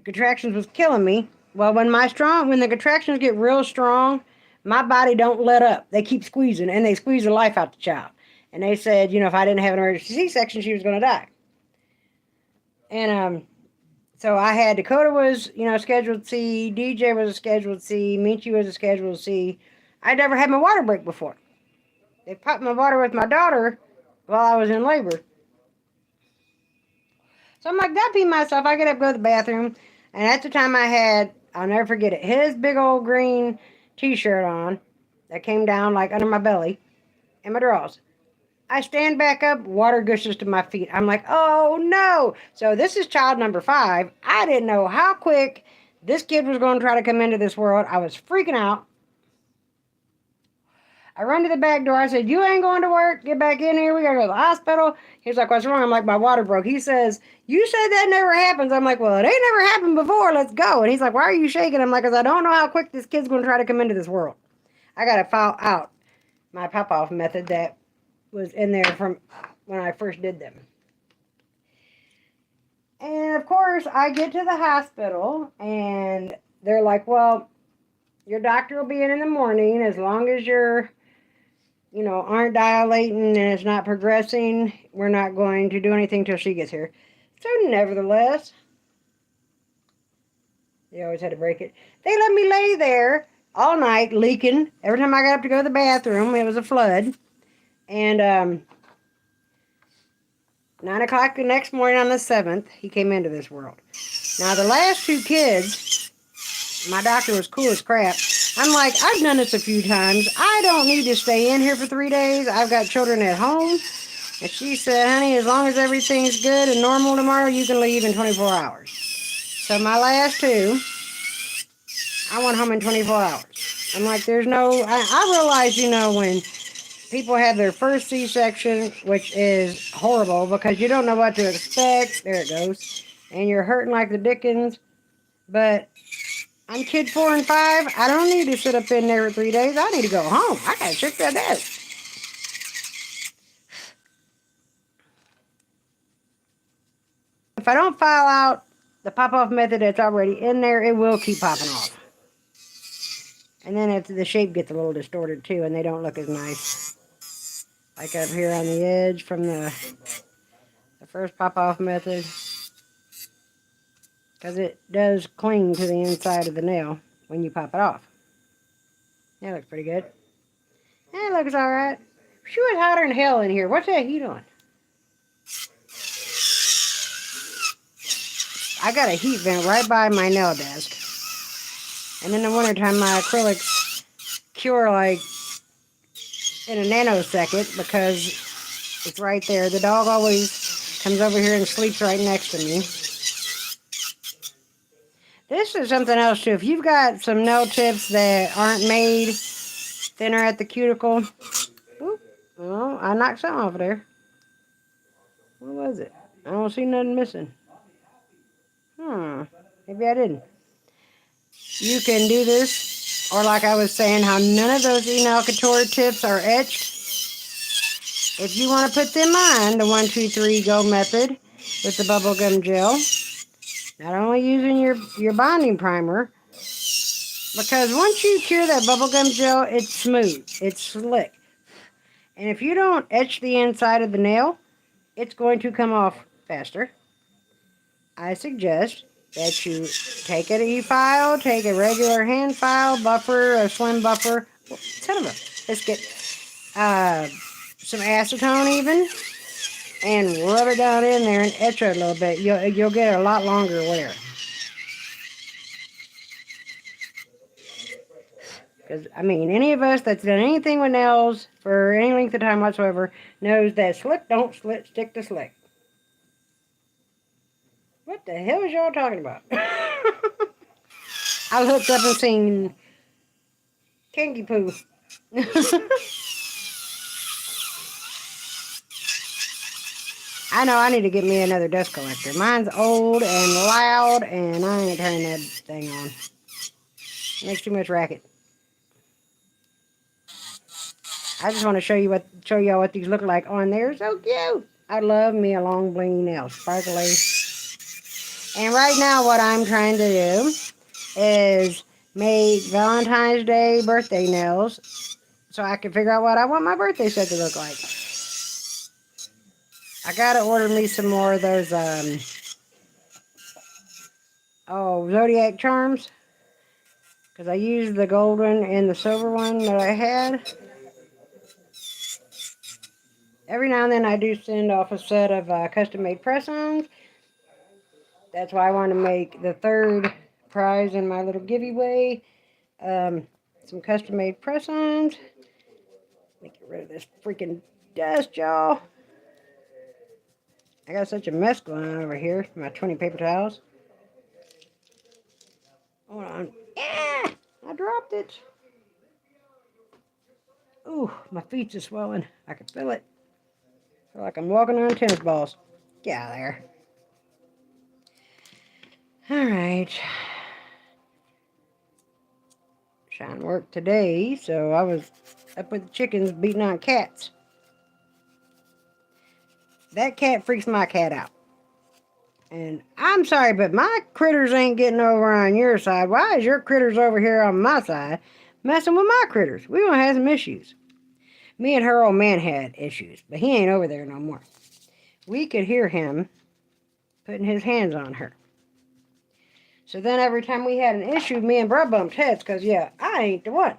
Contractions was killing me. Well, when the contractions get real strong, my body don't let up. They keep squeezing, and they squeeze the life out the child. And they said, if I didn't have an emergency C-section, she was going to die. And so I had Dakota was, scheduled C. DJ was a scheduled C. Michi was a scheduled C. I'd never had my water break before. They popped my water with my daughter while I was in labor. So I'm like, I pee myself. I get up, go to the bathroom. And at the time I had, I'll never forget it, his big old green t-shirt on that came down like under my belly and my drawers. I stand back up, water gushes to my feet. I'm like, oh no. So this is child number 5. I didn't know how quick this kid was going to try to come into this world. I was freaking out. I run to the back door. I said, you ain't going to work. Get back in here. We got to go to the hospital. He's like, what's wrong? I'm like, my water broke. He says, you said that never happens. I'm like, well, it ain't never happened before. Let's go. And he's like, why are you shaking? I'm like, because I don't know how quick this kid's going to try to come into this world. I got to file out my pop-off method that was in there from when I first did them. And, of course, I get to the hospital, and they're like, well, your doctor will be in the morning as long as you're aren't dilating and it's not progressing. We're not going to do anything till she gets here. So nevertheless, they always had to break it. They let me lay there all night leaking. Every time I got up to go to the bathroom, it was a flood. And 9 o'clock the next morning on the 7th, he came into this world. Now the last 2 kids, my doctor was cool as crap. I'm like, I've done this a few times. I don't need to stay in here for 3 days. I've got children at home. And she said, honey, as long as everything's good and normal tomorrow, you can leave in 24 hours. So my last 2, I went home in 24 hours. I'm like, there's no, I realize, when people have their first C-section, which is horrible because you don't know what to expect. There it goes. And you're hurting like the dickens. But I'm kid 4 and 5. I don't need to sit up in there for 3 days. I need to go home. I got to check that out. if I don't file out the pop-off method that's already in there, it will keep popping off. And then the shape gets a little distorted too, and they don't look as nice. Like up here on the edge from the first pop-off method. Because it does cling to the inside of the nail when you pop it off. That looks pretty good. That looks alright. Sure, it's hotter than hell in here. What's that heat on? I got a heat vent right by my nail desk. And in the wintertime, my acrylics cure like in a nanosecond because it's right there. The dog always comes over here and sleeps right next to me. This is something else too. If you've got some nail tips that aren't made thinner at the cuticle. Oop, oh, I knocked something off of there. What was it? I don't see nothing missing. Maybe I didn't. You can do this, or like I was saying, how none of those E-Nail Couture tips are etched. If you want to put them on, the 1, 2, 3 go method with the bubblegum gel. Not only using your bonding primer, because once you cure that bubblegum gel, it's smooth, it's slick. And if you don't etch the inside of the nail, it's going to come off faster. I suggest that you take an e-file, take a regular hand file, buffer, a slim buffer, son of a biscuit, some acetone even, and rub it down in there and etch it a little bit. You'll get a lot longer wear. Because, I mean, any of us that's done anything with nails for any length of time whatsoever knows that slick don't stick to slick. What the hell is y'all talking about? I looked up and seen Kinky Poo. I know I need to get me another dust collector. Mine's old and loud, and I ain't turning that thing on. It makes too much racket. I just want to show y'all what these look like on there. So cute. I love me a long blingy nail, sparkly. And right now what I'm trying to do is make Valentine's Day birthday nails so I can figure out what I want my birthday set to look like. I gotta order me some more of those, Zodiac charms. Because I used the gold one and the silver one that I had. Every now and then I do send off a set of custom-made press-ons. That's why I want to make the third prize in my little giveaway. Some custom-made press-ons. Let me get rid of this freaking dust, y'all. I got such a mess going on over here. My 20 paper towels. Hold on. Ah! I dropped it. Ooh, my feet are swelling. I can feel it. I feel like I'm walking on tennis balls. Get out of there. Alright. Trying to work today, so I was up with the chickens beating on cats. That cat freaks my cat out. And I'm sorry, but my critters ain't getting over on your side. Why is your critters over here on my side messing with my critters? We gonna have some issues. Me and her old man had issues, but he ain't over there no more. We could hear him putting his hands on her. So then every time we had an issue, me and Bruh bumped heads, because, yeah, I ain't the one.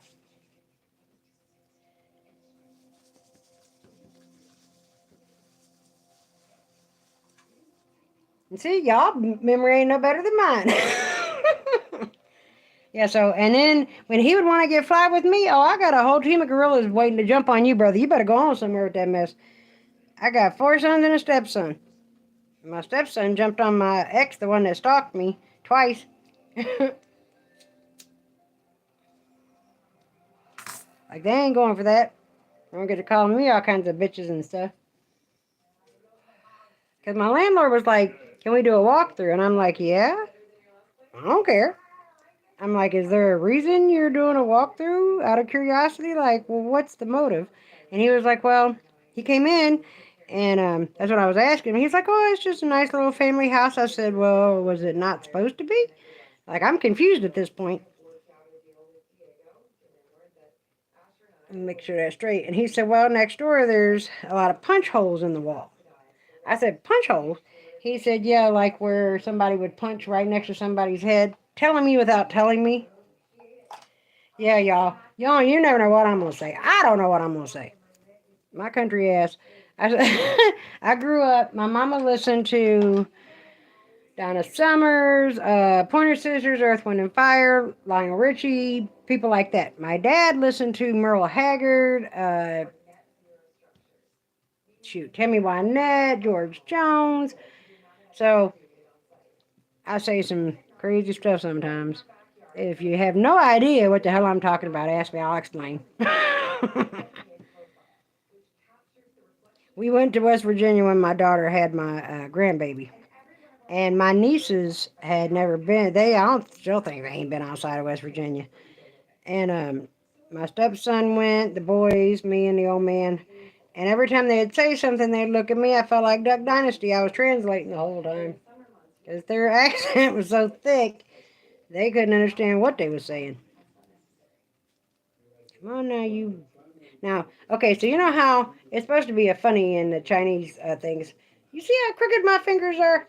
And see, y'all memory ain't no better than mine. Yeah, so, and then when he would want to get fly with me, I got a whole team of gorillas waiting to jump on you, brother. You better go on somewhere with that mess. I got 4 sons and a stepson. My stepson jumped on my ex, the one that stalked me, twice. Like, they ain't going for that. They don't get to calling me all kinds of bitches and stuff. Because my landlord was like, can we do a walkthrough? And I'm like, yeah. I don't care. I'm like, is there a reason you're doing a walkthrough out of curiosity? Like, well, what's the motive? And he was like, well, he came in And that's what I was asking him. He's like, oh, it's just a nice little family house. I said, well, was it not supposed to be? Like, I'm confused at this point. Make sure that's straight. And he said, well, next door there's a lot of punch holes in the wall. I said, punch holes? He said, yeah, like where somebody would punch right next to somebody's head. Telling me without telling me. Yeah, y'all. Y'all, you never know what I'm going to say. I don't know what I'm going to say. My country ass. I grew up, my mama listened to Donna Summers, Pointer Sisters, Earth, Wind, and Fire, Lionel Richie, people like that. My dad listened to Merle Haggard, Tammy Wynette, George Jones. So I say some crazy stuff sometimes. If you have no idea what the hell I'm talking about, ask me, I'll explain. We went to West Virginia when my daughter had my grandbaby. And my nieces had never been, I don't still think they ain't been outside of West Virginia. And my stepson went, the boys, me and the old man. And every time they'd say something, they'd look at me. I felt like Duck Dynasty. I was translating the whole time. Because their accent was so thick, they couldn't understand what they were saying. Come on now, you. Now, okay, so you know how it's supposed to be a funny in the Chinese things. You see how crooked my fingers are?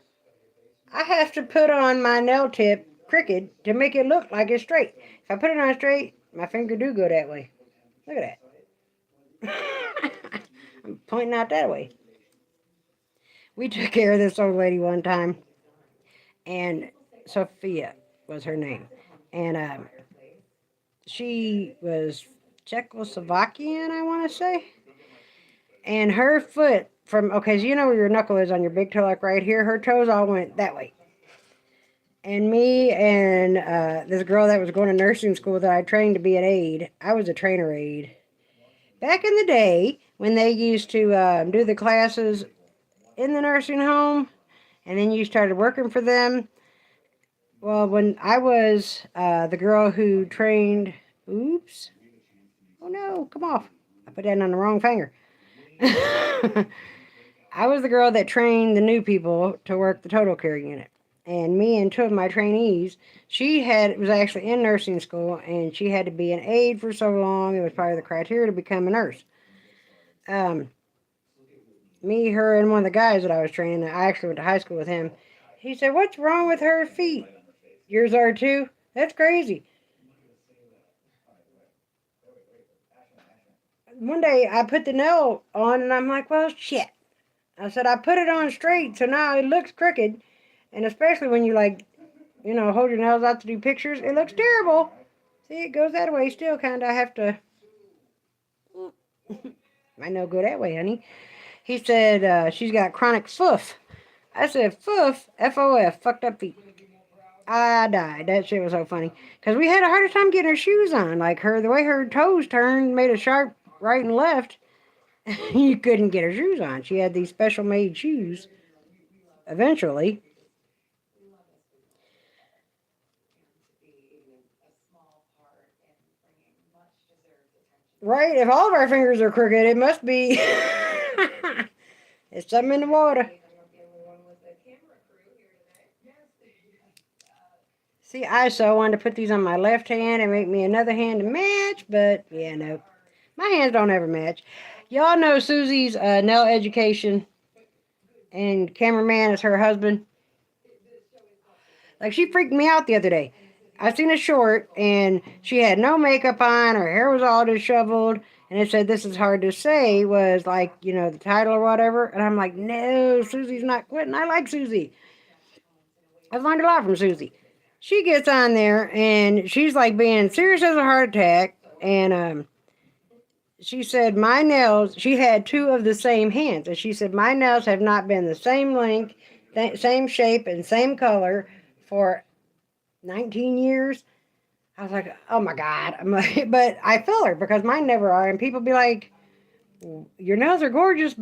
I have to put on my nail tip crooked to make it look like it's straight. If I put it on straight, my finger do go that way. Look at that. I'm pointing out that way. We took care of this old lady one time, and Sophia was her name. And she was Czechoslovakian, I want to say. And her foot okay, so you know where your knuckle is on your big toe, like right here, her toes all went that way. And me and this girl that was going to nursing school that I trained to be an aide, I was a trainer aide. Back in the day, when they used to do the classes in the nursing home, and then you started working for them. Well, when I was the girl who trained, oops, oh no, come off. I put that on the wrong finger. I was the girl that trained the new people to work the total care unit. And me and two of my trainees, was actually in nursing school, and she had to be an aide for so long. It was part of the criteria to become a nurse. Me, her, and one of the guys that I was training, I actually went to high school with him. He said, what's wrong with her feet? Yours are too? That's crazy. One day I put the nail on and I'm like, well, shit. I said, I put it on straight, so now it looks crooked. And especially when you hold your nails out to do pictures, it looks terrible. See, it goes that way still, kind of. I have to. I know go that way, honey. He said she's got chronic foof. I said, foof? F-O-F, fucked up feet. I died. That shit was so funny. Because we had a harder time getting her shoes on. Like the way her toes turned made a sharp right and left. You couldn't get her shoes on. She had these special made shoes. Eventually. Right? If all of our fingers are crooked, it must be. It's something in the water. See, I so wanted to put these on my left hand and make me another hand to match, but yeah, no. My hands don't ever match. Y'all know Susie's nail education, and cameraman is her husband. Like, she freaked me out the other day. I seen a short, and she had no makeup on. Her hair was all disheveled, and it said, "This is hard to say," was like, the title or whatever. And I'm like, no, Susie's not quitting. I like Susie. I've learned a lot from Susie. She gets on there, and she's like being serious as a heart attack, and she said, my nails, she had two of the same hands, and she said, my nails have not been the same length, same shape, and same color for 19 years. I was like, oh my God. But I feel her because mine never are. And people be like, your nails are gorgeous,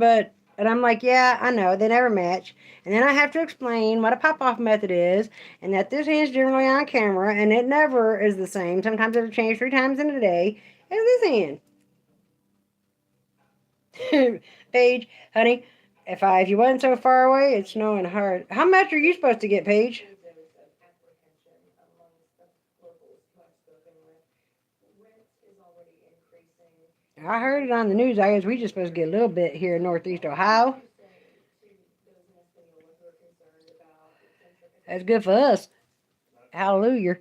and I'm like, yeah, I know, they never match. And then I have to explain what a pop-off method is, and that this hand's generally on camera, and it never is the same. Sometimes it'll change 3 times in a day. And this hand. Paige, honey, If you wasn't so far away, it's snowing hard. How much are you supposed to get, Paige? I heard it on the news. I guess we just supposed to get a little bit here in Northeast Ohio. That's good for us. Hallelujah.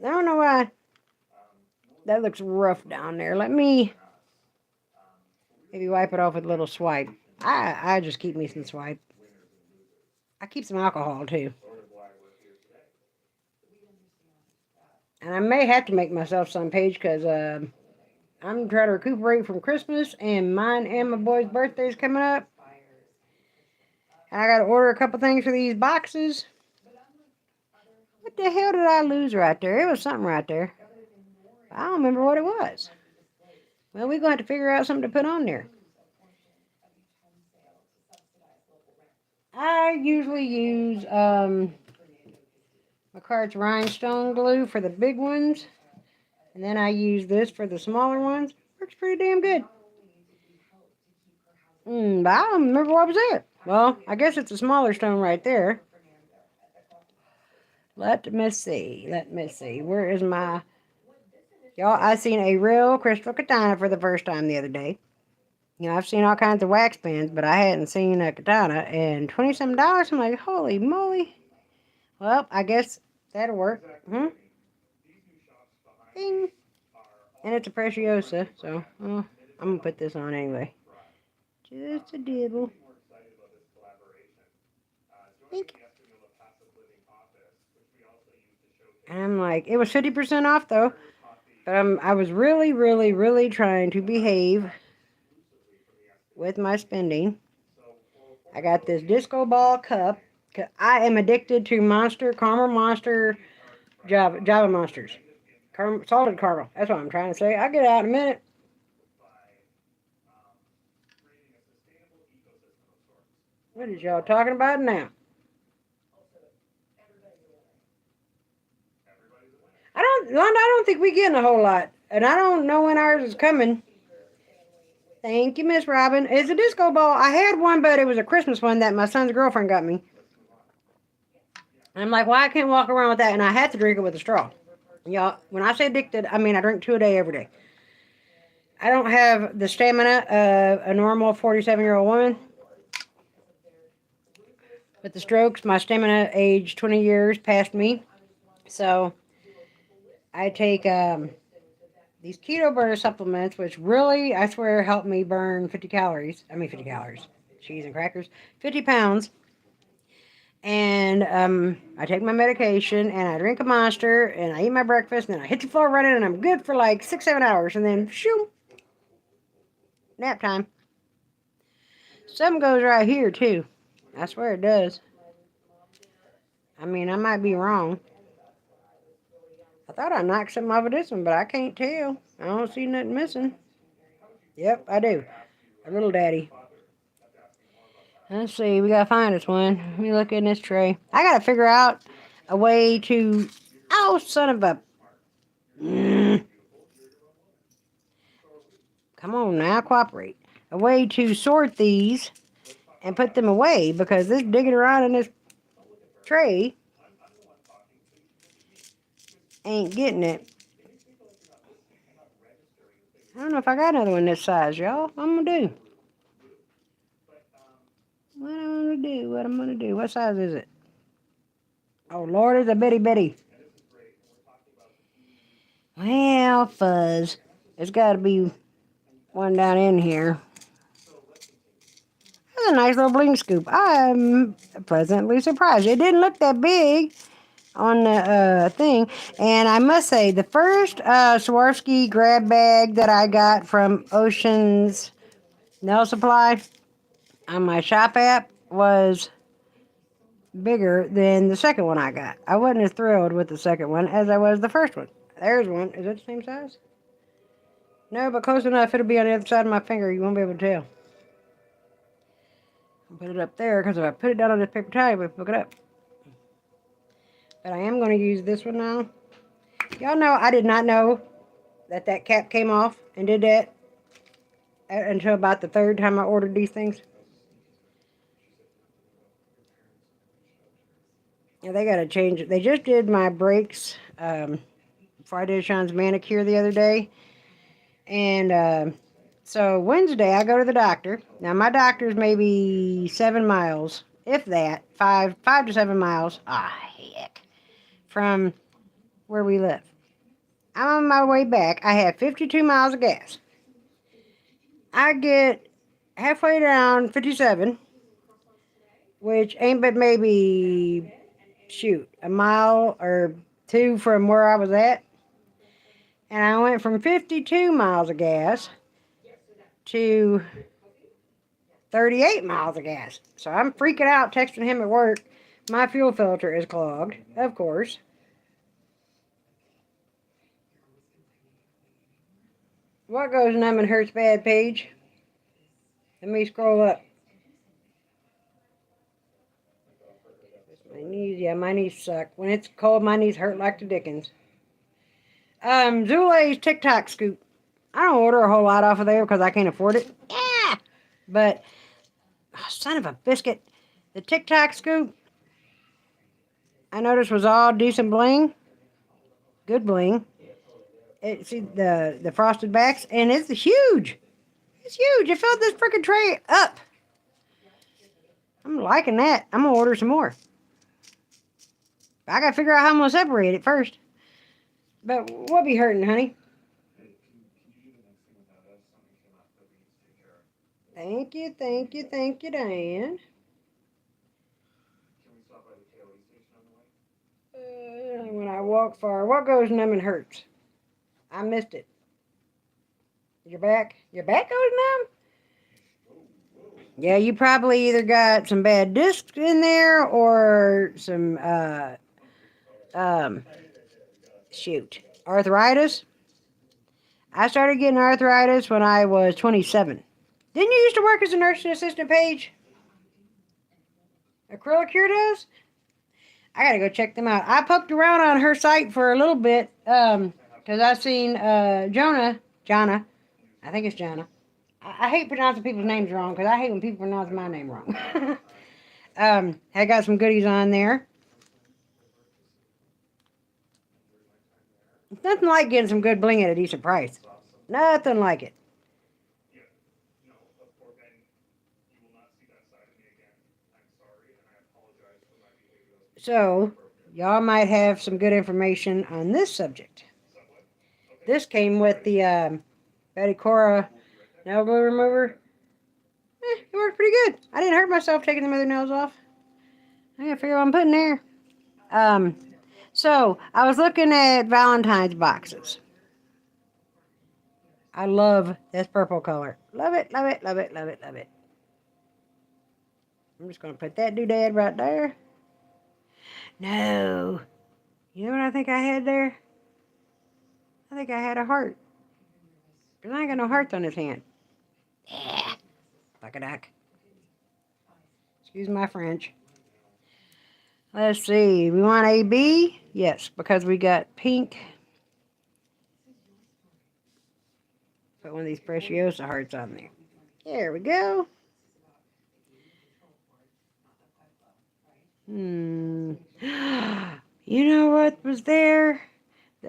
I don't know why. That looks rough down there. Let me maybe wipe it off with a little swipe. I just keep me some swipe. I keep some alcohol too. And I may have to make myself some, Page, because I'm trying to recuperate from Christmas, and mine and my boy's birthday's coming up. And I got to order a couple things for these boxes. What the hell did I lose right there? It was something right there. I don't remember what it was. Well, we're going to have to figure out something to put on there. I usually use McCart's rhinestone glue for the big ones. And then I use this for the smaller ones. Works pretty damn good. But I don't remember what was it. Well, I guess it's a smaller stone right there. Let me see. Where is my... Y'all, I seen a real crystal katana for the first time the other day. You know, I've seen all kinds of wax pens, but I hadn't seen a katana. And $20-some. I'm like, holy moly. Well, I guess that'll work. Bing. And it's a Preciosa, so I'm going to put this on anyway. Just a dibble. Bink. And I'm like, it was 50% off though. But I was really, really, really trying to behave with my spending. I got this disco ball cup. I am addicted to caramel monster, Java monsters. Salted caramel. That's what I'm trying to say. I'll get out in a minute. What is y'all talking about now? Londa, I don't think we getting a whole lot. And I don't know when ours is coming. Thank you, Miss Robin. It's a disco ball. I had one, but it was a Christmas one that my son's girlfriend got me. And I'm like, well, I can't walk around with that. And I had to drink it with a straw. Y'all, when I say addicted, I mean I drink 2 a day every day. I don't have the stamina of a normal 47-year-old woman. With the strokes, my stamina aged 20 years past me. So I take these keto burner supplements, which really, I swear, help me burn 50 calories. I mean 50 calories. Cheese and crackers. 50 pounds. And I take my medication, and I drink a Monster, and I eat my breakfast, and then I hit the floor running, and I'm good for like 6-7 hours. And then, shoo, nap time. Something goes right here, too. I swear it does. I mean, I might be wrong. I thought I knocked something off of this one, but I can't tell. I don't see nothing missing. Yep, I do. A little daddy. Let's see, we gotta find this one. Let me look in this tray. I gotta figure out a way to... Oh, son of a... Come on now, cooperate. A way to sort these and put them away, because this digging around in this tray ain't getting it. I don't know if I got another one this size, y'all. What I'm gonna do? What I'm gonna do? What size is it? Oh, Lord, it's a bitty bitty. Well, fuzz. There's gotta be one down in here. That's a nice little bling scoop. I'm pleasantly surprised. It didn't look that big on the thing. And I must say, the first Swarovski grab bag that I got from Ocean's Nail Supply on my shop app was bigger than the second one I got. I wasn't as thrilled with the second one as I was the first one. There's one. Is it the same size? No, but close enough. It'll be on the other side of my finger. You won't be able to tell. I'll put it up there, because if I put it down on this paper towel, we'll pick it up. But I am going to use this one now. Y'all know I did not know that cap came off and did that until about the third time I ordered these things. Yeah, they got to change it. They just did my brakes before I did Sean's manicure the other day. And so Wednesday, I go to the doctor. Now, my doctor's maybe 7 miles, if that, 5 to 7 miles. Ah, heck. From where we live. I'm on my way back. I have 52 miles of gas. I get halfway down 57, which ain't but maybe, shoot, a mile or two from where I was at. And I went from 52 miles of gas to 38 miles of gas. So I'm freaking out, texting him at work. My fuel filter is clogged, of course. What goes numb and hurts bad, page? Let me scroll up. My knees, yeah, my knees suck. When it's cold, my knees hurt like the dickens. Zule's TikTok scoop. I don't order a whole lot off of there because I can't afford it. Yeah! But, oh, son of a biscuit. The TikTok scoop, I noticed was all decent bling. Good bling. See the frosted backs, and it's huge. It's huge. It filled this freaking tray up. I'm liking that. I'm going to order some more. I got to figure out how I'm going to separate it first. But what be hurting, honey? Thank you, Diane. When I walk far, what goes numb and hurts? I missed it. Your back? Your back goes numb? Yeah, you probably either got some bad discs in there or some, shoot, arthritis. I started getting arthritis when I was 27. Didn't you used to work as a nursing assistant, Paige? Acrylic Cure does? I gotta go check them out. I poked around on her site for a little bit, because I seen Jonna, I think it's Jonna. I hate pronouncing people's names wrong, because I hate when people pronounce my name wrong. I got some goodies on there. It's nothing like getting some good bling at a decent price. Nothing like it. So, y'all might have some good information on this subject. This came with the Betty Cora nail glue remover. It worked pretty good. I didn't hurt myself taking the other nails off. I gotta figure out what I'm putting there. So, I was looking at Valentine's boxes. I love this purple color. Love it, love it, love it, love it, love it. I'm just going to put that doodad right there. No. You know what I think I had there? I think I had a heart. Because I ain't got no hearts on this hand. Yeah. Like a duck. Excuse my French. Let's see. We want AB? Yes, because we got pink. Put one of these Preciosa hearts on there. There we go. You know what was there?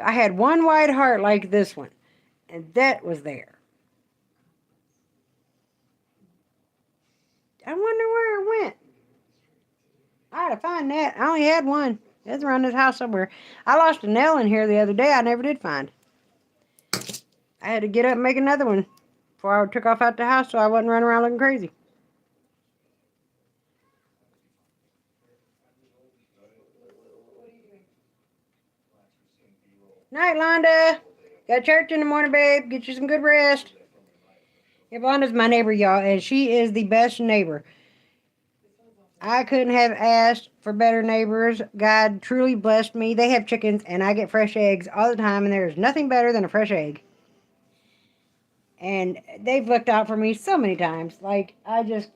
I had one white heart like this one. And that was there. I wonder where it went. I had to find that. I only had one. It's around this house somewhere. I lost a nail in here the other day I never did find. I had to get up and make another one before I took off out the house so I wasn't running around looking crazy. Night, Londa. Got church in the morning, babe. Get you some good rest. Yeah, Londa's my neighbor, y'all, and she is the best neighbor. I couldn't have asked for better neighbors. God truly blessed me. They have chickens, and I get fresh eggs all the time, and there's nothing better than a fresh egg. And they've looked out for me so many times. Like, I just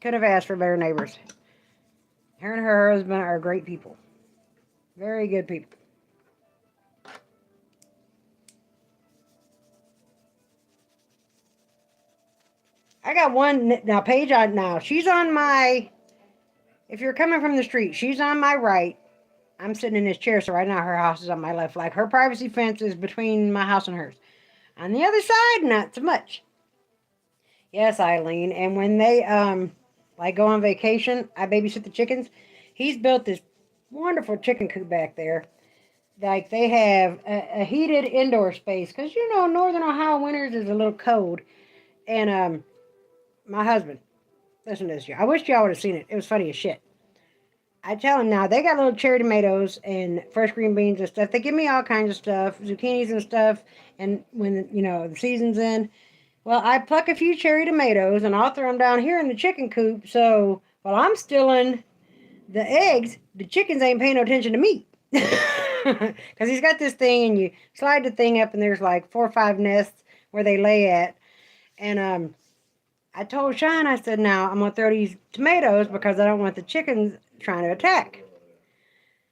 could have asked for better neighbors. Her and her husband are great people. Very good people. I got one now. Paige, now she's on my if you're coming from the street, she's on my right. I'm sitting in this chair, so right now her house is on my left. Like her privacy fence is between my house and hers. On the other side, not so much. Yes, Eileen. And when they like go on vacation, I babysit the chickens. He's built this wonderful chicken coop back there. Like they have a heated indoor space because you know Northern Ohio winters is a little cold. And my husband, listen to this. I wish y'all would have seen it. It was funny as shit. I tell him now they got little cherry tomatoes and fresh green beans and stuff. They give me all kinds of stuff, zucchinis and stuff. And when you know the season's in, well, I pluck a few cherry tomatoes and I'll throw them down here in the chicken coop. So while I'm stealing the eggs, the chickens ain't paying no attention to me. Because he's got this thing and you slide the thing up and there's like 4 or 5 nests where they lay at. And I told Sean, I said, now I'm going to throw these tomatoes because I don't want the chickens trying to attack.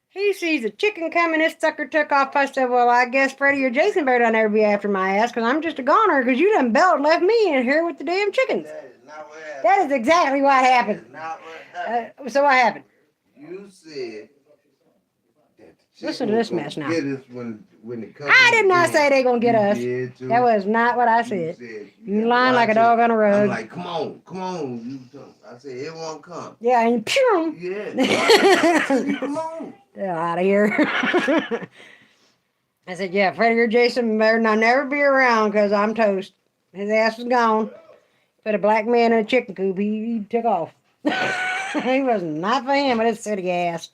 He sees a chicken coming, this sucker took off. I said, well, I guess Freddie or Jason better not ever be after my ass because I'm just a goner because you done belled and left me in here with the damn chickens. That is not what happened. That is exactly what happened. That is not what happened. So what happened? You said that the Listen to this mess now. Get us when it comes. I did not say they gonna get us. That was not what I said. You lying like a dog on a rug. I'm like, come on. I said it won't come. Yeah, and pew. Yeah. Come on. Get out of here. I said, yeah, Freddie or Jason better not never be around because I'm toast. His ass was gone. Put a black man in a chicken coop. He took off. He was not for him with his city ass.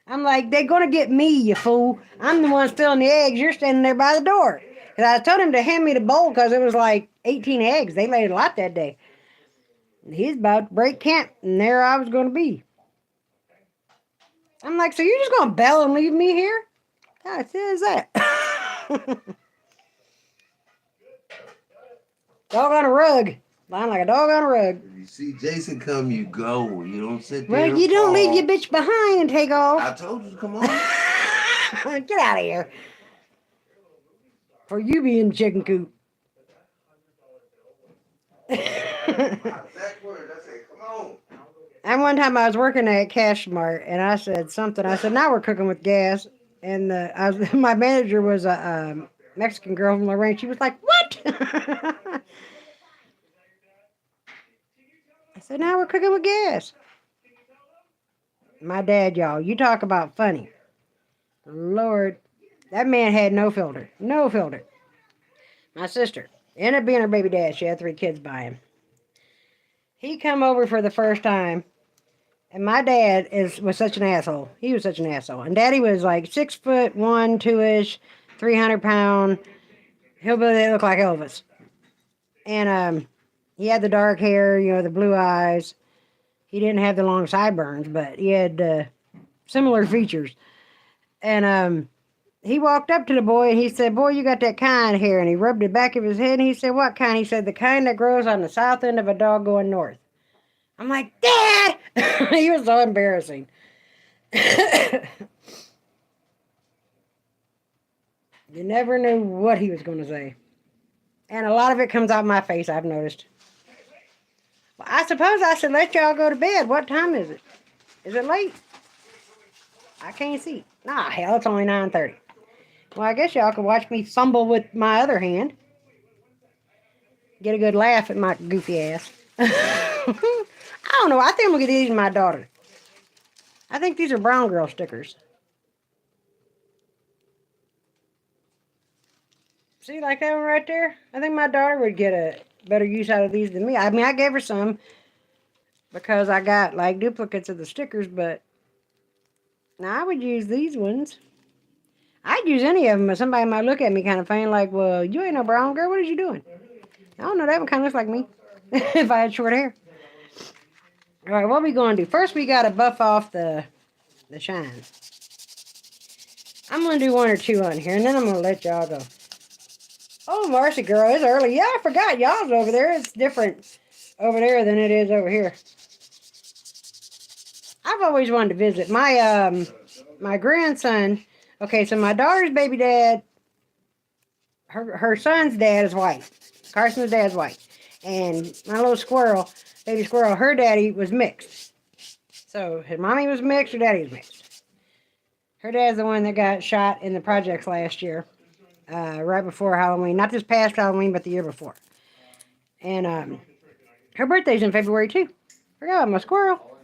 I'm like, they're going to get me, you fool. I'm the one stealing the eggs. You're standing there by the door. Because I told him to hand me the bowl because it was like 18 eggs. They laid a lot that day. He's about to break camp, and there I was going to be. I'm like, so you're just going to bail and leave me here? How is that? Dog on a rug. Lying like a dog on a rug. You see Jason come, you go. You don't sit there. Well, you don't leave your bitch behind and take off. I told you, come on. Get out of here. For you being chicken coop. Exact word. I said, come on. And one time I was working at Cash Mart and I said something. I said, now we're cooking with gas. And my manager was a Mexican girl from Lorraine. She was like, what? I said, now we're cooking with gas. My dad, y'all, you talk about funny. Lord, that man had no filter. No filter. My sister ended up being her baby dad. She had 3 kids by him. He come over for the first time. And my dad was such an asshole. He was such an asshole. And Daddy was like 6'1", 2-ish, 300-pound. Hillbilly that looked like Elvis. And he had the dark hair, you know, the blue eyes. He didn't have the long sideburns, but he had similar features. And he walked up to the boy and he said, boy, you got that kind hair. And he rubbed the back of his head and he said, what kind? He said, the kind that grows on the south end of a dog going north. I'm like, Dad! He was so embarrassing. You never knew what he was going to say. And a lot of it comes out my face, I've noticed. Well, I suppose I should let y'all go to bed. What time is it? Is it late? I can't see. Nah, hell, it's only 9:30. Well, I guess y'all can watch me fumble with my other hand. Get a good laugh at my goofy ass. I don't know. I think I'm going to get these to my daughter. I think these are brown girl stickers. See, like that one right there? I think my daughter would get a better use out of these than me. I mean, I gave her some because I got like duplicates of the stickers, but now I would use these ones. I'd use any of them, but somebody might look at me kind of funny like, well, you ain't no brown girl. What is you doing? I don't know. That one kind of looks like me if I had short hair. All right, what we going to do? First, we got to buff off the shine. I'm going to do 1 or 2 on here, and then I'm going to let y'all go. Oh, Marcy girl, it's early. Yeah, I forgot. Y'all's over there. It's different over there than it is over here. I've always wanted to visit. My grandson, okay, so my daughter's baby dad, her son's dad is white. Carson's dad's white. And my little squirrel, baby squirrel, her daddy was mixed. So his mommy was mixed, her daddy was mixed. Her dad's the one that got shot in the projects last year, right before Halloween. Not this past Halloween, but the year before. And her birthday's in February too. Forgot about my squirrel.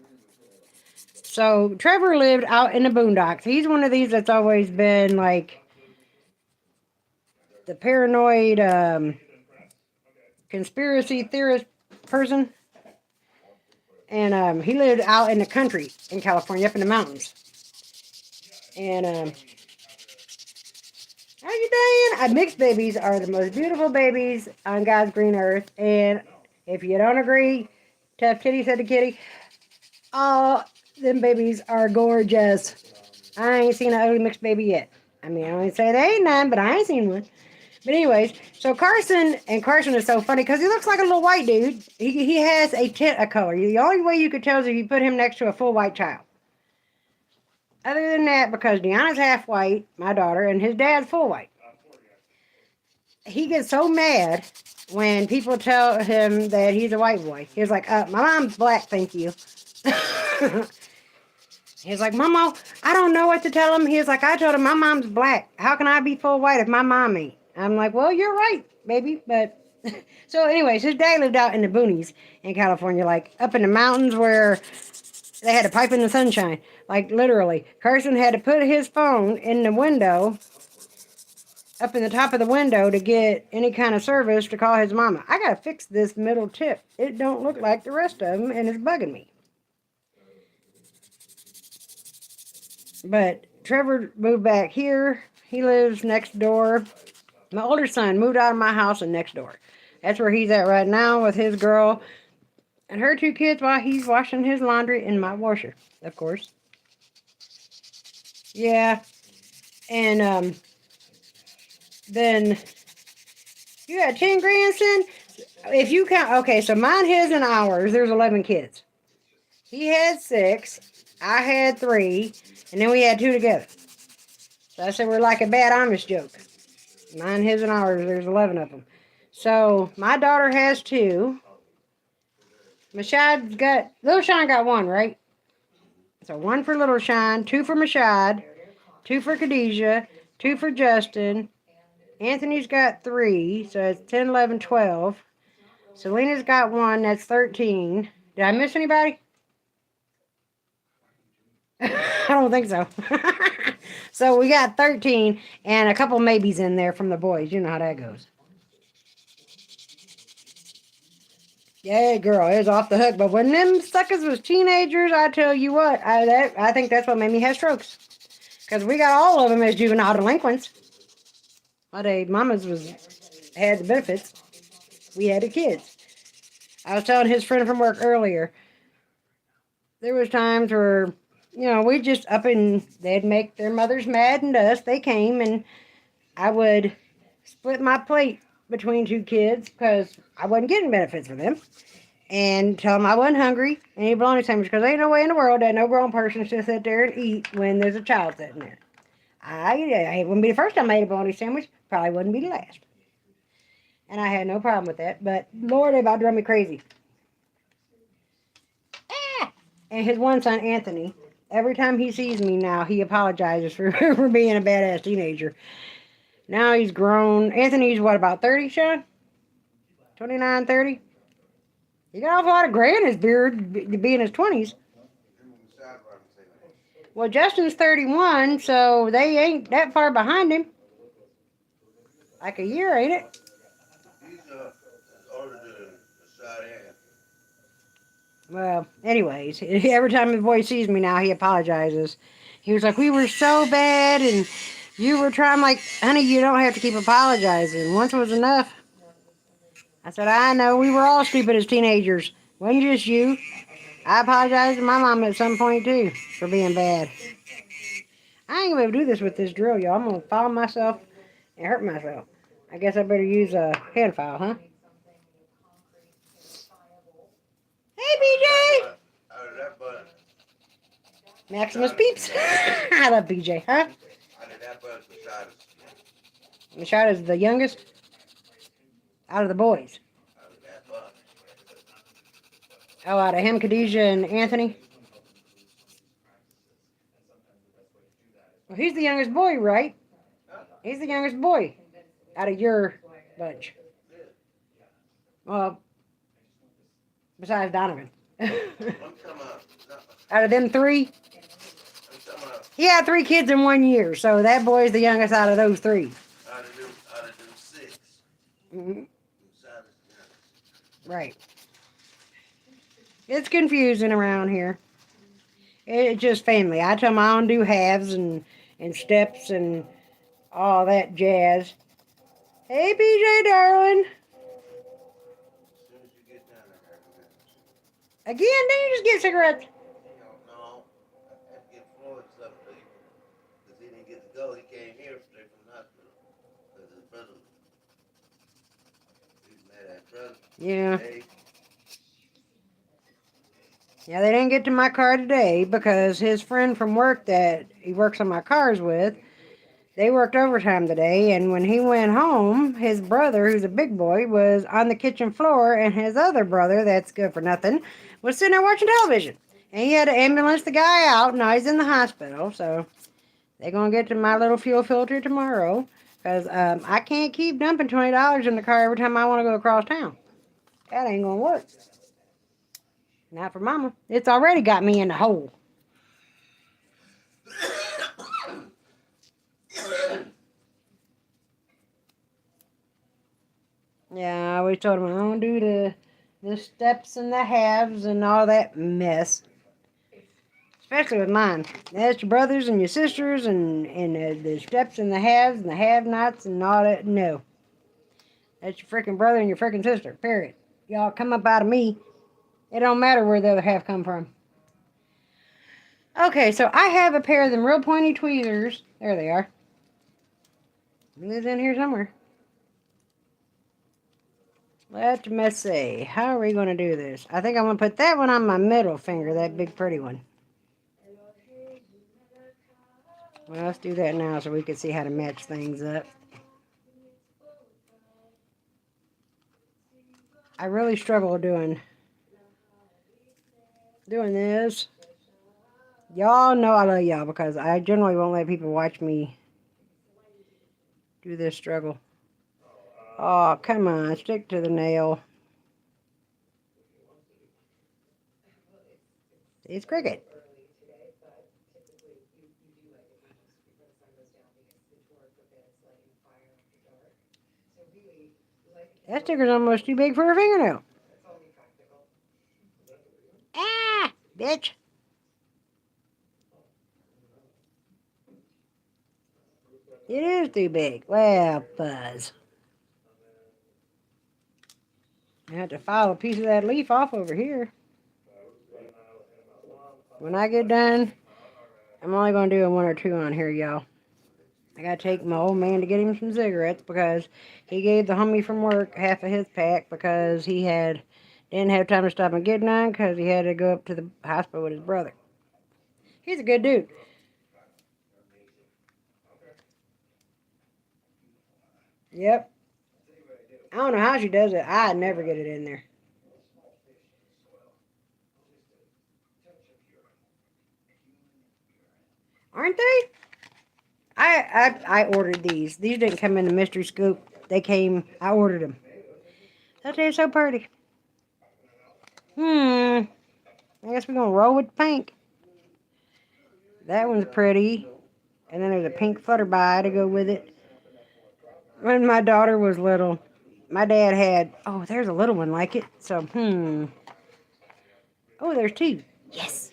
So Trevor lived out in the boondocks. He's one of these that's always been like the paranoid conspiracy theorist person. And he lived out in the country in California, up in the mountains. And how you doing? Mixed babies are the most beautiful babies on God's green earth. And if you don't agree, tough kitty said to kitty, all them babies are gorgeous. I ain't seen an ugly mixed baby yet. I mean, I don't say there ain't none, but I ain't seen one. But anyways, so Carson is so funny because he looks like a little white dude. He has a tint of color. The only way you could tell is if you put him next to a full white child. Other than that, because Deanna's half white, my daughter, and his dad's full white. He gets so mad when people tell him that he's a white boy. He's like, my mom's black, thank you. He's like, Mama, I don't know what to tell him. He's like, I told him my mom's black. How can I be full white if my mom ain't? I'm like, well, you're right, baby. But so anyways, his dad lived out in the boonies in California, like up in the mountains where they had to pipe in the sunshine. Like literally. Carson had to put his phone in the window, up in the top of the window to get any kind of service to call his mama. I got to fix this middle tip. It don't look like the rest of them and it's bugging me. But Trevor moved back here. He lives next door. My older son moved out of my house and next door. That's where he's at right now with his girl and her 2 kids while he's washing his laundry in my washer, of course. Yeah. And then you got 10 grandsons. If you count, okay, so mine, his, and ours, there's 11 kids. He had 6. I had 3. And then we had 2 together. So I said we're like a bad Amish joke. Mine, his, and ours, there's 11 of them. So my daughter has 2. Mashad's got, Little Shine got 1, right? So 1 for Little Shine, 2 for Mashad, 2 for Khadijah, 2 for Justin. Anthony's got 3, so it's 10, 11, 12. Selena's got 1, that's 13. Did I miss anybody? I don't think so. So we got 13 and a couple maybes in there from the boys. You know how that goes. Yeah, girl, it was off the hook. But when them suckers was teenagers, I tell you what, I think that's what made me have strokes. Because we got all of them as juvenile delinquents. My mamas had the benefits. We had the kids. I was telling his friend from work earlier, there was times where, we just they'd make their mothers mad and us. They came and I would split my plate between 2 kids because I wasn't getting benefits for them. And tell them I wasn't hungry and eat bologna sandwich because there ain't no way in the world that no grown person should sit there and eat when there's a child sitting there. It wouldn't be the first time I ate a bologna sandwich. Probably wouldn't be the last. And I had no problem with that. But Lord, they about drove me crazy. And his one son, Anthony, every time he sees me now, he apologizes for, for being a badass teenager. Now he's grown. Anthony's what, about 30, Sean? 29, 30? He got a lot of gray in his beard to be in his 20s. Well, Justin's 31, so they ain't that far behind him. Like a year, ain't it? He's older than Saturday. Well, anyways, every time the boy sees me now, he apologizes. He was like, we were so bad, and you were trying. I'm like, honey, you don't have to keep apologizing. Once was enough. I said, I know, we were all stupid as teenagers. Wasn't just you. I apologized to my mom at some point, too, for being bad. I ain't going to be able to do this with this drill, y'all. I'm going to fall myself and hurt myself. I guess I better use a hand file, huh? Hey, BJ! Maximus Peeps. I love BJ, huh? Mashada's the youngest out of the boys. Oh, out of him, Khadijah, and Anthony? Well, he's the youngest boy, right? He's the youngest boy out of your bunch. Well, besides Donovan. I'm talking about, no, Out of them three, I'm talking about he had 3 kids in 1 year, so that boy's the youngest out of those three. out of them 6. Hmm. Besides, Right. It's confusing around here. It's just family. I tell them I don't do halves and steps and all that jazz. Hey, PJ, darling. as soon as you get down there, Again, then you just get cigarettes. no, I had to get Floyd something to eat. Because he didn't get to go. He came here straight from the hospital. Because his brother, he's mad at brother. Yeah. Hey, Yeah, they didn't get to my car today because his friend from work that he works on my cars with, they worked overtime today, and when he went home, his brother, who's a big boy, was on the kitchen floor, and his other brother, that's good for nothing, was sitting there watching television. And he had to ambulance the guy out, and now he's in the hospital, so they're going to get to my little fuel filter tomorrow, because I can't keep dumping $20 in the car every time I want to go across town. That ain't going to work. Not for mama. It's already got me in the hole. Yeah, I always told him I don't do the steps and the halves and all that mess. Especially with mine. That's your brothers and your sisters and the steps and the halves and the have-nots and all that. No. That's your freaking brother and your freaking sister. Period. Y'all come up out of me. It don't matter where the other half come from. Okay, so I have a pair of them real pointy tweezers. There they are. It's in here somewhere. Let me see. How are we going to do this? I think I'm going to put that one on my middle finger, that big pretty one. Well, let's do that now so we can see how to match things up. I really struggle doing this. Y'all know I love y'all because I generally won't let people watch me do this struggle. Oh, come on. Stick to the nail. It's cricket. That sticker's almost too big for a fingernail. Ah, bitch. It is too big. Well, fuzz. I have to file a piece of that leaf off over here. When I get done, I'm only going to do a 1 or 2 on here, y'all. I got to take my old man to get him some cigarettes because he gave the homie from work half of his pack because he didn't have time to stop and get none because he had to go up to the hospital with his brother. He's a good dude. Yep. I don't know how she does it. I never get it in there. Aren't they? I ordered these. These didn't come in the mystery scoop. They came, I ordered them. They're so pretty. I guess we're going to roll with the pink. That one's pretty. And then there's a pink flutterby to go with it. When my daughter was little, my dad had, oh, there's a little one like it. So, Oh, there's 2. Yes.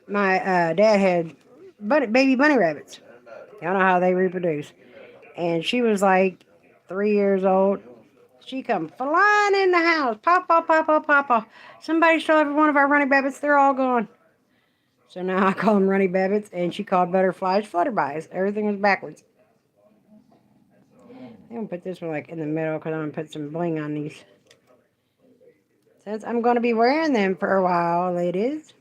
My dad had baby bunny rabbits. Y'all know how they reproduce. And she was like 3 years old. She come flying in the house. Papa, papa, papa. Somebody stole every one of our running babbits. They're all gone. So now I call them running babbits, and she called butterflies flutterbys. Everything was backwards. I'm going to put this one like in the middle because I'm going to put some bling on these. Since I'm going to be wearing them for a while, ladies.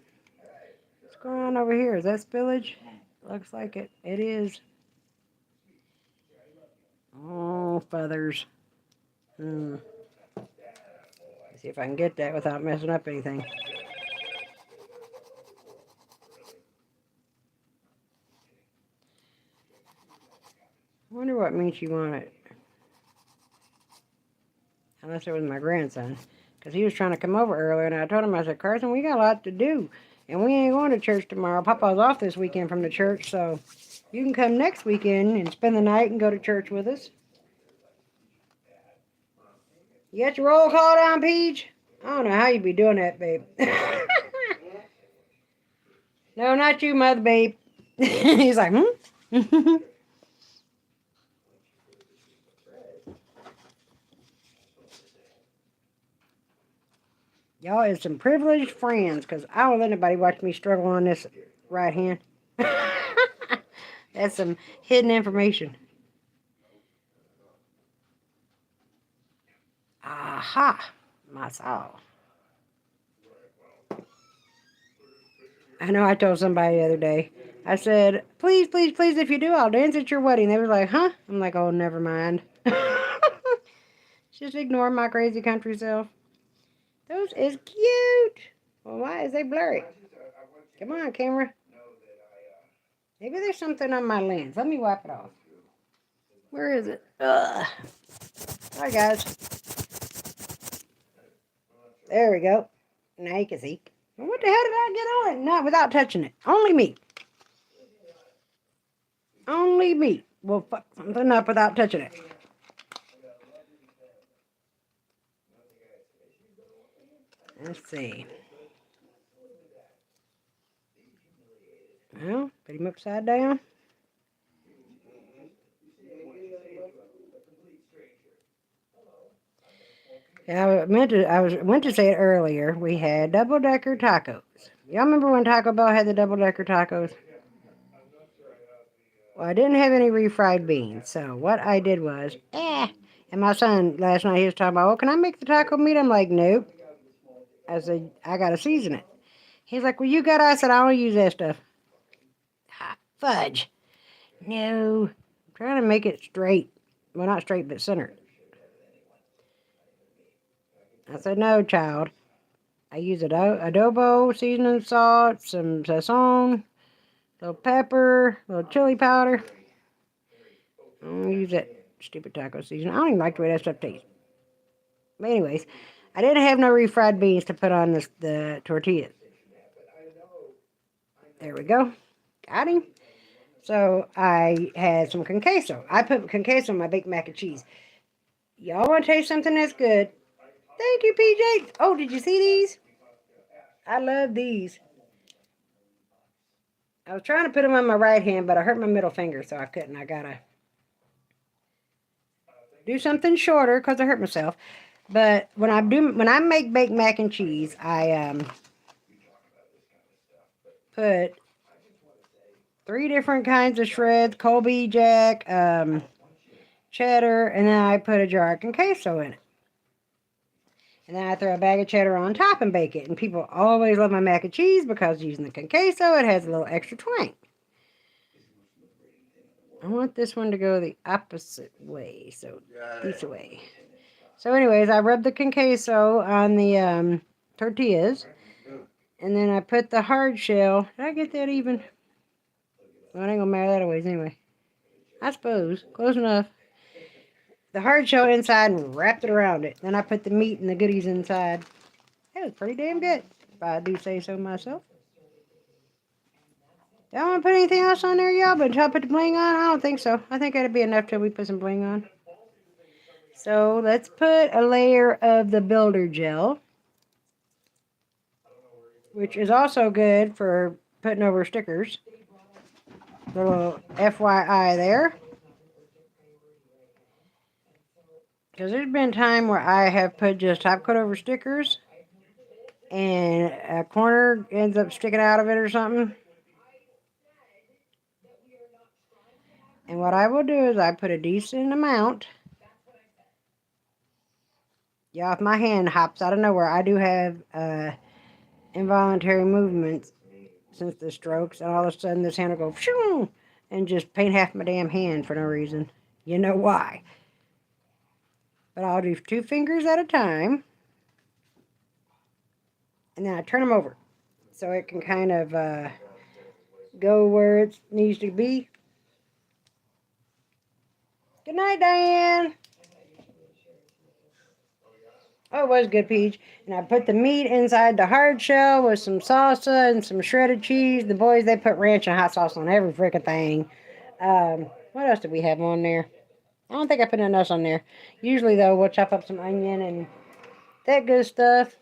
What's going on over here? Is that spillage? Looks like it. It is. Oh, feathers. Let's see if I can get that without messing up anything. I wonder what meat you wanted. Unless it was my grandson. Because he was trying to come over earlier, and I told him, I said, Carson, we got a lot to do. And we ain't going to church tomorrow. Papa's off this weekend from the church, so you can come next weekend and spend the night and go to church with us. You got your roll call down, Peach? I don't know how you be doing that, babe. No, not you, mother, babe. He's like, hmm? Y'all is some privileged friends, because I don't let anybody watch me struggle on this right hand. That's some hidden information. Aha, my soul. I know I told somebody the other day. I said, please, please, please, if you do, I'll dance at your wedding. They were like, huh? I'm like, oh, never mind. Just ignore my crazy country self. Those is cute. Well, why is they blurry? Come on, camera. Maybe there's something on my lens. Let me wipe it off. Where is it? Ugh. Hi, guys. There we go. Now you can see. Well, what the hell did I get on it? Not without touching it. Only me. Only me will fuck something up without touching it. Let's see. Well, put him upside down. Yeah, I went to say it earlier. We had double-decker tacos. Y'all remember when Taco Bell had the double-decker tacos? Well, I didn't have any refried beans, so what I did was, and my son last night, he was talking about, oh, can I make the taco meat? I'm like, nope. I said, I gotta season it. He's like, well, you got it. I said, I don't use that stuff. Ah, fudge. No. I'm trying to make it straight. Well, not straight, but centered. I said, no, child. I use adobo, seasoning salt, some sazon, little pepper, little chili powder. I don't use that stupid taco seasoning. I don't even like the way that stuff tastes. But anyways, I didn't have no refried beans to put on the tortillas. There we go. Got him. So I had some con queso. I put con queso on my baked mac and cheese. Y'all want to taste something that's good? Thank you, PJ. Oh, did you see these? I love these. I was trying to put them on my right hand, but I hurt my middle finger, so I couldn't. I gotta do something shorter because I hurt myself. But when I make baked mac and cheese, I put 3 different kinds of shreds: Colby Jack, cheddar, and then I put a jar of con queso in it. And then I throw a bag of cheddar on top and bake it. And people always love my mac and cheese because using the con queso, it has a little extra twang. I want this one to go the opposite way, so this way. So anyways, I rubbed the con queso on the tortillas, and then I put the hard shell. Did I get that even? Well, it ain't gonna matter that ways anyway. I suppose. Close enough. The hard shell inside and wrapped it around it. Then I put the meat and the goodies inside. That was pretty damn good, if I do say so myself. Do I want to put anything else on there, y'all? But until I put the bling on, I don't think so. I think that'd be enough till we put some bling on. So let's put a layer of the builder gel, which is also good for putting over stickers. Little FYI there. Because there's been time where I have put just top coat over stickers and a corner ends up sticking out of it or something. And what I will do is I put a decent amount. Yeah, if my hand hops out of nowhere, I do have involuntary movements since the strokes. And all of a sudden this hand will go shoo, and just paint half my damn hand for no reason. You know why. But I'll do 2 fingers at a time. And then I turn them over. So it can kind of go where it needs to be. Good night, Diane. Oh, it was good, Peach. And I put the meat inside the hard shell with some salsa and some shredded cheese. The boys, they put ranch and hot sauce on every freaking thing. What else did we have on there? I don't think I put nothing else on there. Usually, though, we'll chop up some onion and that good stuff.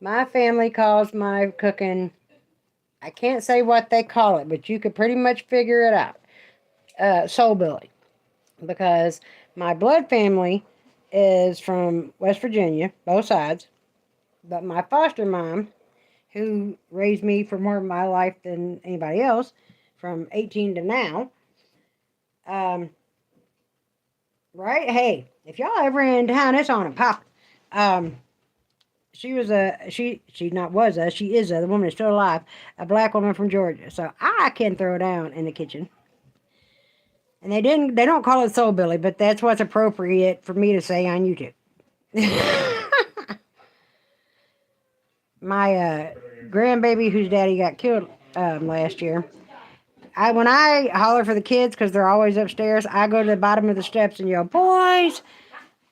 My family calls my cooking, I can't say what they call it, but you could pretty much figure it out. Soul Billy. Because my blood family is from West Virginia, both sides. But my foster mom, who raised me for more of my life than anybody else, from 18 to now, right? Hey, if y'all ever in town, it's on and pop. She was she is the woman is still alive, a black woman from Georgia. So I can throw down in the kitchen. And they don't call it Soul Billy, but that's what's appropriate for me to say on YouTube. My grandbaby, whose daddy got killed last year, when I holler for the kids because they're always upstairs, I go to the bottom of the steps and yell, "Boys!"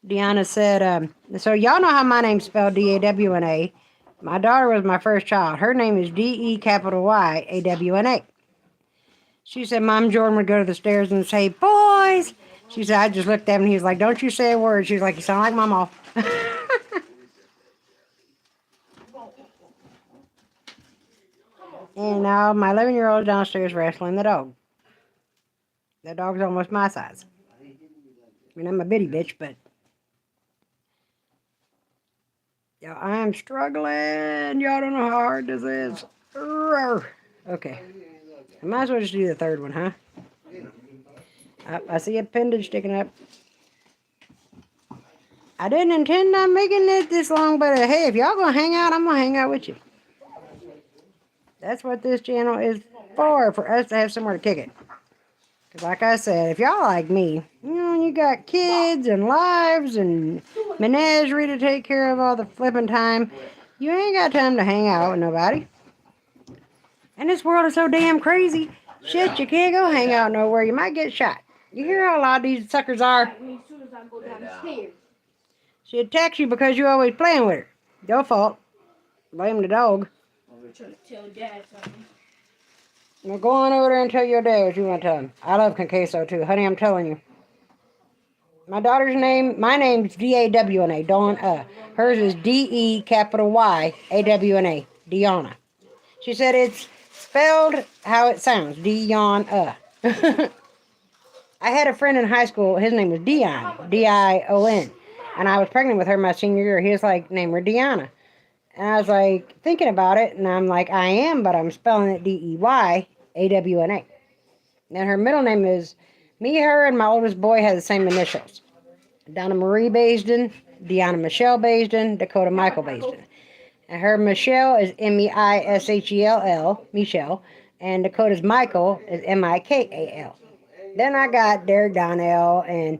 Deanna said, so y'all know how my name's spelled, D-A-W-N-A. My daughter was my first child. Her name is D-E-Y-A-W-N-A. She said, Mom Jordan would go to the stairs and say, "Boys!" She said, I just looked at him and he was like, "Don't you say a word." She was like, "You sound like Mama." And now my 11-year-old is downstairs wrestling the dog. That dog's almost my size. I mean, I'm a bitty bitch, but yeah, I'm struggling. Y'all don't know how hard this is. Okay. I might as well just do the third one, huh? I see appendage sticking up. I didn't intend on making it this long, but hey, if y'all gonna hang out, I'm gonna hang out with you. That's what this channel is for us to have somewhere to kick it. Because like I said, if y'all like me, you got kids and lives and menagerie to take care of all the flipping time, you ain't got time to hang out with nobody. And this world is so damn crazy. Shit, you can't go hang out nowhere. You might get shot. You hear how loud these suckers are? She attacks you because you always playing with her. Your fault. Blame the dog. Now go on over there and tell your dad what you want to tell him. I love Conqueso too. Honey, I'm telling you. My daughter's name, my name's D-A-W-N-A, Dawna. Hers is D-E-Y-A-W-N-A, Dawna. She said it's spelled how it sounds, Dawna. I had a friend in high school, his name was Dion, D-I-O-N. And I was pregnant with her my senior year. He was like, name her Deanna. And I was like, thinking about it, and I'm like, I am, but I'm spelling it D-E-Y-A-W-N-A. And her middle name is, me, her, and my oldest boy have the same initials. Donna Marie Baisden, Deanna Michelle Baisden, Dakota Michael Baisden. And her Michelle is M-E-I-S-H-E-L-L, Michelle, and Dakota's Michael is M-I-K-A-L. Then I got Derek Donnell, and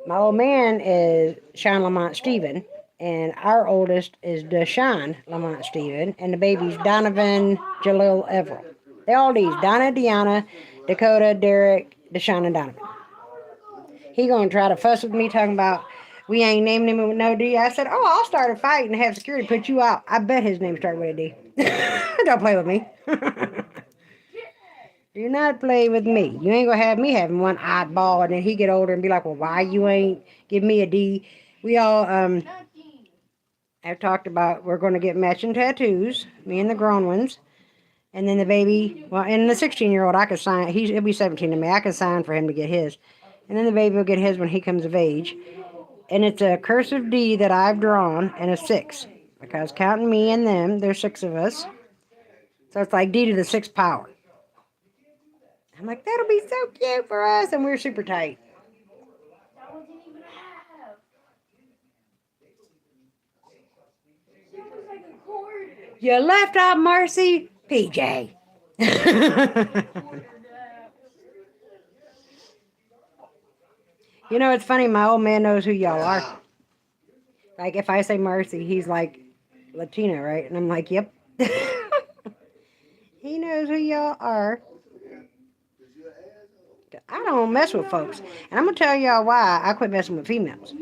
my old man is Sean Lamont Stephen, and our oldest is Deshaun Lamont Stephen, and the baby's Donovan Jalil Everett. They all these, Donna, Deanna, Dakota, Derek, Deshaun, and Donovan. He gonna try to fuss with me talking about we ain't naming him with no D. I said, oh, I'll start a fight and have security put you out. I bet his name started with a D. Don't play with me. Do not play with me. You ain't gonna have me having one oddball and then he get older and be like, well, why you ain't give me a D? We all have talked about we're gonna get matching tattoos, me and the grown ones. And then the baby, well, and the 16-year-old, I could sign, he'll be 17 to me. I could sign for him to get his. And then the baby will get his when he comes of age. And it's a cursive D that I've drawn and a 6. Because counting me and them, there's 6 of us. So it's like D to the 6th power. I'm like, that'll be so cute for us. And we're super tight. You left out Marcy, PJ. You know, it's funny. My old man knows who y'all are. Like, if I say Marcy, he's like, Latina, right? And I'm like, yep. He knows who y'all are. I don't mess with folks. And I'm going to tell y'all why I quit messing with females.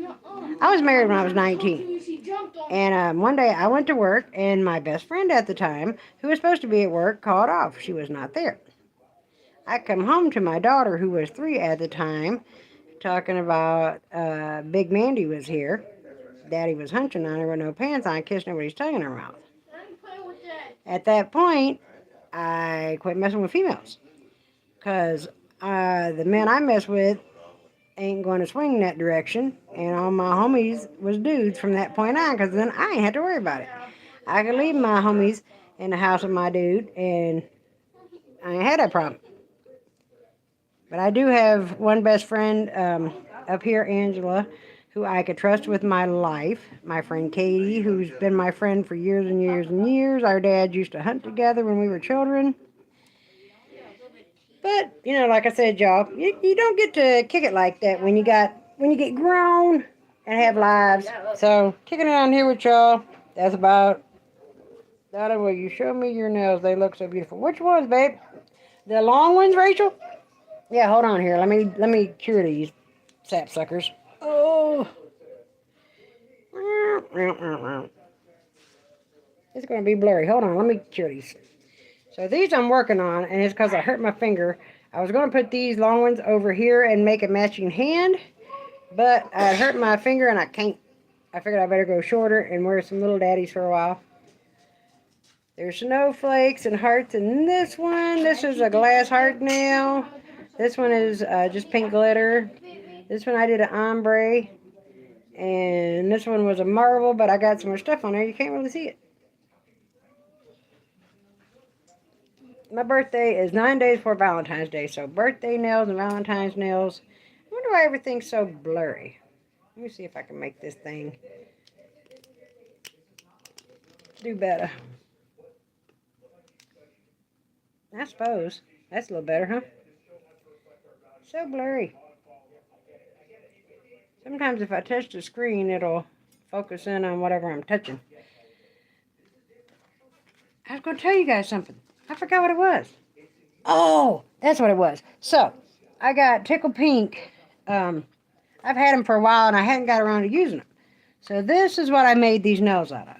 I was married when I was 19. And one day I went to work, and my best friend at the time, who was supposed to be at work, called off. She was not there. I come home to my daughter, who was 3 at the time, talking about Big Mandy was here. Daddy was hunching on her with no pants on, kissing her with his tongue in her mouth. At that point, I quit messing with females. Because the men I mess with ain't going to swing in that direction. And all my homies was dudes from that point on, because then I ain't had to worry about it. I could leave my homies in the house with my dude, and I ain't had that problem. But I do have one best friend up here, Angela, who I could trust with my life. My friend Katie, who's been my friend for years and years and years. Our dads used to hunt together when we were children. But, like I said, y'all, you don't get to kick it like that when you get grown and have lives. So, kicking it on here with y'all, that's about... Donna, will you show me your nails? They look so beautiful. Which ones, babe? The long ones, Rachel? Yeah, hold on here. Let me cure these sapsuckers. Oh. It's going to be blurry. Hold on, let me cure these. So these I'm working on, and it's because I hurt my finger. I was going to put these long ones over here and make a matching hand, but I hurt my finger and I can't. I figured I better go shorter and wear some little daddies for a while. There's snowflakes and hearts in this one. This is a glass heart nail. This one is just pink glitter. This one I did an ombre. And this one was a marble, but I got some more stuff on there. You can't really see it. My birthday is 9 days before Valentine's Day. So birthday nails and Valentine's nails. I wonder why everything's so blurry. Let me see if I can make this thing do better. I suppose. That's a little better, huh? So blurry. Sometimes if I touch the screen, it'll focus in on whatever I'm touching. I was going to tell you guys something. I forgot what it was. Oh, that's what it was. So, I got Tickle Pink. I've had them for a while, and I hadn't got around to using them. So, this is what I made these nails out of.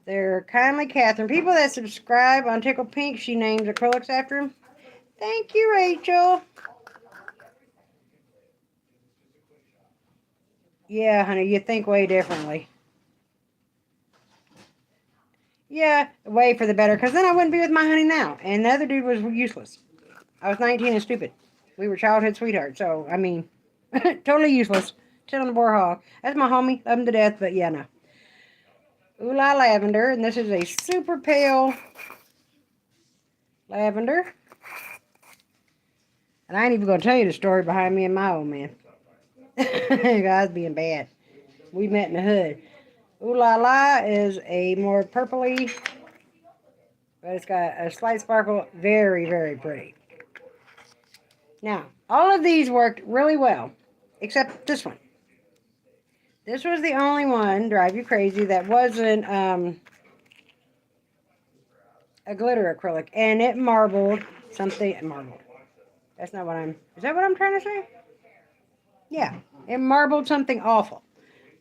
They're Kindly Catherine. People that subscribe on Tickle Pink, she names acrylics after them. Thank you, Rachel. Yeah, honey, you think way differently. Yeah, way for the better, because then I wouldn't be with my honey now. And the other dude was useless. I was 19 and stupid. We were childhood sweethearts, so, I mean, totally useless. Chilling the boar hog. That's my homie. Love him to death, but yeah, no. Ooh La Lavender, and this is a super pale lavender. And I ain't even going to tell you the story behind me and my old man. I was being bad. We met in the hood. Ooh La La is a more purpley, but it's got a slight sparkle. Very, very pretty. Now, all of these worked really well, except this one. This was the only one, drive you crazy, that wasn't a glitter acrylic. And it marbled something. Marbled. That's not what I'm... Is that what I'm trying to say? Yeah. It marbled something awful.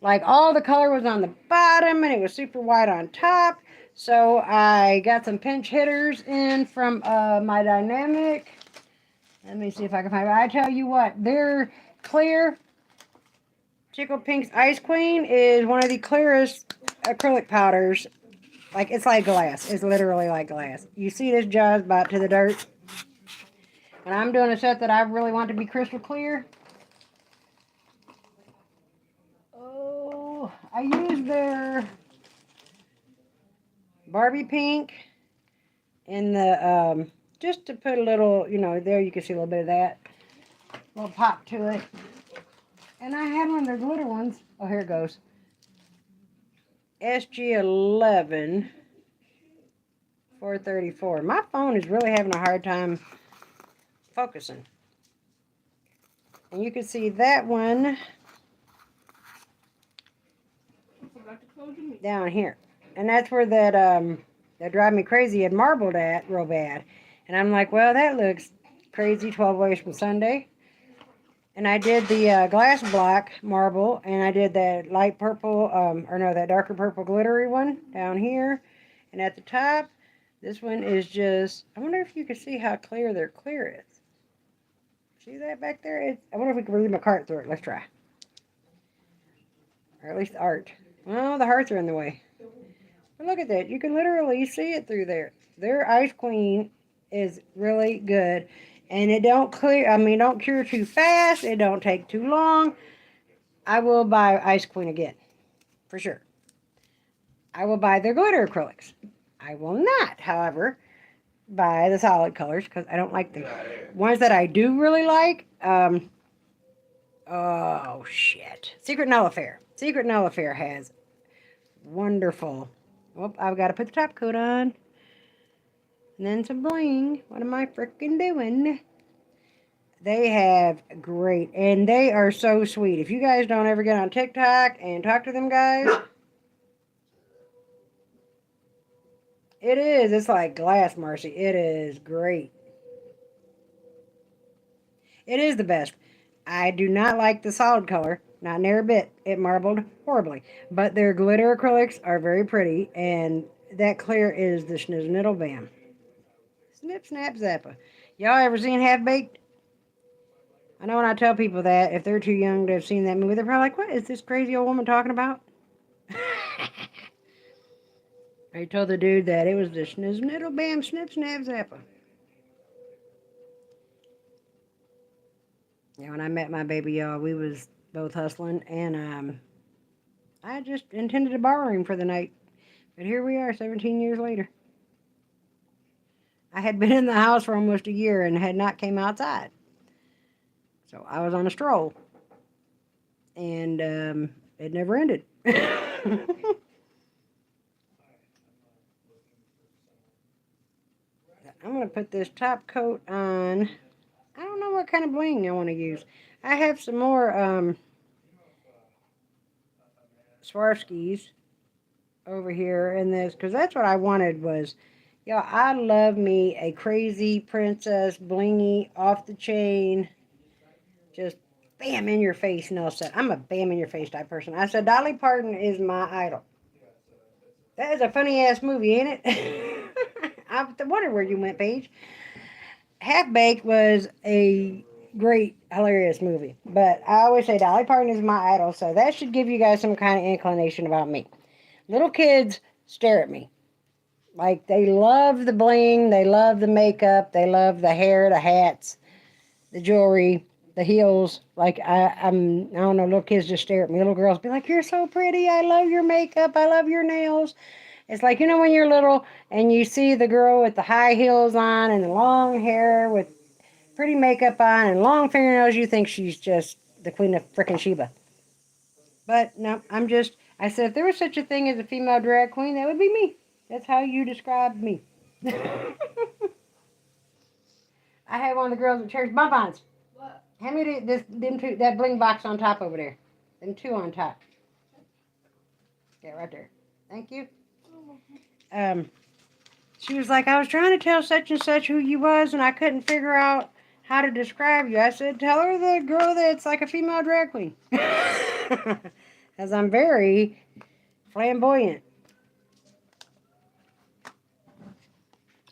Like, all the color was on the bottom, and it was super white on top. So, I got some pinch hitters in from my Dynamic. Let me see if I can find it. I tell you what, their clear Tickle Pink's Ice Queen is one of the clearest acrylic powders. Like, it's like glass. It's literally like glass. You see this jar about to the dirt? And I'm doing a set that I really want to be crystal clear. Oh, I used their Barbie Pink in the, just to put a little, there you can see a little bit of that. A little pop to it. And I had one of their glitter ones. Oh, here it goes. SG11 434. My phone is really having a hard time focusing. And you can see that one down here. And that's where that Drive Me Crazy had marbled at real bad. And I'm like, well, that looks crazy 12 ways from Sunday. And I did the glass block marble, and I did that light purple, or no, that darker purple glittery one down here. And at the top, this one is just, I wonder if you can see how clear their clear is. See that back there? I wonder if we can read my cart through it. Let's try. Or at least the art. Well, the hearts are in the way. But look at that. You can literally see it through there. Their Ice Queen is really good. And it don't cure too fast. It don't take too long. I will buy Ice Queen again. For sure. I will buy their glitter acrylics. I will not, however, buy the solid colors because I don't like the ones that I do really like. Oh, shit. Secret Nullifier. Secret Nullifier has wonderful. Well, I've got to put the top coat on. And then some bling. What am I freaking doing? They have great, and they are so sweet. If you guys don't ever get on TikTok and talk to them guys, it is. It's like glass, Marcy. It is great. It is the best. I do not like the solid color. Not near a bit. It marbled horribly. But their glitter acrylics are very pretty, and that clear is the Schnizzniddle Bam. Snip, snap, zappa. Y'all ever seen Half Baked? I know when I tell people that, if they're too young to have seen that movie, they're probably like, what is this crazy old woman talking about? I told the dude that it was the Schnizzniddle Bam, snip, snap, zappa. Yeah, when I met my baby, y'all, we was both hustling, and I just intended to borrow him for the night. But here we are, 17 years later. I had been in the house for almost a year and had not came outside. So I was on a stroll. And it never ended. I'm going to put this top coat on. I don't know what kind of bling I want to use. I have some more Swarovskis over here in this, because that's what I wanted was, y'all, I love me a crazy princess, blingy, off the chain, just bam in your face nail set. I'm a bam in your face type person. I said Dolly Parton is my idol. That is a funny ass movie, ain't it? I wondered where you went, Paige. Half Baked was a great, hilarious movie. But I always say Dolly Parton is my idol, so that should give you guys some kind of inclination about me. Little kids stare at me. Like, they love the bling, they love the makeup, they love the hair, the hats, the jewelry, the heels. Like, I don't know, little kids just stare at me. Little girls be like, you're so pretty, I love your makeup, I love your nails. It's like, you know, when you're little and you see the girl with the high heels on and the long hair with pretty makeup on and long fingernails, you think she's just the queen of frickin' Sheba. But no, I said if there was such a thing as a female drag queen, that would be me. That's how you describe me. I had one of the girls at church, Bump-Ons. What? Hand me that bling box on top over there. Them two on top. Yeah, right there. Thank you. She was like, I was trying to tell such and such who you was, and I couldn't figure out how to describe you. I said, tell her the girl that's like a female drag queen. Because I'm very flamboyant.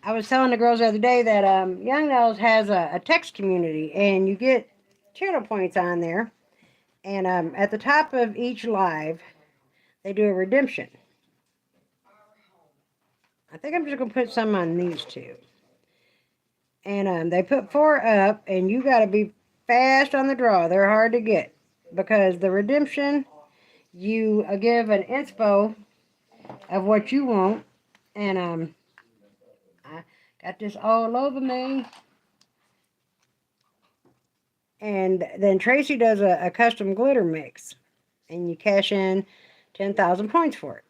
I was telling the girls the other day that Young Nails has a text community, and you get channel points on there. And at the top of each live, they do a redemption. I think I'm just going to put some on these two. And they put 4 up, and you got to be fast on the draw. They're hard to get. Because the redemption, you give an inspo of what you want. And I got this all over me. And then Tracy does a custom glitter mix. And you cash in 10,000 points for it.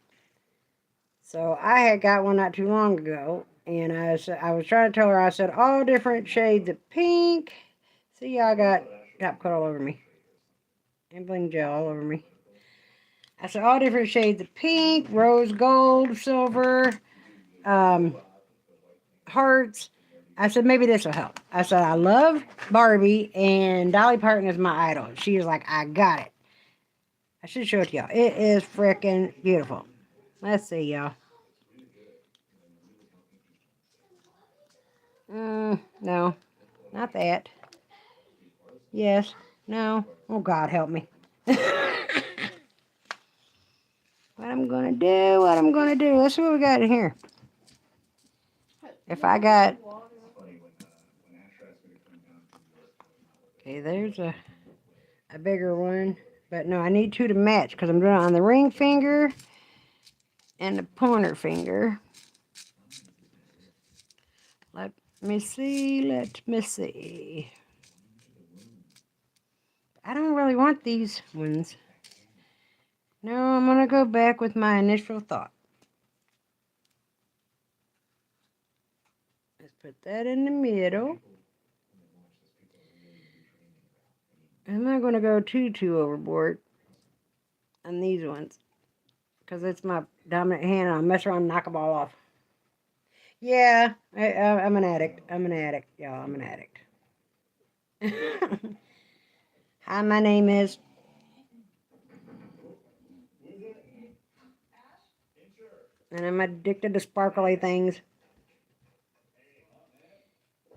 So I had got one not too long ago. And I was trying to tell her, I said, all different shades of pink. See, I got top coat all over me. And bling gel all over me. I said, all different shades of pink, rose gold, silver, hearts. I said, maybe this will help. I said, I love Barbie, and Dolly Parton is my idol. She was like, I got it. I should show it to y'all. It is freaking beautiful. Let's see, y'all. No, not that. Yes, no. Oh, God, help me. What I'm gonna do, Let's see what we got in here. If I got... Okay, there's a bigger one. But no, I need two to match because I'm doing it on the ring finger and the pointer finger. Let me see. I don't really want these ones. No, I'm going to go back with my initial thought. Let's put that in the middle. I'm not going to go too overboard on these ones because it's my dominant hand and I'll mess around and knock them all off. Yeah, I'm an addict. Y'all. I'm an addict. Hi, my name is... And I'm addicted to sparkly things.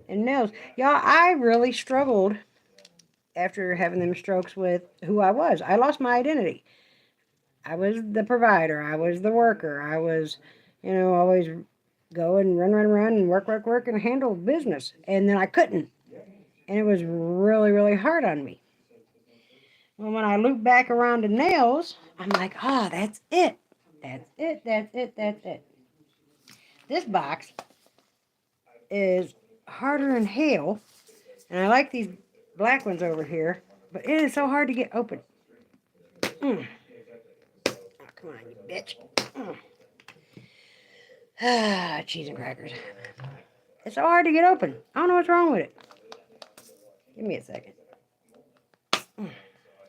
And nails. Y'all, I really struggled after having them strokes with who I was. I lost my identity. I was the provider. I was the worker. I was, always go and run and work and handle business. And then I couldn't. And it was really hard on me. Well, when I loop back around to nails, I'm like, that's it. That's it. This box is harder than hell. And I like these black ones over here, but it is so hard to get open. Oh, come on, you bitch. Cheese and crackers. It's so hard to get open. I don't know what's wrong with it. Give me a second.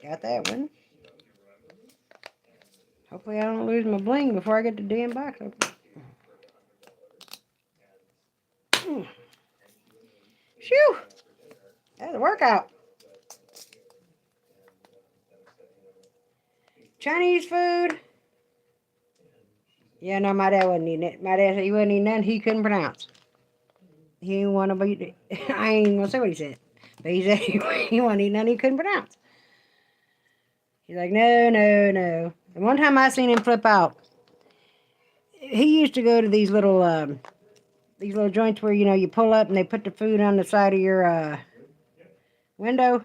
Got that one. Hopefully I don't lose my bling before I get the damn box open. Phew! That's a workout. Chinese food. Yeah, no, my dad wasn't eating it. My dad said he wasn't eating nothing he couldn't pronounce. He didn't want to eat it. I ain't going to say what he said. But he said he wasn't eating nothing he couldn't pronounce. He's like, no. And one time I seen him flip out. He used to go to these little joints where, you pull up and they put the food on the side of your window.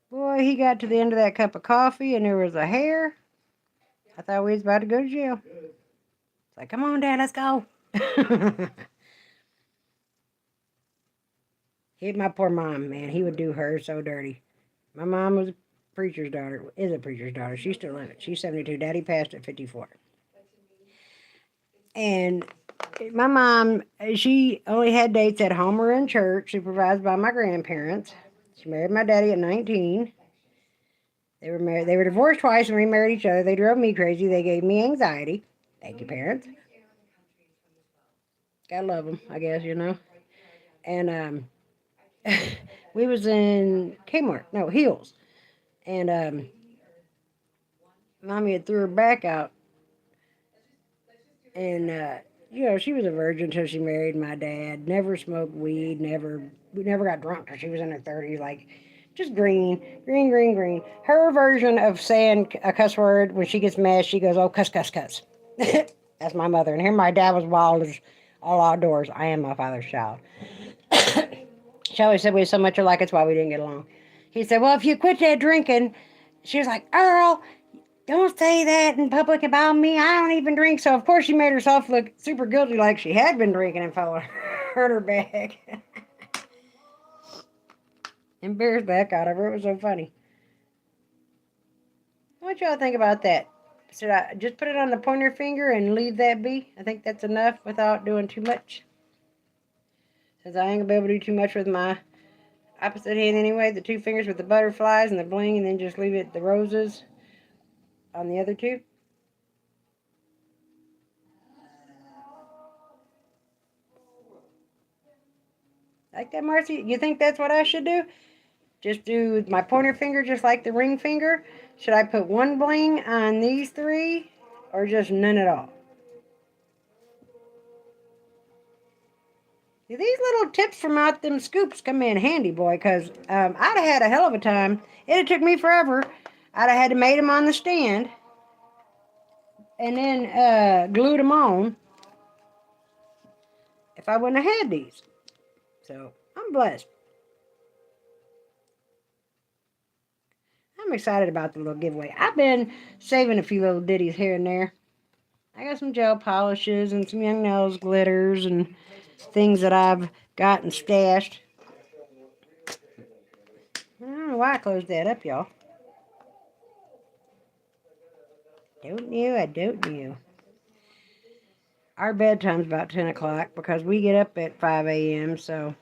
Boy, he got to the end of that cup of coffee and there was a hair. I thought we was about to go to jail. It's like, come on, Dad, let's go. Hit my poor mom, man. He would do her so dirty. My mom was a preacher's daughter. Is a preacher's daughter. She's still living. She's 72. Daddy passed at 54. And my mom, she only had dates at home or in church, supervised by my grandparents. She married my daddy at 19. They were married. They were divorced twice and remarried each other. They drove me crazy. They gave me anxiety. Thank you, parents. Gotta love them, I guess, And we was in Heels. And Mommy had threw her back out. And, she was a virgin until she married my dad. Never smoked weed. We never got drunk till she was in her 30s. Like, just green. Her version of saying a cuss word, when she gets mad, she goes, oh, cuss. That's my mother. And here my dad was wild as all outdoors. I am my father's child. She always said we were so much alike, it's why we didn't get along. He said, well, if you quit that drinking, she was like, Earl, don't say that in public about me. I don't even drink. So, of course, she made herself look super guilty like she had been drinking and hurt her back. Embarrassed the heck out of her. It was so funny. What y'all think about that? Should I just put it on the pointer finger and leave that be? I think that's enough without doing too much. Since I ain't going to be able to do too much with my opposite hand anyway. The two fingers with the butterflies and the bling, and then just leave it the roses on the other two. Like that, Marcy? You think that's what I should do? Just do my pointer finger just like the ring finger? Should I put one bling on these three or just none at all? See, these little tips from out them scoops come in handy, boy, because I'd have had a hell of a time. It took me forever. I'd have had to made them on the stand and then glued them on if I wouldn't have had these. So I'm blessed. I'm excited about the little giveaway. I've been saving a few little ditties here and there. I got some gel polishes and some Young Nails glitters and things that I've gotten stashed. I don't know why I closed that up, y'all. Don't know, I don't know. Our bedtime's about 10 o'clock because we get up at 5 a.m., so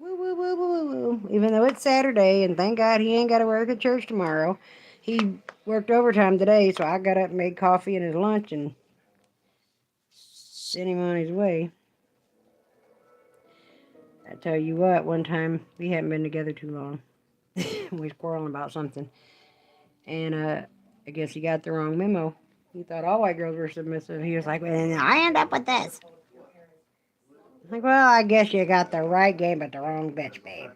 woo, woo, woo, woo, woo. Even though it's Saturday, and thank God he ain't got to work at church tomorrow. He worked overtime today, so I got up and made coffee and his lunch and sent him on his way. I tell you what, one time, we hadn't been together too long. We was quarreling about something. And I guess he got the wrong memo. He thought all white girls were submissive. He was like, well, I end up with this. I'm like, well, I guess you got the right game but the wrong bitch, babe.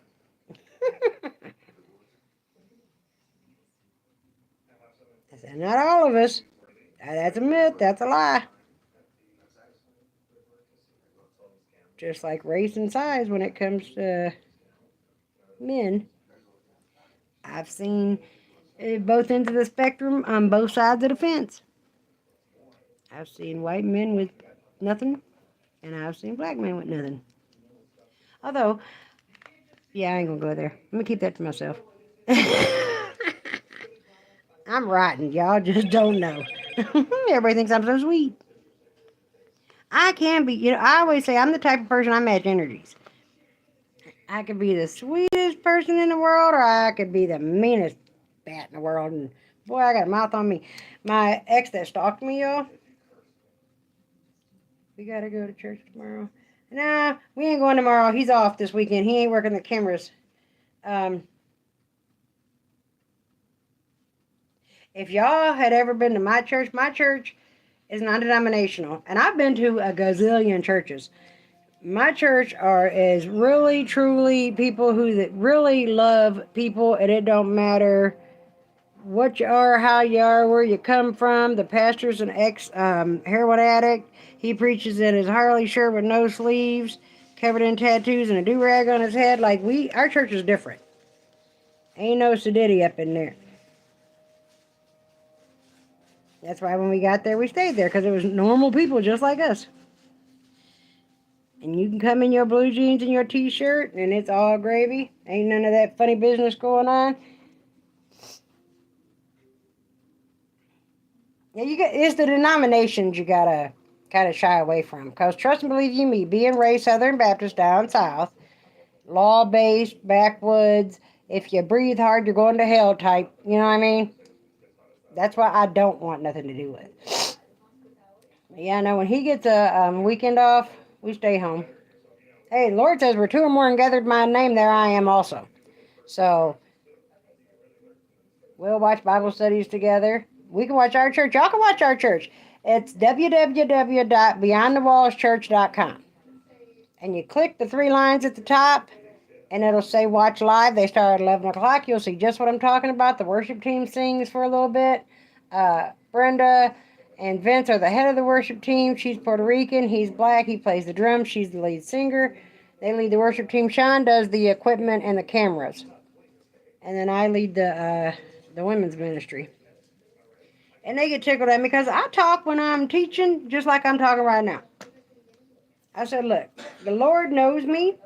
I said, not all of us. That's a myth. That's a lie. Just like race and size when it comes to men. I've seen both ends of the spectrum on both sides of the fence. I've seen white men with nothing, and I've seen black men with nothing. Although, yeah, I ain't gonna go there. I'm gonna keep that to myself. I'm rotten. Y'all just don't know. Everybody thinks I'm so sweet. I can be, I always say I'm the type of person I match energies. I could be the sweetest person in the world, or I could be the meanest bat in the world. And boy, I got a mouth on me. My ex that stalked me, y'all. We gotta go to church tomorrow. Nah, we ain't going tomorrow. He's off this weekend. He ain't working the cameras. If y'all had ever been to my church is non-denominational. And I've been to a gazillion churches. My church is really, truly people that really love people, and it don't matter what you are, how you are, where you come from. The pastor's an ex-heroin addict. He preaches in his Harley shirt with no sleeves, covered in tattoos and a do-rag on his head. Our church is different. Ain't no sedity up in there. That's why when we got there, we stayed there, because it was normal people just like us. And you can come in your blue jeans and your t-shirt, and it's all gravy. Ain't none of that funny business going on. Yeah, it's the denominations you gotta kind of shy away from. Because trust and believe you me, being raised Southern Baptist down south, law-based, backwoods, if you breathe hard, you're going to hell type. You know what I mean? That's why I don't want nothing to do with. Yeah, no, when he gets a weekend off, we stay home. Hey, the Lord says, where two or more and gathered my name, there I am also. So, we'll watch Bible studies together. We can watch our church. Y'all can watch our church. It's www.beyondthewallschurch.com. And you click the three lines at the top, and it'll say watch live. They start at 11 o'clock. You'll see just what I'm talking about. The worship team sings for a little bit. Brenda and Vince are the head of the worship team. She's Puerto Rican. He's black. He plays the drums. She's the lead singer. They lead the worship team. Sean does the equipment and the cameras. And then I lead the women's ministry. And they get tickled at me because I talk when I'm teaching just like I'm talking right now. I said, look, the Lord knows me.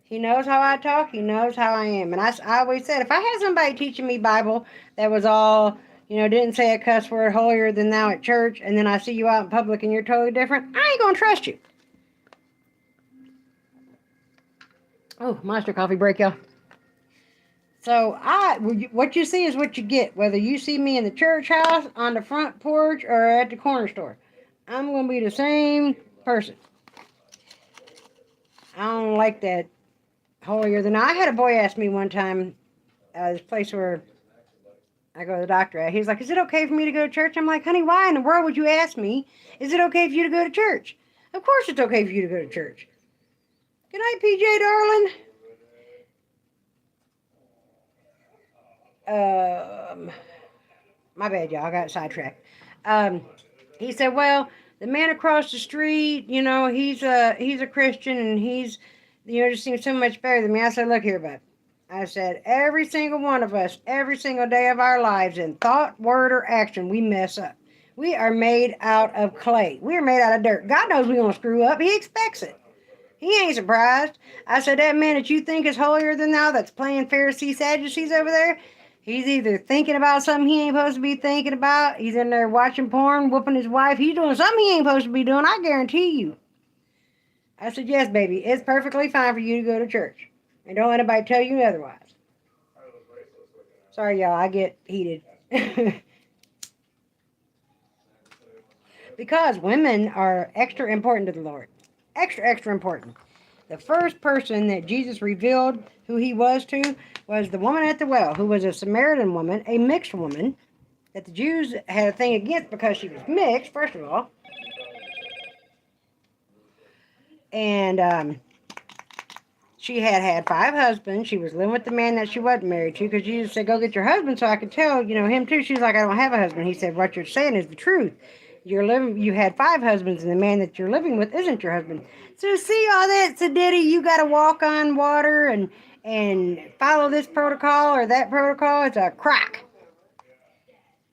He knows how I talk. He knows how I am. And I always said, if I had somebody teaching me Bible that was all, didn't say a cuss word holier than thou at church, and then I see you out in public and you're totally different, I ain't going to trust you. Oh, monster coffee break, y'all. So what you see is what you get. Whether you see me in the church house, on the front porch, or at the corner store, I'm going to be the same person. I don't like that holier than I had a boy ask me one time, this place where I go to the doctor at. He's like, "Is it okay for me to go to church?" I'm like, "Honey, why in the world would you ask me? Is it okay for you to go to church?" Of course it's okay for you to go to church. Good night, PJ, darling. My bad, y'all. I got sidetracked. Um, he said, "Well, the man across the street, he's a Christian, and just seems so much better than me." I said, "Look here, bud." I said, "Every single one of us, every single day of our lives, in thought, word, or action, we mess up. We are made out of clay. We are made out of dirt. God knows we're gonna screw up. He expects it. He ain't surprised." I said, "That man that you think is holier than thou, that's playing Pharisee Sadducees over there, he's either thinking about something he ain't supposed to be thinking about. He's in there watching porn, whooping his wife. He's doing something he ain't supposed to be doing. I guarantee you." I said, "Yes, baby, it's perfectly fine for you to go to church. And don't let anybody tell you otherwise." Sorry, y'all, I get heated. Because women are extra important to the Lord. Extra, extra important. The first person that Jesus revealed who he was to was the woman at the well, who was a Samaritan woman, a mixed woman, that the Jews had a thing against because she was mixed, first of all. And she had 5 husbands. She was living with the man that she wasn't married to because Jesus said, "Go get your husband so I can tell, him too." She's like, "I don't have a husband." He said, "What you're saying is the truth. You had 5 husbands, and the man that you're living with isn't your husband." So see all that, Sadiddy, you got to walk on water and follow this protocol or that protocol. It's a crock.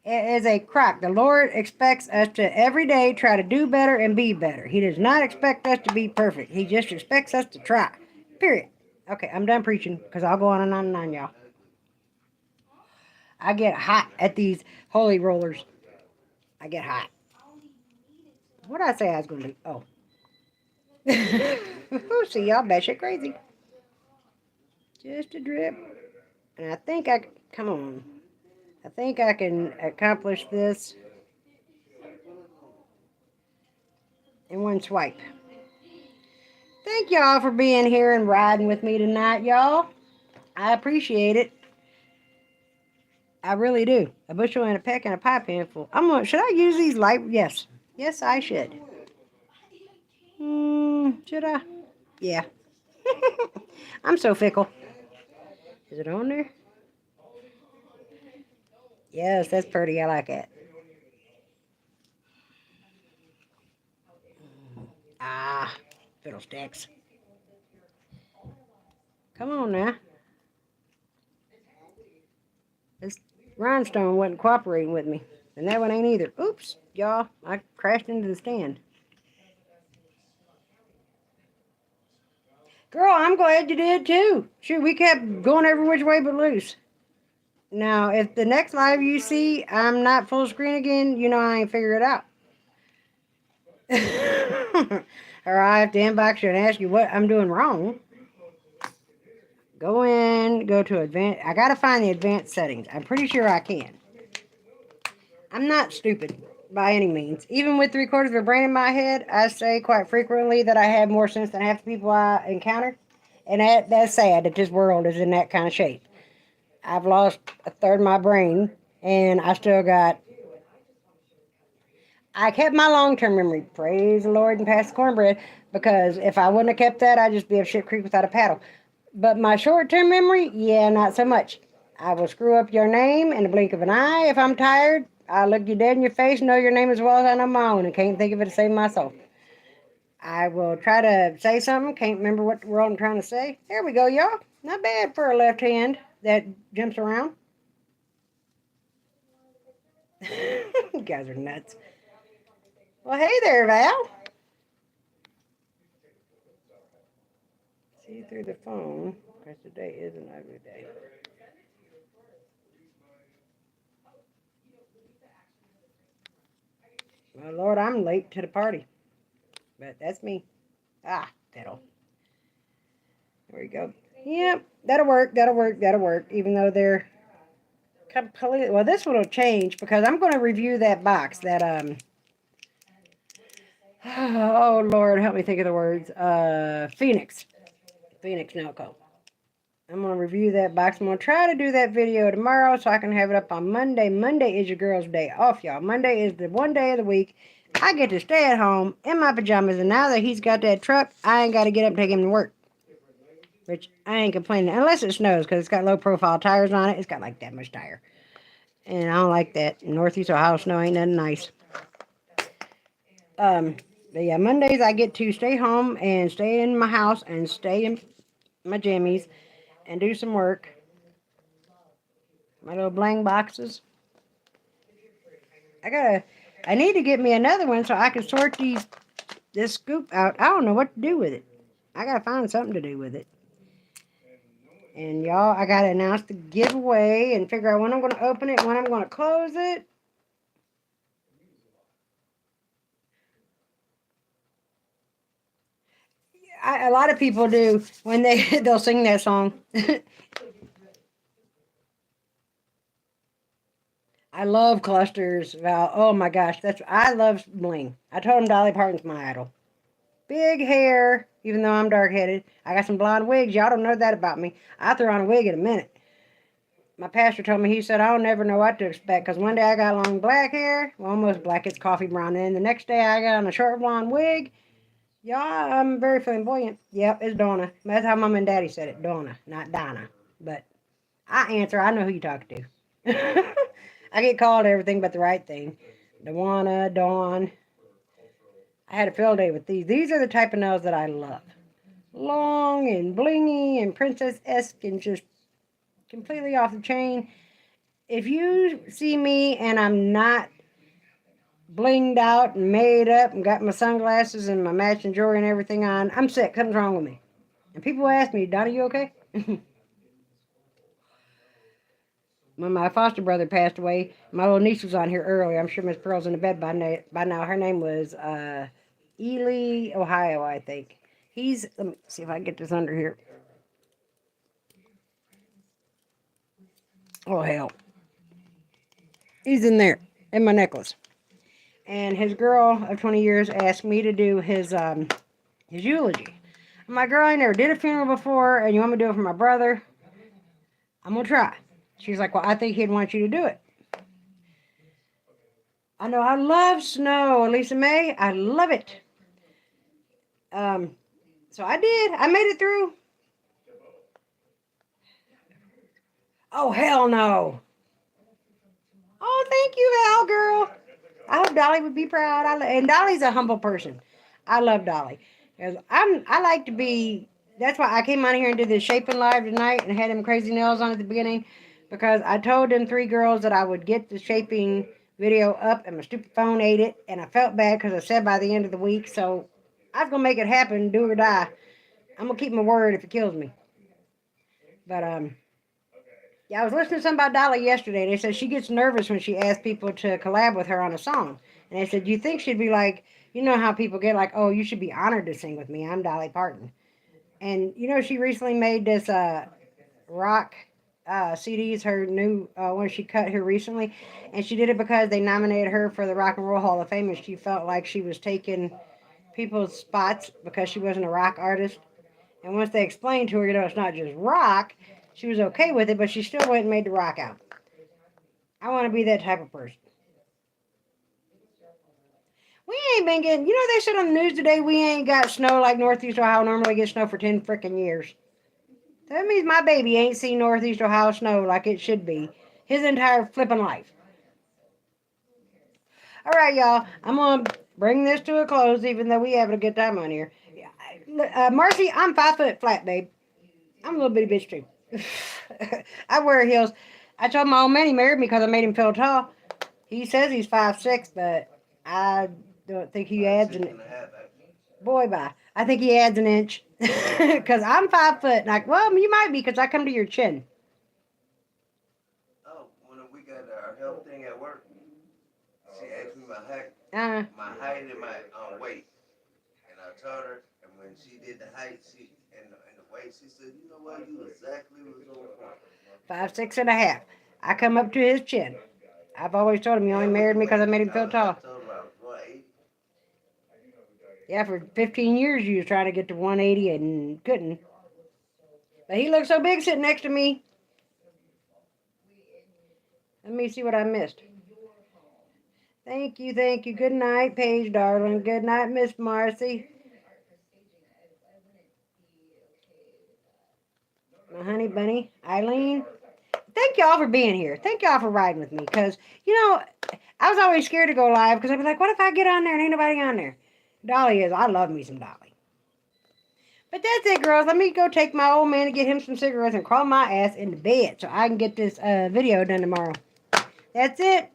It is a crock. The Lord expects us to every day try to do better and be better. He does not expect us to be perfect. He just expects us to try. Period. Okay, I'm done preaching because I'll go on and on and on, y'all. I get hot at these holy rollers. I get hot. What did I say I was going to do? Oh. See, y'all batshit crazy. Just a drip. And come on. I think I can accomplish this in one swipe. Thank y'all for being here and riding with me tonight, y'all. I appreciate it. I really do. A bushel and a peck and a pie pan full. Should I use these light? Yes. Yes, I should. Should I? Yeah. I'm so fickle. Is it on there? Yes, that's pretty. I like it. Ah, fiddlesticks. Come on now. This rhinestone wasn't cooperating with me. And that one ain't either. Oops, y'all. I crashed into the stand. Girl, I'm glad you did too. Shoot, we kept going every which way but loose. Now, if the next live you see I'm not full screen again, I ain't figure it out. Or I have to inbox you and ask you what I'm doing wrong. Go to advanced. I gotta find the advanced settings. I'm pretty sure I can. I'm not stupid by any means. Even with 3/4 of a brain in my head, I say quite frequently that I have more sense than half the people I encounter. And that's sad that this world is in that kind of shape. I've lost 1/3 of my brain, and I kept my long-term memory. Praise the Lord and pass the cornbread. Because if I wouldn't have kept that, I'd just be up shit creek without a paddle. But my short-term memory, yeah, not so much. I will screw up your name in the blink of an eye if I'm tired. I'll look you dead in your face, know your name as well as I know my own, and can't think of it to save myself. I will try to say something, can't remember what the world I'm trying to say. There we go, y'all. Not bad for a left hand that jumps around. You guys are nuts. Well, hey there, Val. See through the phone, because today is an ugly day. Well, Lord, I'm late to the party. But that's me. Ah, there we go. Yep, that'll work. Even though they're completely... Well, this one will change because I'm going to review that box. Oh, Lord, help me think of the words. Phoenix Nail Co. I'm going to review that box. I'm going to try to do that video tomorrow so I can have it up on Monday. Monday is your girl's day off, y'all. Monday is the one day of the week I get to stay at home in my pajamas. And now that he's got that truck, I ain't got to get up and take him to work. Which I ain't complaining. Unless it snows because it's got low profile tires on it. It's got like that much tire. And I don't like that. Northeast Ohio snow ain't nothing nice. But yeah, Mondays I get to stay home and stay in my house and stay in my jammies and do some work. My little bling boxes. I need to get me another one so I can sort this scoop out. I don't know what to do with it. I gotta find something to do with it. And y'all, I gotta announce the giveaway and figure out when I'm gonna open it, when I'm gonna close it. A lot of people do when they'll sing that song. I love clusters, Val. Oh my gosh, I love bling. I told him Dolly Parton's my idol. Big hair, even though I'm dark-headed. I got some blonde wigs. Y'all don't know that about me. I'll throw on a wig in a minute. My pastor told me, he said, I'll never know what to expect, because one day I got long black hair, well, almost black, it's coffee brown, and then the next day I got on a short blonde wig. Y'all, I'm very flamboyant. Yep, it's Dawna. That's how Mom and Daddy said it, Dawna, not Donna. But I answer, I know who you talk to. I get called everything but the right thing. Dawna, Dawn. I had a field day with these. These are the type of nails that I love. Long and blingy and princess-esque and just completely off the chain. If you see me and I'm not blinged out and made up and got my sunglasses and my matching jewelry and everything on, I'm sick. Something's wrong with me. And people ask me, Donna, you okay? When my foster brother passed away, my little niece was on here earlier. I'm sure Miss Pearl's in the bed by now. Her name was Ely, Ohio, I think. Let me see if I can get this under here. Oh, hell. He's in there, in my necklace. And his girl of 20 years asked me to do his eulogy. My girl, I never did a funeral before, and you want me to do it for my brother? I'm going to try. She's like, well, I think he'd want you to do it. I know, I love snow, Lisa May. I love it. So I did. I made it through. Oh, hell no. Oh, thank you, Val, girl. I hope Dolly would be proud. And Dolly's a humble person. I love Dolly. Because I like to be, that's why I came on here and did this shaping live tonight and had them crazy nails on at the beginning. Because I told them 3 girls that I would get the shaping video up and my stupid phone ate it. And I felt bad because I said by the end of the week. So I was going to make it happen, do or die. I'm going to keep my word if it kills me. But, yeah, I was listening to something about Dolly yesterday. They said she gets nervous when she asks people to collab with her on a song. And they said, do you think she'd be like, you know how people get like, oh, you should be honored to sing with me. I'm Dolly Parton. And, you know, she recently made this rock CDs, her new one she cut here recently. And she did it because they nominated her for the Rock and Roll Hall of Fame. And she felt like she was taking people's spots because she wasn't a rock artist. And once they explained to her, you know, it's not just rock, she was okay with it, but she still went and made the rock out. I want to be that type of person. We ain't been getting, you know, they said on the news today we ain't got snow like Northeast Ohio normally gets snow for 10 freaking years. That means my baby ain't seen Northeast Ohio snow like it should be his entire flipping life. All right, y'all, I'm going to bring this to a close, even though we having a good time on here. Marcy, I'm 5 foot flat, babe. I'm a little bitty bitch, too. I wear heels. I told my old man he married me because I made him feel tall. He says he's 5'6", but I don't think he adds an boy bye. I think he adds an inch because I'm 5 foot. And well, you might be because I come to your chin. Oh, when we got our health thing at work, she asked me my height and my weight, and I told her, and when she did the height, and the weight, she said, you know what, you exactly was on point. 5'6.5". I come up to his chin. I've always told him he only married me because I made him feel tall. Yeah, for 15 years you was trying to get to 180 and couldn't. But he looked so big sitting next to me. Let me see what I missed. Thank you, thank you. Good night, Paige, darling. Good night, Miss Marcy. My honey bunny, Eileen. Thank y'all for being here. Thank y'all for riding with me. Because, you know, I was always scared to go live because I'd be like, what if I get on there and ain't nobody on there? Dolly is. I love me some Dolly. But that's it, girls. Let me go take my old man to get him some cigarettes and crawl my ass into bed so I can get this video done tomorrow. That's it.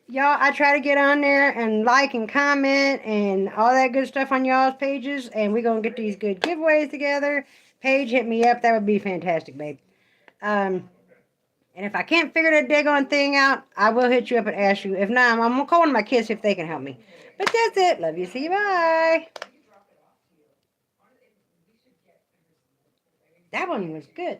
Y'all, I try to get on there and like and comment and all that good stuff on y'all's pages. And we're going to get these good giveaways together. Paige, hit me up. That would be fantastic, babe. And if I can't figure that daggone thing out, I will hit you up and ask you. If not, I'm going to call one of my kids if they can help me. But that's it. Love you. See you. Bye. That one was good.